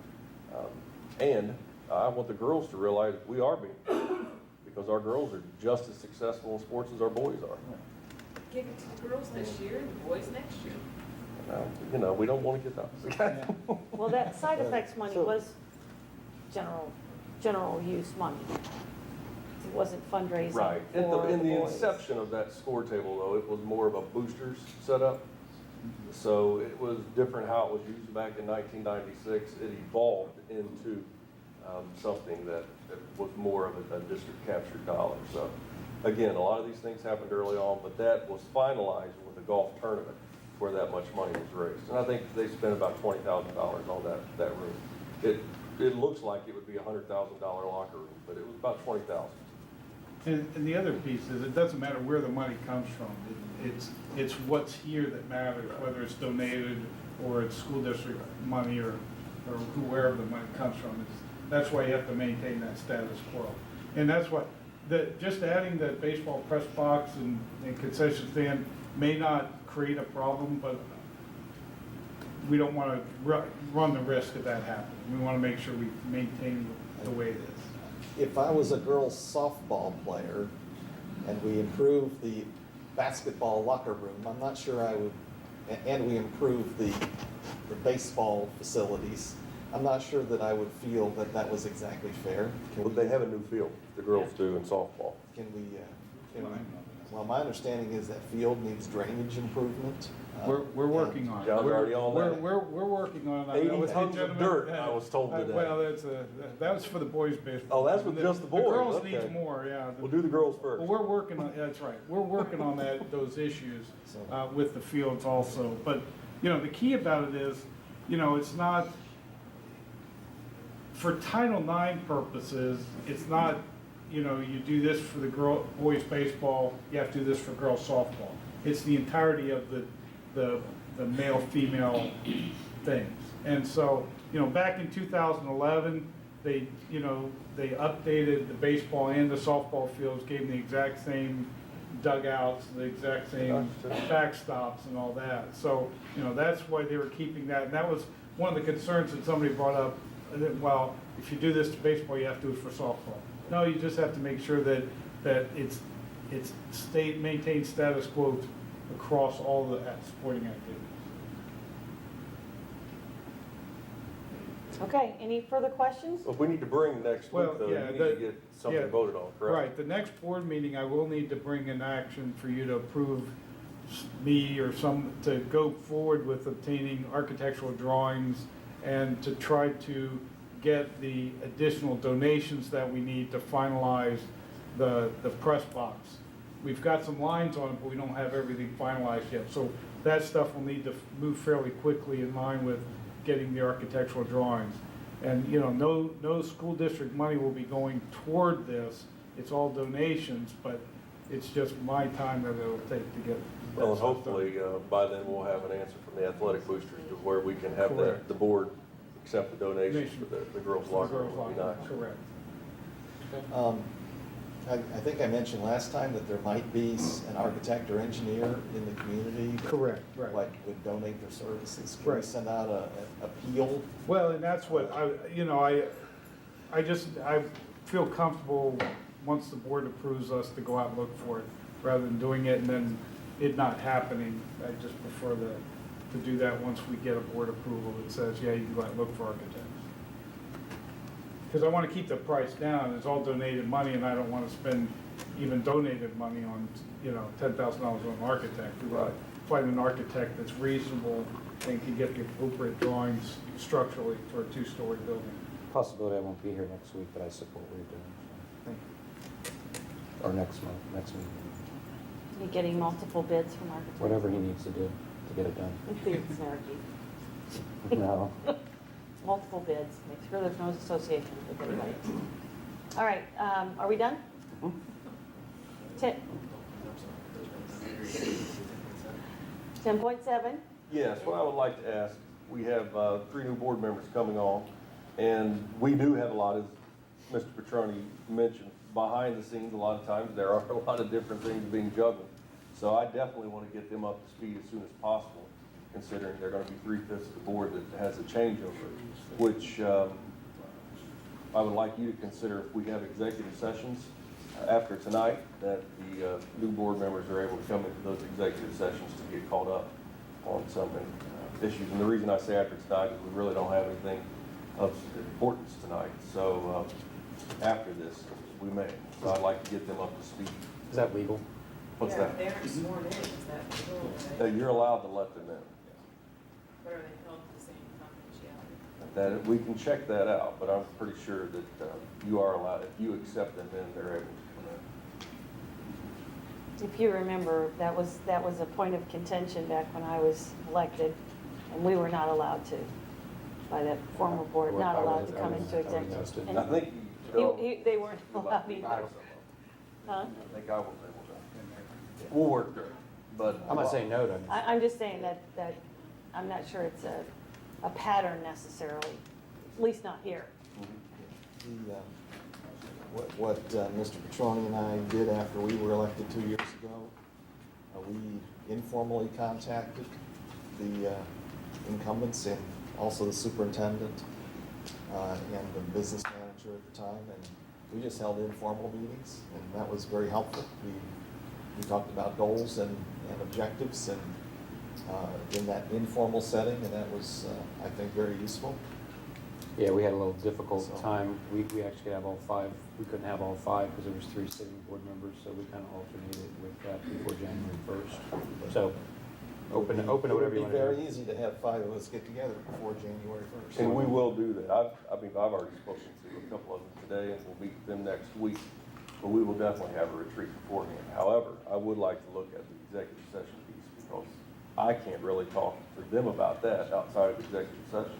And I want the girls to realize we are being paid because our girls are just as successful in sports as our boys are. Give it to the girls this year and the boys next year. You know, we don't want to get that. Well, that side effects money So- was general use money. It wasn't fundraising Right. for In the boys. inception of that score table, though, it was more of a boosters setup. So it was different how it was used back in 1996. It evolved into something that was more of a district captured dollar. So again, a lot of these things happened early on, but that was finalized with the golf tournament where that much money was raised. And I think they spent about $20,000 on that room. It looks like it would be a $100,000 locker room, but it was about $20,000. And the other piece is, it doesn't matter where the money comes from. It's what's here that matters, whether it's donated or it's school district money or wherever the money comes from. That's why you have to maintain that status quo. And that's what, just adding the baseball press box and concession stand may not create a problem, but we don't want to run the risk of that happening. We want to make sure we maintain the way it is. If I was a girls softball player and we improved the basketball locker room, I'm not sure I would, and we improved the baseball facilities, I'm not sure that I would feel that that was exactly fair. Well, they have a new field, the girls do in softball. Can we, well, my understanding is that field needs drainage improvement. We're working on it. John's already on that. We're working on it. 80 tons of dirt, I was told today. Well, that was for the boys baseball. Oh, that's for just the boys, The girls okay. needs more, yeah. We'll do the girls first. Well, we're working on, that's right, we're working on those issues with the fields also. But, the key about it is, it's not, for Title IX purposes, it's not, you do this for the boys baseball, you have to do this for girls softball. It's the entirety of the male-female things. And so, back in 2011, they updated the baseball and the softball fields, gave them the exact same dugouts, the exact same backstops and all that. So, that's why they were keeping that. And that was one of the concerns that somebody brought up, that, well, if you do this to baseball, you have to do it for softball. No, you just have to make sure that it's maintained status quo across all the sporting activities. Okay, any further questions? Well, if we need to bring next week, though, yeah, you need to get something voted on, correct? Right, the next board meeting, I will need to bring an action for you to approve me or to go forward with obtaining architectural drawings and to try to get the additional donations that we need to finalize the press box. We've got some lines on it, but we don't have everything finalized yet. So that stuff will need to move fairly quickly in line with getting the architectural drawings. And, no school district money will be going toward this. It's all donations, but it's just my time that it'll take to get. Well, and hopefully, by then we'll have an answer from the athletic boosters to where we can have Correct. the board accept the donations for the girls' locker room. Would be nice. Correct. I think I mentioned last time that there might be an architect or engineer in the community. Correct, right. Like would donate their services. Can we Right. send out an appeal? Well, and that's what I feel comfortable once the board approves us to go out and look for it, rather than doing it and then it not happening. I just prefer to do that once we get a board approval that says, yeah, you can go out and look for architects. Because I want to keep the price down. It's all donated money and I don't want to spend even donated money on, $10,000 on an architect. We want to find an architect that's reasonable and can get the appropriate drawings structurally for a two-story building. Possibility I won't be here next week, but I support what you're doing. So. Or next meeting. You getting multiple bids from architects? Whatever he needs to do to get it done. It's snarky. No. Multiple bids, make sure there's no association with anybody. All right, are we done? 10.7. Yes, what I would like to ask, we have 3 new board members coming on, and we do have a lot, as Mr. Petroni mentioned, behind the scenes, a lot of times, there are a lot of different things being juggled. So I definitely want to get them up to speed as soon as possible, considering they're going to be 3/5 of the board that has a changeover, which I would like you to consider if we have executive sessions after tonight, that the new board members are able to come into those executive sessions to get caught up on some issues. And the reason I say after tonight is we really don't have anything of importance tonight. So after this, we may. So I'd like to get them up to speed. Is that legal? What's that? They aren't sworn in, is that legal? You're allowed to let them in. But are they held to the same confidentiality? that we can check that out, but I'm pretty sure that you are allowed, if you accept them in, they're able to come in. If you remember, that was a point of contention back when I was elected, and we were not allowed to, by that former board, not allowed to come into executive. I think They weren't allowed either. Huh? I think I was able to. We'll work through it, but. I'm not saying no to them. I'm just saying that I'm not sure it's a pattern necessarily, at least not here. What Mr. Petroni and I did after we were elected 2 years ago, we informally contacted the incumbents and also the superintendent and the business manager at the time, and we just held informal meetings, and that was very helpful. We talked about goals and objectives and in that informal setting, and that was, I think, very useful. Yeah, we had a little difficult time. We actually could have all five. We couldn't have all five because there was 3 sitting board members, so we kind of alternated with that before January 1st. So open to whatever you want to do. It would be very easy to have 5 of us get together before January 1st. And we will do that. I've already spoken to a couple of them today, and we'll meet with them next week. But we will definitely have a retreat beforehand. However, I would like to look at the executive session piece because I can't really talk to them about that outside of executive session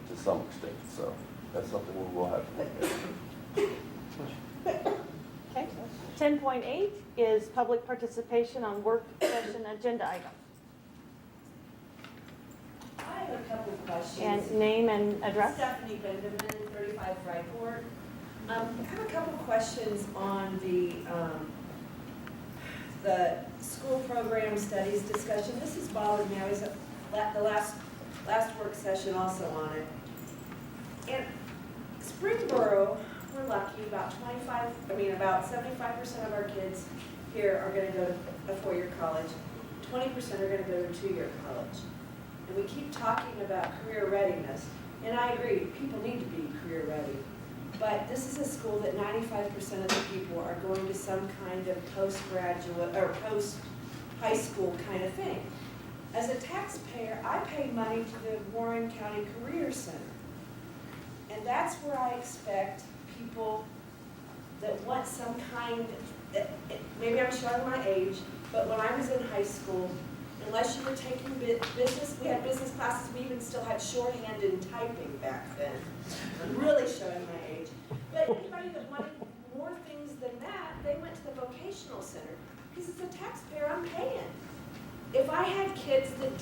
to some extent. So that's something we will have to look at. Okay. 10.8 is public participation on work session agenda items. I have a couple of questions. And name and address? Stephanie Benjamin, 35 Fryport. I have a couple of questions on the school program studies discussion. This has bothered me. I was at the last work session also on it. And Springboro, we're lucky, about 75% of our kids here are going to go to a 4-year college. 20% are going to go to a 2-year college. And we keep talking about career readiness, and I agree, people need to be career ready. But this is a school that 95% of the people are going to some kind of postgraduate or post-high school kind of thing. As a taxpayer, I pay money to the Warren County Career Center. And that's where I expect people that want some kind, maybe I'm showing my age, but when I was in high school, unless you were taking business, we had business classes, we even still had shorthand and typing back then. I'm really showing my age. But anybody that wanted more things than that, they went to the vocational center. Because as a taxpayer, I'm paying. If I had kids that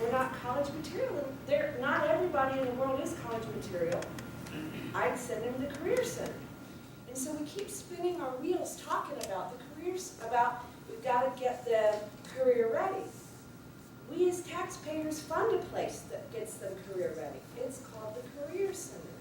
were not college material, and not everybody in the world is college material, I'd send them to the career center. And so we keep spinning our wheels talking about the careers, about we've got to get the career ready. We as taxpayers fund a place that gets them career ready. It's called the Career Center.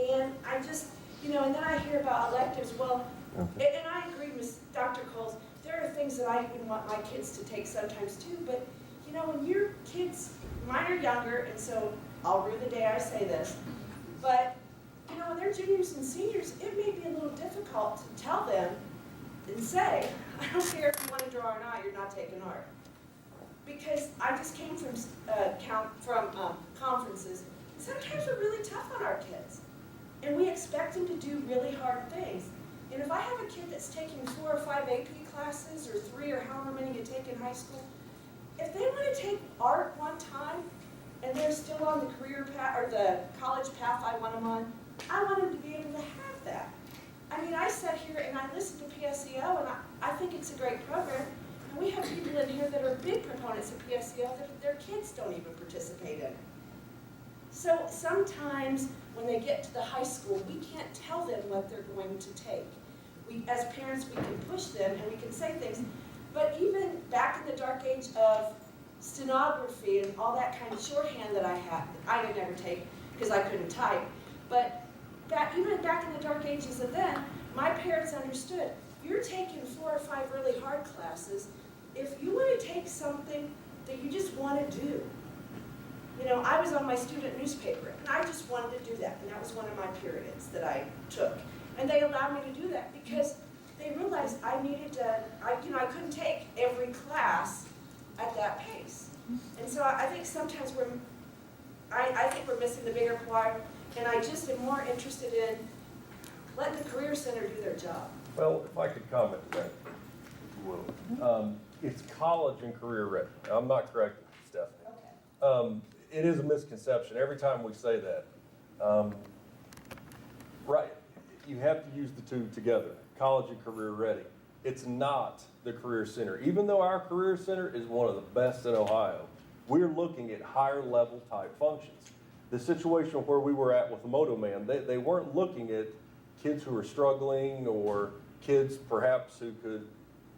And I just, and then I hear about electives. Well, and I agree with Dr. Coles, there are things that I even want my kids to take sometimes too, but when your kids, mine are younger, and so I'll rue the day I say this, but when they're juniors and seniors, it may be a little difficult to tell them and say, I don't care if you want to draw or not, you're not taking art. Because I just came from conferences. Sometimes we're really tough on our kids. And we expect them to do really hard things. And if I have a kid that's taking 4 or 5 AP classes, or 3 or however many you take in high school, if they want to take art one time, and they're still on the career path, or the college path I want them on, I want them to be able to have that. I mean, I sat here and I listened to PSEO, and I think it's a great program. And we have people in here that are big proponents of PSEO that their kids don't even participate in. So sometimes when they get to the high school, we can't tell them what they're going to take. As parents, we can push them and we can say things. But even back in the dark age of stenography and all that kind of shorthand that I had, I didn't ever take because I couldn't type. But even back in the dark ages of then, my parents understood, you're taking 4 or 5 really hard classes. If you want to take something that you just want to do, I was on my student newspaper, and I just wanted to do that, and that was one of my periods that I took. And they allowed me to do that because they realized I needed to, I couldn't take every class at that pace. And so I think sometimes I think we're missing the bigger part, and I just am more interested in letting the Career Center do their job. Well, if I could comment to that, if you will. It's college and career ready. I'm not correcting you, Stephanie. It is a misconception every time we say that. Right, you have to use the two together, college and career ready. It's not the Career Center. Even though our Career Center is one of the best in Ohio, we're looking at higher level type functions. The situation where we were at with the Moto Man, they weren't looking at kids who were struggling or kids perhaps who could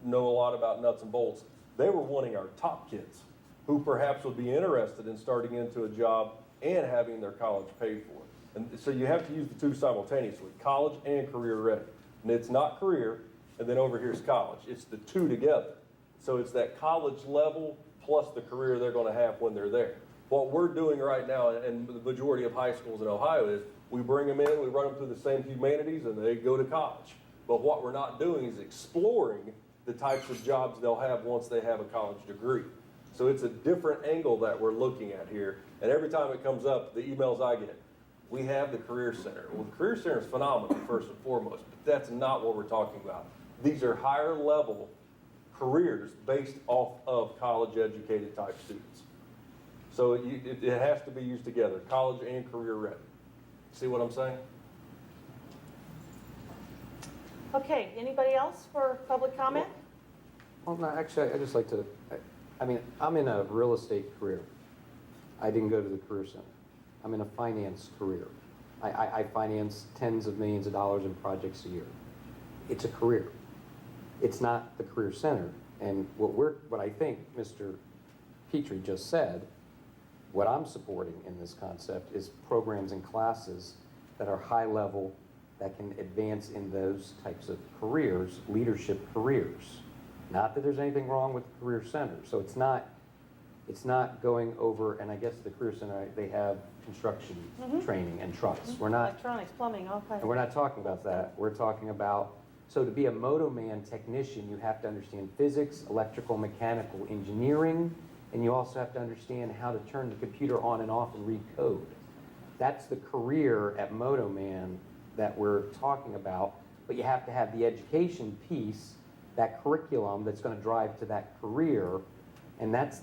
know a lot about nuts and bolts. They were wanting our top kids who perhaps would be interested in starting into a job and having their college paid for. And so you have to use the two simultaneously, college and career ready. And it's not career, and then over here's college. It's the two together. So it's that college level plus the career they're going to have when they're there. What we're doing right now, and the majority of high schools in Ohio, is we bring them in, we run them through the same humanities, and they go to college. But what we're not doing is exploring the types of jobs they'll have once they have a college degree. So it's a different angle that we're looking at here. And every time it comes up, the emails I get, we have the Career Center. Well, the Career Center is phenomenal, first and foremost, but that's not what we're talking about. These are higher level careers based off of college educated type students. So it has to be used together, college and career ready. See what I'm saying? Okay, anybody else for public comment? Well, no, actually, I just like to, I mean, I'm in a real estate career. I didn't go to the Career Center. I'm in a finance career. I finance tens of millions of dollars in projects a year. It's a career. It's not the Career Center. And what I think Mr. Petrie just said, what I'm supporting in this concept is programs and classes that are high level, that can advance in those types of careers, leadership careers. Not that there's anything wrong with the Career Center. So it's not going over, and I guess the Career Center, they have construction training and trucks. We're not, Electronics, plumbing, all kinds and we're not talking about that. We're talking about, so to be a Moto Man technician, you have to understand physics, electrical, mechanical, engineering, and you also have to understand how to turn the computer on and off and read code. That's the career at Moto Man that we're talking about, but you have to have the education piece, that curriculum that's going to drive to that career, and that's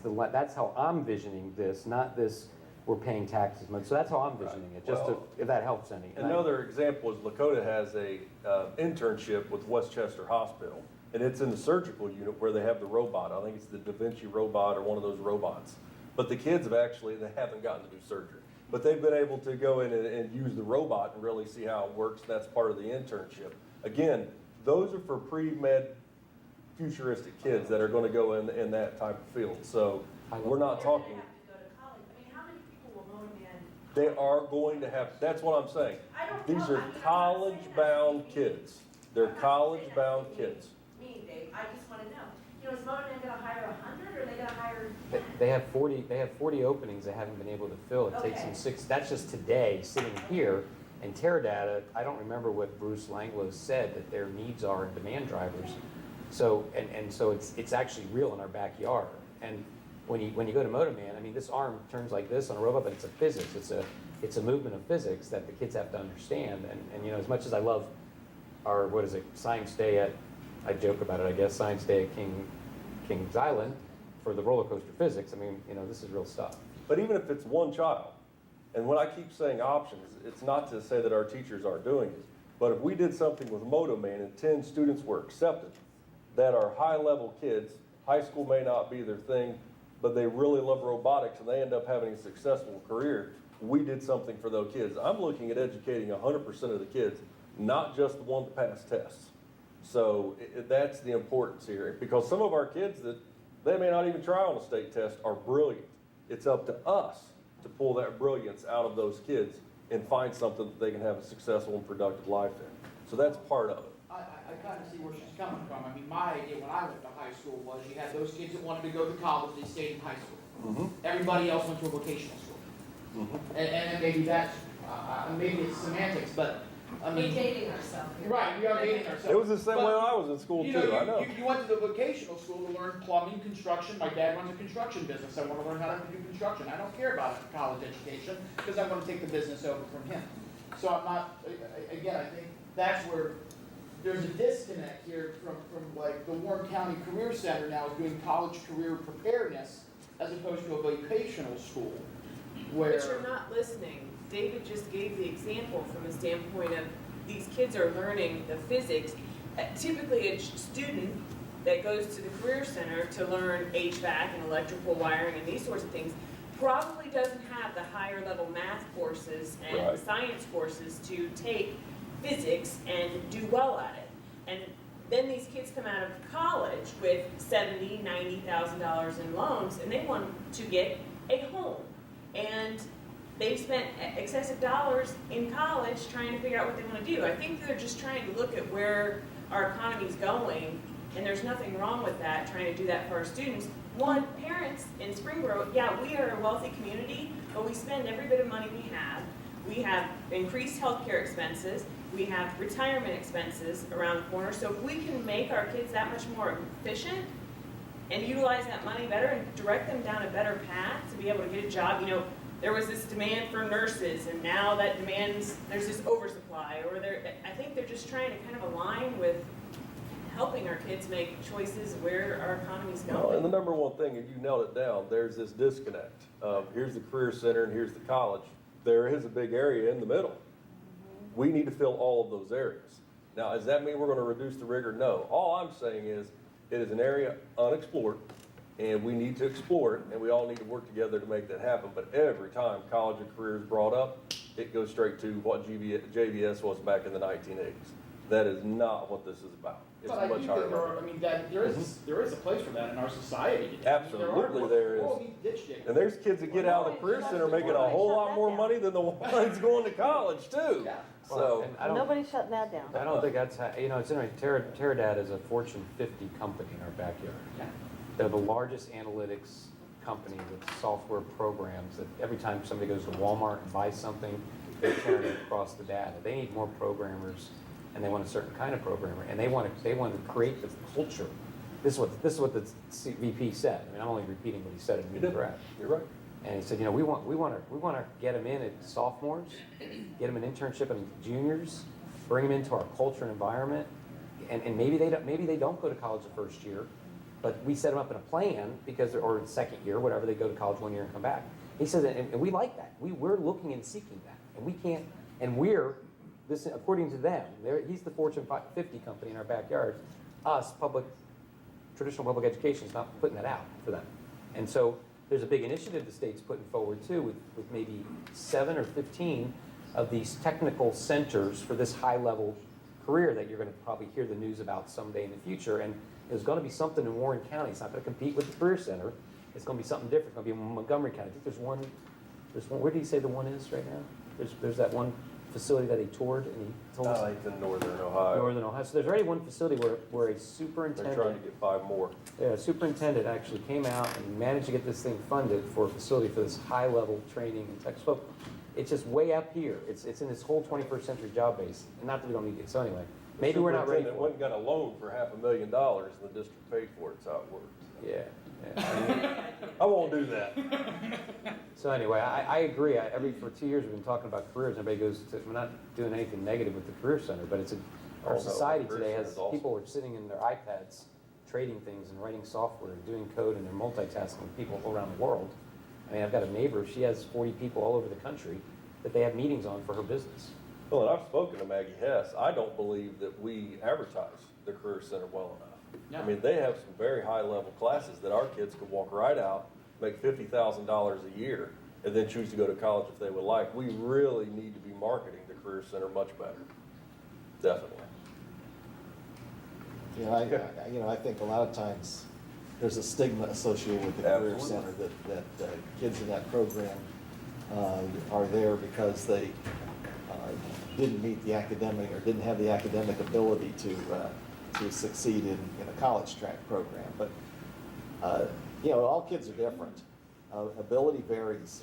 how I'm visioning this, not this we're paying taxes much. So that's how I'm visioning it, just Well, if that helps any. Another example is Lakota has a internship with Westchester Hospital, and it's in the surgical unit where they have the robot. I think it's the Da Vinci robot or one of those robots. But the kids they haven't gotten to do surgery. But they've been able to go in and use the robot and really see how it works. That's part of the internship. Again, those are for pre-med futuristic kids that are going to go in that type of field. So we're not talking. They are going to have, that's what I'm saying. These are college-bound kids. They're college-bound kids. Me, Dave, I just want to know. You know, is Motor Man going to hire 100 or are they going to hire? They have 40 openings they haven't been able to fill. It takes them 6, that's just today, sitting here. And Teradata, I don't remember what Bruce Langlois said that their needs are in demand drivers. So, and so it's actually real in our backyard. And when you go to Moto Man, I mean, this arm turns like this on a robot, but it's a physics. It's a movement of physics that the kids have to understand. And you know, as much as I love our, Science Day at, I joke about it, I guess, Science Day at Kings Island for the roller coaster physics, I mean, you know, this is real stuff. But even if it's one child, and when I keep saying options, it's not to say that our teachers aren't doing it, but if we did something with Moto Man and 10 students were accepted that are high-level kids, high school may not be their thing, but they really love robotics and they end up having a successful career, we did something for those kids. I'm looking at educating 100% of the kids, not just the ones that pass tests. So that's the importance here, because some of our kids that they may not even try on a state test are brilliant. It's up to us to pull that brilliance out of those kids and find something that they can have a successful and productive life in. So that's part of it. I kind of see where she's coming from. I mean, my idea when I went to high school was you had those kids that wanted to go to college, they stayed in high school. Everybody else went to a vocational school. And maybe that's, maybe it's semantics, but I We're mean, dating ourselves here. right, we are dating ourselves. It was the same way But, when I was in school you too, I know. You went to the vocational school to learn plumbing, construction. My dad runs a construction business. I want to learn how to do construction. I don't care about a college education because I'm going to take the business over from him. So I'm not, again, I think that's where there's a disconnect here from like the Warren County Career Center now is doing college career preparedness as opposed to a vocational school where. But you're not listening. David just gave the example from the standpoint of these kids are learning the physics. Typically, a student that goes to the Career Center to learn HVAC and electrical wiring and these sorts of things probably doesn't have the higher level math courses and Right. science courses to take physics and do well at it. And then these kids come out of college with $70,000, $90,000 in loans, and they want to get a home. And they've spent excessive dollars in college trying to figure out what they want to do. I think they're just trying to look at where our economy's going, and there's nothing wrong with that, trying to do that for our students. One, parents in Springboro, yeah, we are a wealthy community, but we spend every bit of money we have. We have increased healthcare expenses. We have retirement expenses around the corner. So if we can make our kids that much more efficient and utilize that money better and direct them down a better path to be able to get a job, you know, there was this demand for nurses, and now that demands, there's this oversupply, or I think they're just trying to kind of align with helping our kids make choices where our economy's Well, and going. the number one thing, and you nailed it down, there's this disconnect. Here's the Career Center and here's the college. There is a big area in the middle. We need to fill all of those areas. Now, does that mean we're going to reduce the rigor? No. All I'm saying is it is an area unexplored, and we need to explore it, and we all need to work together to make that happen. But every time college and career is brought up, it goes straight to what JVS was back in the 1980s. That is not what this is about. It's But I much do higher think there are, level. I mean, that there is a place for that in our society. Absolutely there is. And there's kids that get out of the Career Center making a whole lot more money than the ones going to college too. So, And I don't- Nobody's shutting that down. I don't think that's, you know, it's interesting, Teradata is a Fortune 50 company in our backyard. They're the largest analytics company with software programs that every time somebody goes to Walmart and buys something, they're carrying it across the data. They need more programmers, and they want a certain kind of programmer, and they want to create the culture. This is what the VP said. I mean, I'm only repeating what he said in Meeting Correct. you're right. And he said, you know, we want to get them in at sophomores, get them an internship in juniors, bring them into our culture and environment, and maybe they don't go to college the first year, but we set them up in a plan because, or the second year, whatever, they go to college 1 year and come back. He said, and we like that. We're looking and seeking that, and we can't, and we're this according to them. He's the Fortune 50 company in our backyard. Us, traditional public education is not putting that out for them, and so. There's a big initiative the state's putting forward too with maybe 7 or 15 of these technical centers for this high-level career that you're going to probably hear the news about someday in the future. And there's going to be something in Warren County. It's not going to compete with the Career Center. It's going to be something different. It's going to be in Montgomery County. I think there's one, where do you say the one is right now? There's that one facility that he toured and he told us. It's in Northern Ohio. Northern Ohio. So there's already one facility where a They're superintendent. trying to get 5 more. Yeah, a superintendent actually came out and managed to get this thing funded for a facility for this high-level training and tech. So it's just way up here. It's in this whole 21st century job base. And not that we don't need it. So anyway, maybe we're not ready Superintendent for went it. and got a loan for $500,000 and the district paid for it. That's how it works. Yeah. I won't do that. So anyway, I agree. For 2 years, we've been talking about careers. Everybody goes to, we're not doing anything negative with the Career Center, but our Oh, no, society the Career today Center has is awesome. people are sitting in their iPads, trading things and writing software and doing code, and they're multitasking with people all around the world. I mean, I've got a neighbor, she has 40 people all over the country that they have meetings on for her business. Well, and I've spoken to Maggie Hess. I don't believe that we advertise the Career Center well enough. I mean, they have some very high-level classes that our kids could walk right out, make $50,000 a year, and then choose to go to college if they would like. We really need to be marketing the Career Center much better. Definitely. Yeah, I think a lot of times there's a stigma associated with the Career Center that kids in that program are there because they didn't meet the academic or didn't have the academic ability to succeed in a college track program. But all kids are different. Ability varies,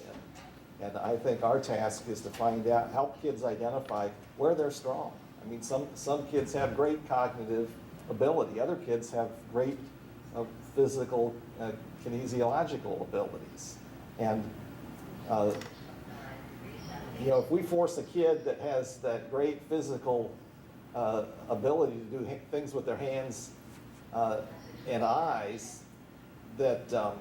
And I think our task is to find out, help kids identify where they're strong. I mean, some kids have great cognitive ability. Other kids have great physical, kinesiological abilities. And, you know, if we force a kid that has that great physical ability to do things with their hands and eyes, that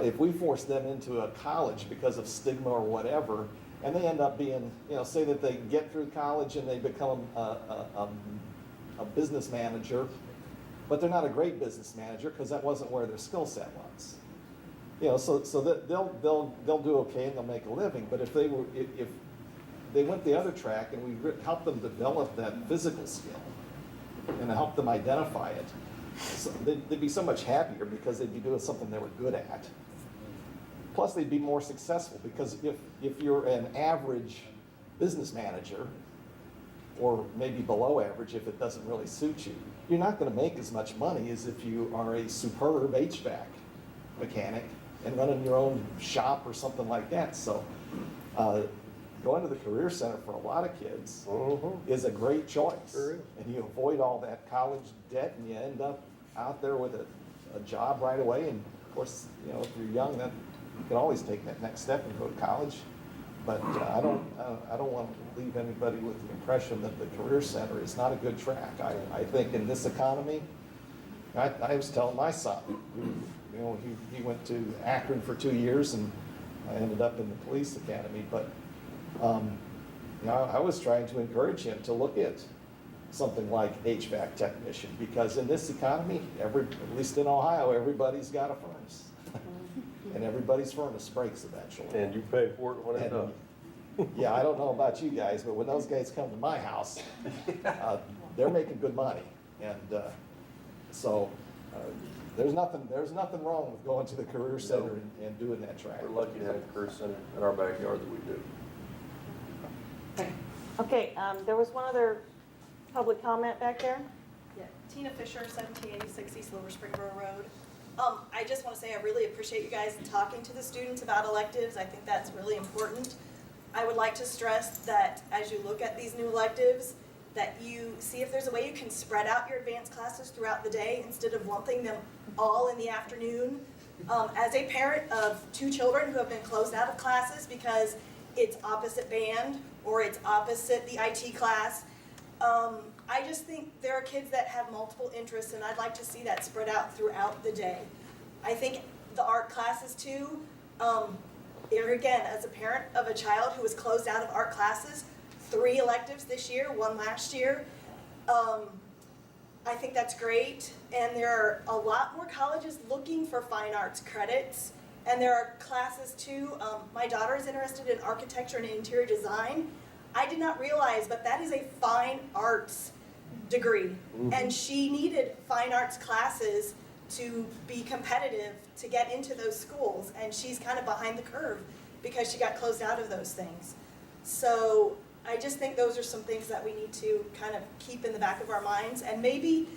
if we force them into a college because of stigma or whatever, and they end up being, you know, say that they get through college and they become a business manager, but they're not a great business manager because that wasn't where their skill set was. You know, so that they'll do okay and they'll make a living. But if they went the other track and we helped them develop that physical skill and help them identify it, so they'd be so much happier because they'd be doing something they were good at. Plus, they'd be more successful because if you're an average business manager, or maybe below average if it doesn't really suit you, you're not going to make as much money as if you are a superb HVAC mechanic and running your own shop or something like that. So going to the Career Center for a lot of kids is a great choice. Sure is. And you avoid all that college debt and you end up out there with a job right away. And of course, you know, if you're young, then you can always take that next step and go to college. But I don't want to leave anybody with the impression that the Career Center is not a good track. I think in this economy, I was telling my son, you know, he went to Akron for 2 years and I ended up in the police academy. But you know, I was trying to encourage him to look at something like HVAC technician, because in this economy, at least in Ohio, everybody's got a furnace. And everybody's furnace breaks eventually. And you pay for it when it does. Yeah, I don't know about you guys, but when those guys come to my house, they're making good money. And so there's nothing wrong with going to the Career Center and doing that track. We're lucky to have a Career Center in our backyard that we do. Okay, there was one other public comment back there. Yeah, Tina Fisher, 1786 East Lower Springboro Road. I just want to say I really appreciate you guys talking to the students about electives. I think that's really important. I would like to stress that as you look at these new electives, that you see if there's a way you can spread out your advanced classes throughout the day instead of lumping them all in the afternoon. As a parent of 2 children who have been closed out of classes because it's opposite band or it's opposite the IT class, I just think there are kids that have multiple interests, and I'd like to see that spread out throughout the day. I think the art classes too, here again, as a parent of a child who was closed out of art classes, 3 electives this year, 1 last year, I think that's great. And there are a lot more colleges looking for fine arts credits, and there are classes too. My daughter is interested in architecture and interior design. I did not realize, but that is a fine arts degree. And she needed fine arts classes to be competitive to get into those schools. And she's kind of behind the curve because she got closed out of those things. So I just think those are some things that we need to kind of keep in the back of our minds. And maybe,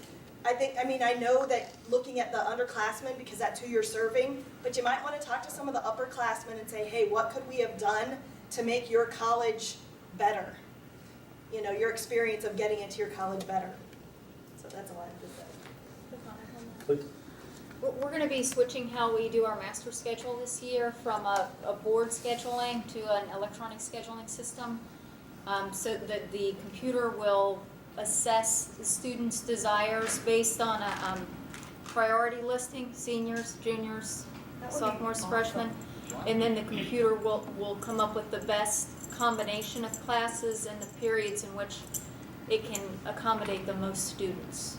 I know that looking at the underclassmen, because that's who you're serving, but you might want to talk to some of the upperclassmen and say, hey, what could we have done to make your college better? You know, your experience of getting into your college better. So that's all I have to say. Please. We're going to be switching how we do our master schedule this year from a board scheduling to an electronic scheduling system, so that the computer will assess the students' desires based on a priority listing, seniors, juniors, sophomores, freshmen, and then the computer will come up with the best combination of classes and the periods in which it can accommodate the most students.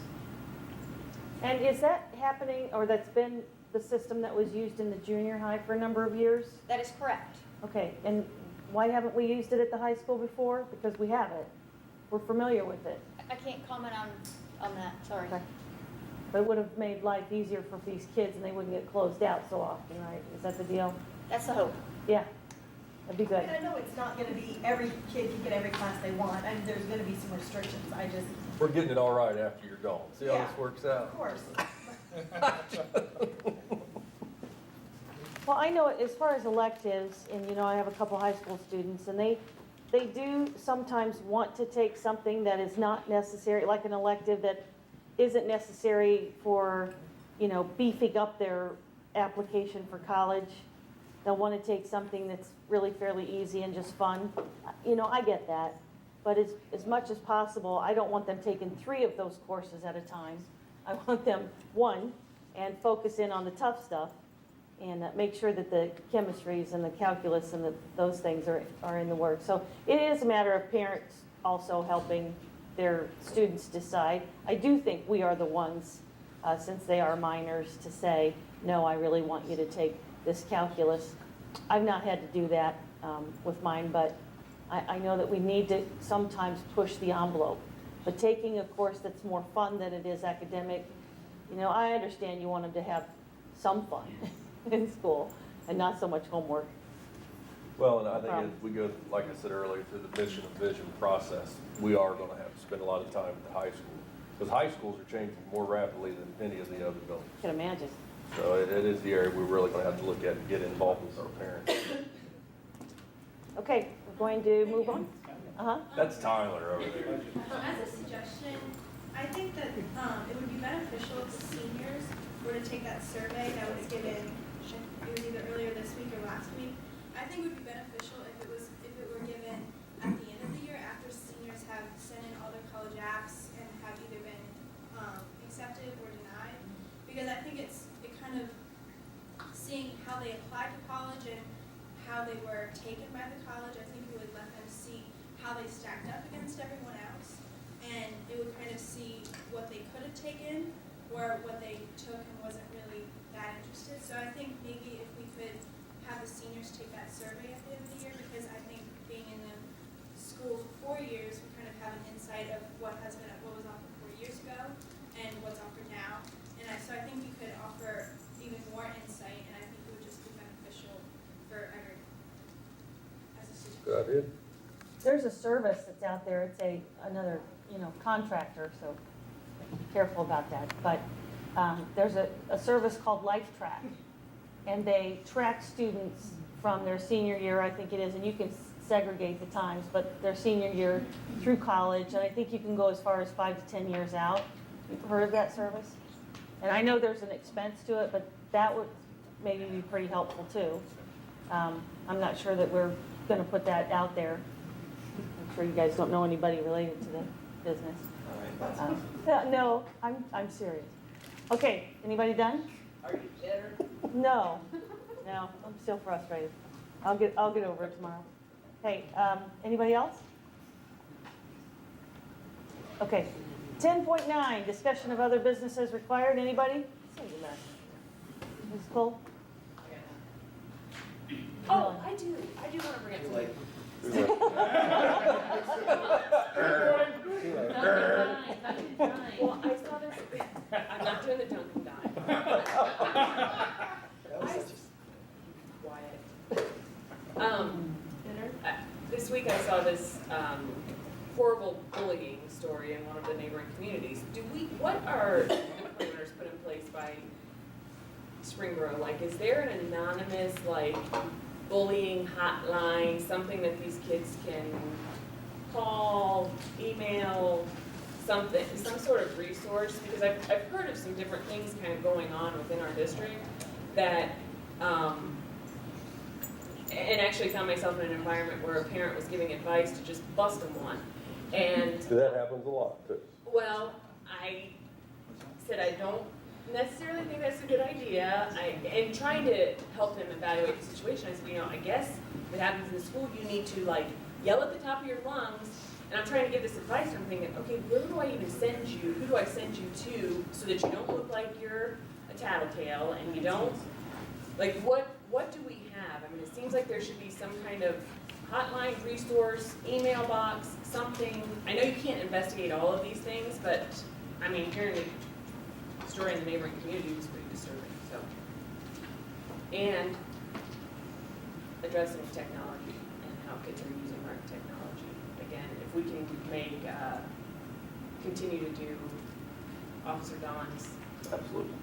And is that happening, or that's been the system that was used in the junior high for a number of years? That is correct. Okay, and why haven't we used it at the high school before? Because we have it. We're familiar with it. I can't comment on that, sorry. Okay. But it would have made life easier for these kids and they wouldn't get closed out so often, right? Is that the deal? That's the hope. Yeah, that'd be good. And I know it's not going to be every kid can get every class they want, and there's going to be some restrictions. We're getting it all right after you're gone. See how this works out? Of course. Well, I know as far as electives, and you know, I have a couple high school students, and they do sometimes want to take something that is not necessary, like an elective that isn't necessary for, you know, beefing up their application for college. They'll want to take something that's really fairly easy and just fun. You know, I get that. But as much as possible, I don't want them taking 3 of those courses at a time. I want them, 1, and focus in on the tough stuff, and make sure that the chemistries and the calculus and those things are in the work. So it is a matter of parents also helping their students decide. I do think we are the ones, since they are minors, to say, no, I really want you to take this calculus. I've not had to do that with mine, but I know that we need to sometimes push the envelope. But taking a course that's more fun than it is academic, you know, I understand you want them to have some fun in school and not so much homework. Well, and I think as we go, like I said earlier, through the mission and vision process, we are going to have to spend a lot of time at the high school. Because high schools are changing more rapidly than any of the other buildings. I can imagine. So it is the area we're really going to have to look at and get involved with our parents. Okay, we're going to move on. That's Tyler over there. As a suggestion, I think that it would be beneficial if the seniors were to take that survey that was given, it was either earlier this week or last week. I think it would be beneficial if it were given at the end of the year after seniors have sent in all their college apps and have either been accepted or denied. Because I think it kind of seeing how they applied to college and how they were taken by the college, I think it would let them see how they stacked up against everyone else. And it would kind of see what they could have taken or what they took and wasn't really that interested. So I think maybe if we could have the seniors take that survey at the end of the year, because I think being in the school for 4 years, we kind of have an insight of what was offered 4 years ago and what's offered now. And so I think you could offer even more insight, and I think it would just be beneficial for everyone as a student. Good idea. There's a service that's out there. It's another, you know, contractor, so be careful about that. But there's a service called LifeTrack, and they track students from their senior year, I think it is, and you can segregate the times, but their senior year through college, and I think you can go as far as 5 to 10 years out. You've heard of that service? And I know there's an expense to it, but that would maybe be pretty helpful too. I'm not sure that we're going to put that out there. I'm sure you guys don't know anybody related to the business. No, I'm serious. Okay, anybody done? Are you better? No, I'm still frustrated. I'll get over it tomorrow. Hey, anybody else? Okay, 10.9, discussion of other businesses required. Anybody? Ms. Cole? Oh, I do want to bring it to you. Well, I saw this, I'm not doing the Dunkin' Quiet. This week I saw this horrible bullying story in one of the neighboring communities. What are the parameters put in place by Springboro? Like, is there an anonymous, like, bullying hotline, something that these kids can call, email, something, some sort of resource? Because I've heard of some different things kind of going on within our district that, and actually found myself in an environment where a parent was giving advice to just bust them one. And That happens a lot too. well, I said I don't necessarily think that's a good idea. And trying to help them evaluate the situation, I said, I guess if it happens in school, you need to like yell at the top of your lungs. And I'm trying to give this advice, and I'm thinking, okay, where do I even send you? Who do I send you to so that you don't look like you're a tattletale and you don't, like, what do we have? I mean, it seems like there should be some kind of hotline, resource, email box, something. I know you can't investigate all of these things, but I mean, hearing the story in the neighboring community was pretty disturbing, so. And addressing technology and how kids are using our technology. Again, if we can make, continue to do Officer Dawn's. Absolutely.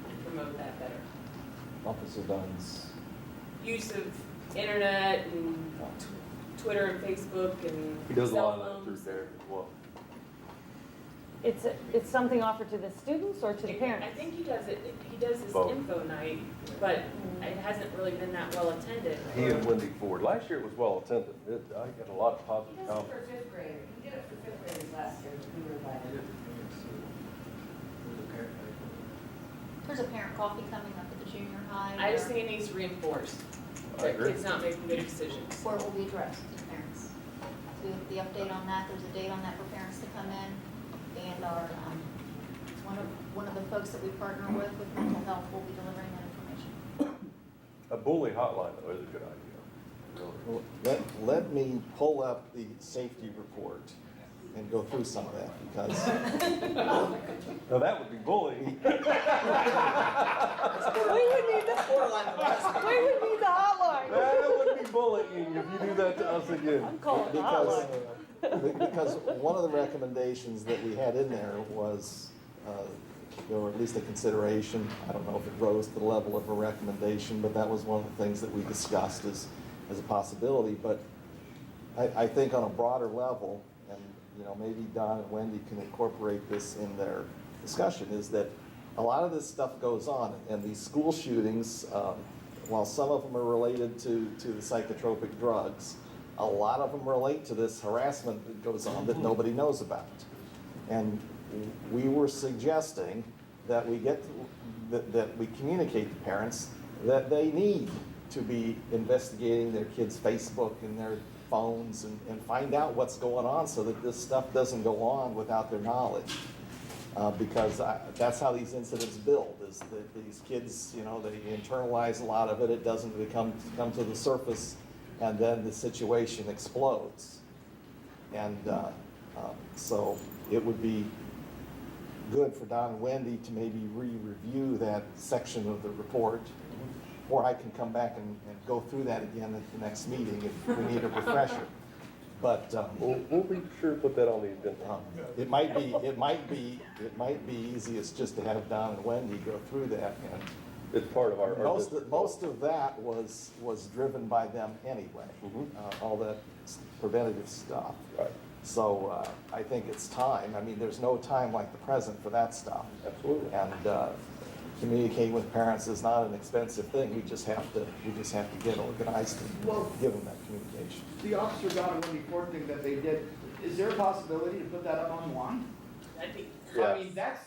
And promote that better. Officer Dunn's? Use of internet and Twitter and Facebook and He does a cell lot of that phones. through there as well. It's something offered to the students or to the parents? I think he does this Both. info night, but it hasn't really been that well attended. He and Wendy Ford. Last year it was well attended. I got a lot of positive He does it comments. for fifth grade. He did it for fifth graders last year. We were invited. There's a parent coffee coming up at the junior high. I just think it needs reinforced. I That agree. kids not making good decisions. Where it will be addressed to parents. So the update on that, there's a date on that for parents to come in. And our, one of the folks that we partner with mental health will be delivering that information. A bully hotline though is a good idea. Really. Well, let me pull up the safety report and go through some of that, because No, that would be bullying. We would need the hotline. That would be bullying if you do that to us again. I'm calling the because, hotline. because one of the recommendations that we had in there was, or at least a consideration, I don't know if it rose to the level of a recommendation, but that was one of the things that we discussed as a possibility. But I think on a broader level, and maybe Don and Wendy can incorporate this in their discussion, is that a lot of this stuff goes on, and these school shootings, while some of them are related to the psychotropic drugs, a lot of them relate to this harassment that goes on that nobody knows about. And we were suggesting that we that we communicate to parents that they need to be investigating their kids' Facebook and their phones and find out what's going on so that this stuff doesn't go on without their knowledge. Because that's how these incidents build, is that these kids, they internalize a lot of it, it doesn't come to the surface, and then the situation explodes. And so it would be good for Don and Wendy to maybe re-review that section of the report, or I can come back and go through that again at the next meeting if we need a refresher. But We'll be sure to put that on the agenda. it might be easiest just to have Don and Wendy go through that. And It's part of our most of that was driven by them anyway. All that preventative stuff. Right. So I think it's time. I mean, there's no time like the present for that stuff. Absolutely. And communicating with parents is not an expensive thing. We just have to get organized and give them that communication. The Officer Don and Wendy Ford thing that they did, is there a possibility to put that up online? I mean, that's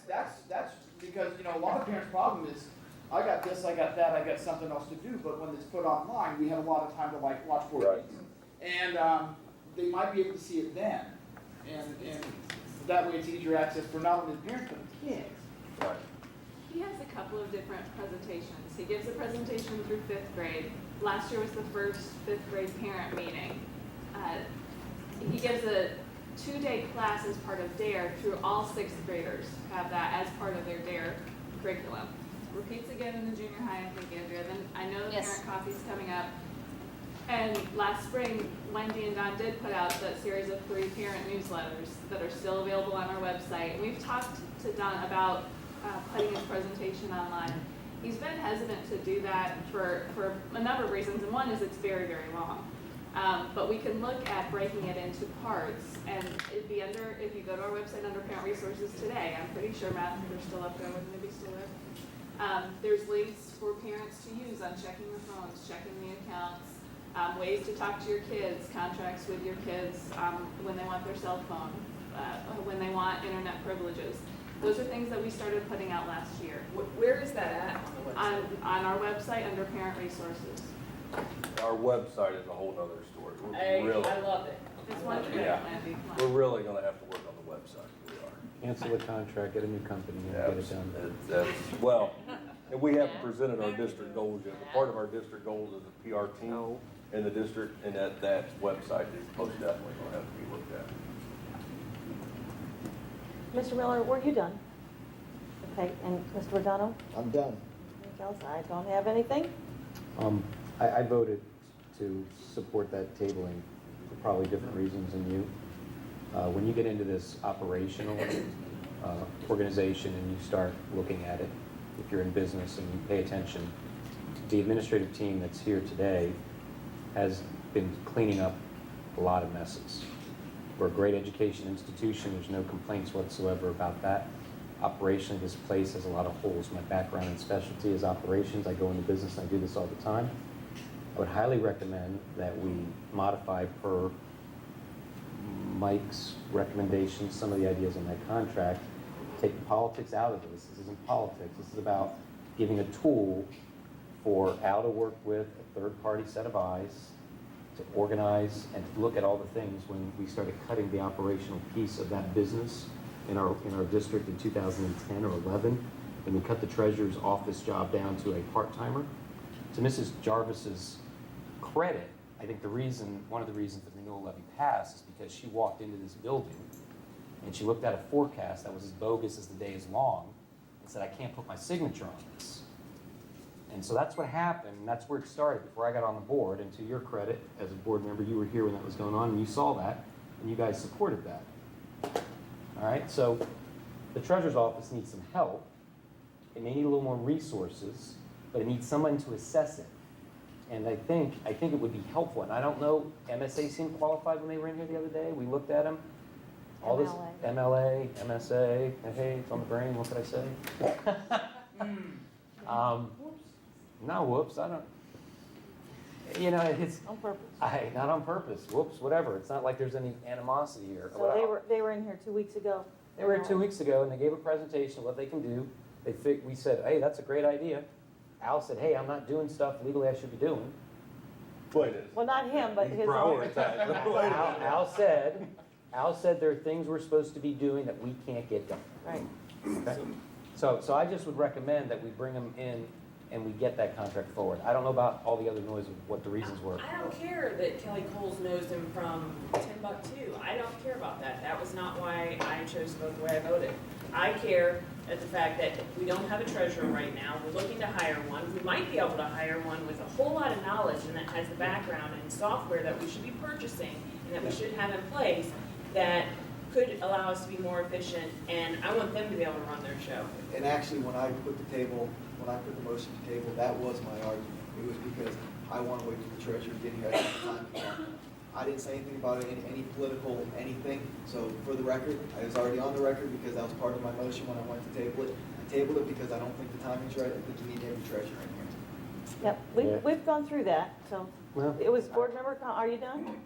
because, a lot of parents' problem is, I got this, I got that, I got something else to do, but when it's put online, we have a lot of time to watch movies. And they might be able to see it then. And that way it's easier access for not only the parents, but the kids. Right. He has a couple of different presentations. He gives a presentation through fifth grade. Last year was the first fifth grade parent meeting. He gives a 2-day class as part of DARE through all sixth graders, have that as part of their DARE curriculum. Repeats again in the junior high, I think, Andrea. Then I know the parent coffee's coming up. And last spring, Wendy and Don did put out that series of 3 parent newsletters that are still available on our website. And we've talked to Don about putting his presentation online. He's been hesitant to do that for a number of reasons, and one is it's very, very long. But we can look at breaking it into parts, and it'd be under, if you go to our website under Parent Resources today, I'm pretty sure, Matt, they're still up there, wouldn't they be still there? There's links for parents to use on checking the phones, checking the accounts, ways to talk to your kids, contracts with your kids when they want their cell phone, when they want internet privileges. Those are things that we started putting out last year. Where is that at on the website? On our website under Parent Resources. Our website is a whole nother story. I love it. It's one thing, Yeah. Wendy. Come on. We're really gonna have to work on the website. We are. Cancel the contract, get a new company, and get it done. Well, and we haven't presented our district goals yet, but part of our district goals is a PR team in the district, and that website is most definitely gonna have to be looked at. Mr. Miller, were you done? Okay, and Mr. Rodano? I'm done. Anything else? I don't have anything. I voted to support that tabling for probably different reasons than you. When you get into this operational organization and you start looking at it, if you're in business and you pay attention, the administrative team that's here today has been cleaning up a lot of messes. We're a great education institution. There's no complaints whatsoever about that. Operationally, this place has a lot of holes. My background and specialty is operations. I go into business and I do this all the time. I would highly recommend that we modify per Mike's recommendations, some of the ideas in that contract, take the politics out of this. This isn't politics. This is about giving a tool for Al to work with a third-party set of eyes to organize and to look at all the things when we started cutting the operational piece of that business in our district in 2010 or 11, and we cut the treasurer's office job down to a part-timer. To Mrs. Jarvis's credit, I think one of the reasons the renewal levy passed is because she walked into this building and she looked at a forecast that was as bogus as the day is long and said, I can't put my signature on this. And so that's what happened, and that's where it started before I got on the board. And to your credit, as a board member, you were here when that was going on, and you saw that, and you guys supported that. All right, so the treasurer's office needs some help. It may need a little more resources, but it needs someone to assess it. And I think it would be helpful. And I don't know, MSA seemed qualified when they were in here the other day. We looked at them. All this MLA, MSA, hey, it's on the brain, what could I say? No, whoops, I don't. You know, it's. On purpose. Not on purpose, whoops, whatever. It's not like there's any animosity here. So they were in here 2 weeks ago. They were here 2 weeks ago, and they gave a presentation of what they can do. We said, hey, that's a great idea. Al said, hey, I'm not doing stuff legally I should be doing. Well, not him, but his. Al said there are things we're supposed to be doing that we can't get done. Right. Okay? So I just would recommend that we bring them in and we get that contract forward. I don't know about all the other noise of what the reasons were. I don't care that Kelly Coles knows him from Timbuktu. I don't care about that. That was not why I chose to vote the way I voted. I care at the fact that we don't have a treasurer right now. We're looking to hire one. We might be able to hire one with a whole lot of knowledge and that has the background and software that we should be purchasing and that we should have in place that could allow us to be more efficient, and I want them to be able to run their show. And actually, when I put the motion to table, that was my argument. It was because I want to wait for the treasurer to get here at the time to talk. I didn't say anything about any political anything, so for the record, I was already on the record because that was part of my motion when I went to table it. I tabled it because I don't think the timing's right. I think you need to have a treasurer in here. Yep, we've gone through that, so. Well, it was board member, are you done?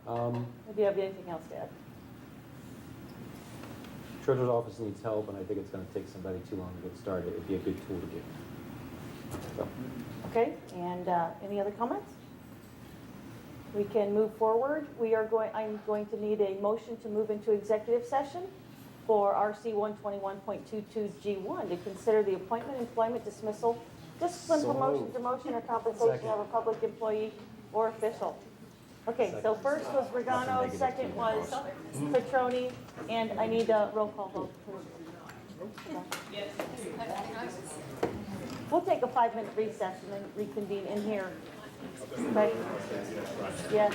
Or do you have anything else to add? Treasurer's office needs help, and I think it's going to take somebody too long to get started. It'd be a good tool to get. So. Okay, and any other comments? We can move forward. I'm going to need a motion to move into executive session for RC 121.22G1 to consider the appointment, employment, dismissal, discipline, promotion, demotion, or compensation of a public employee or official. Okay, so first was Regano, second was Petroni, and I need a roll call vote. We'll take a 5-minute recess and then reconvene in here. Okay? Yes.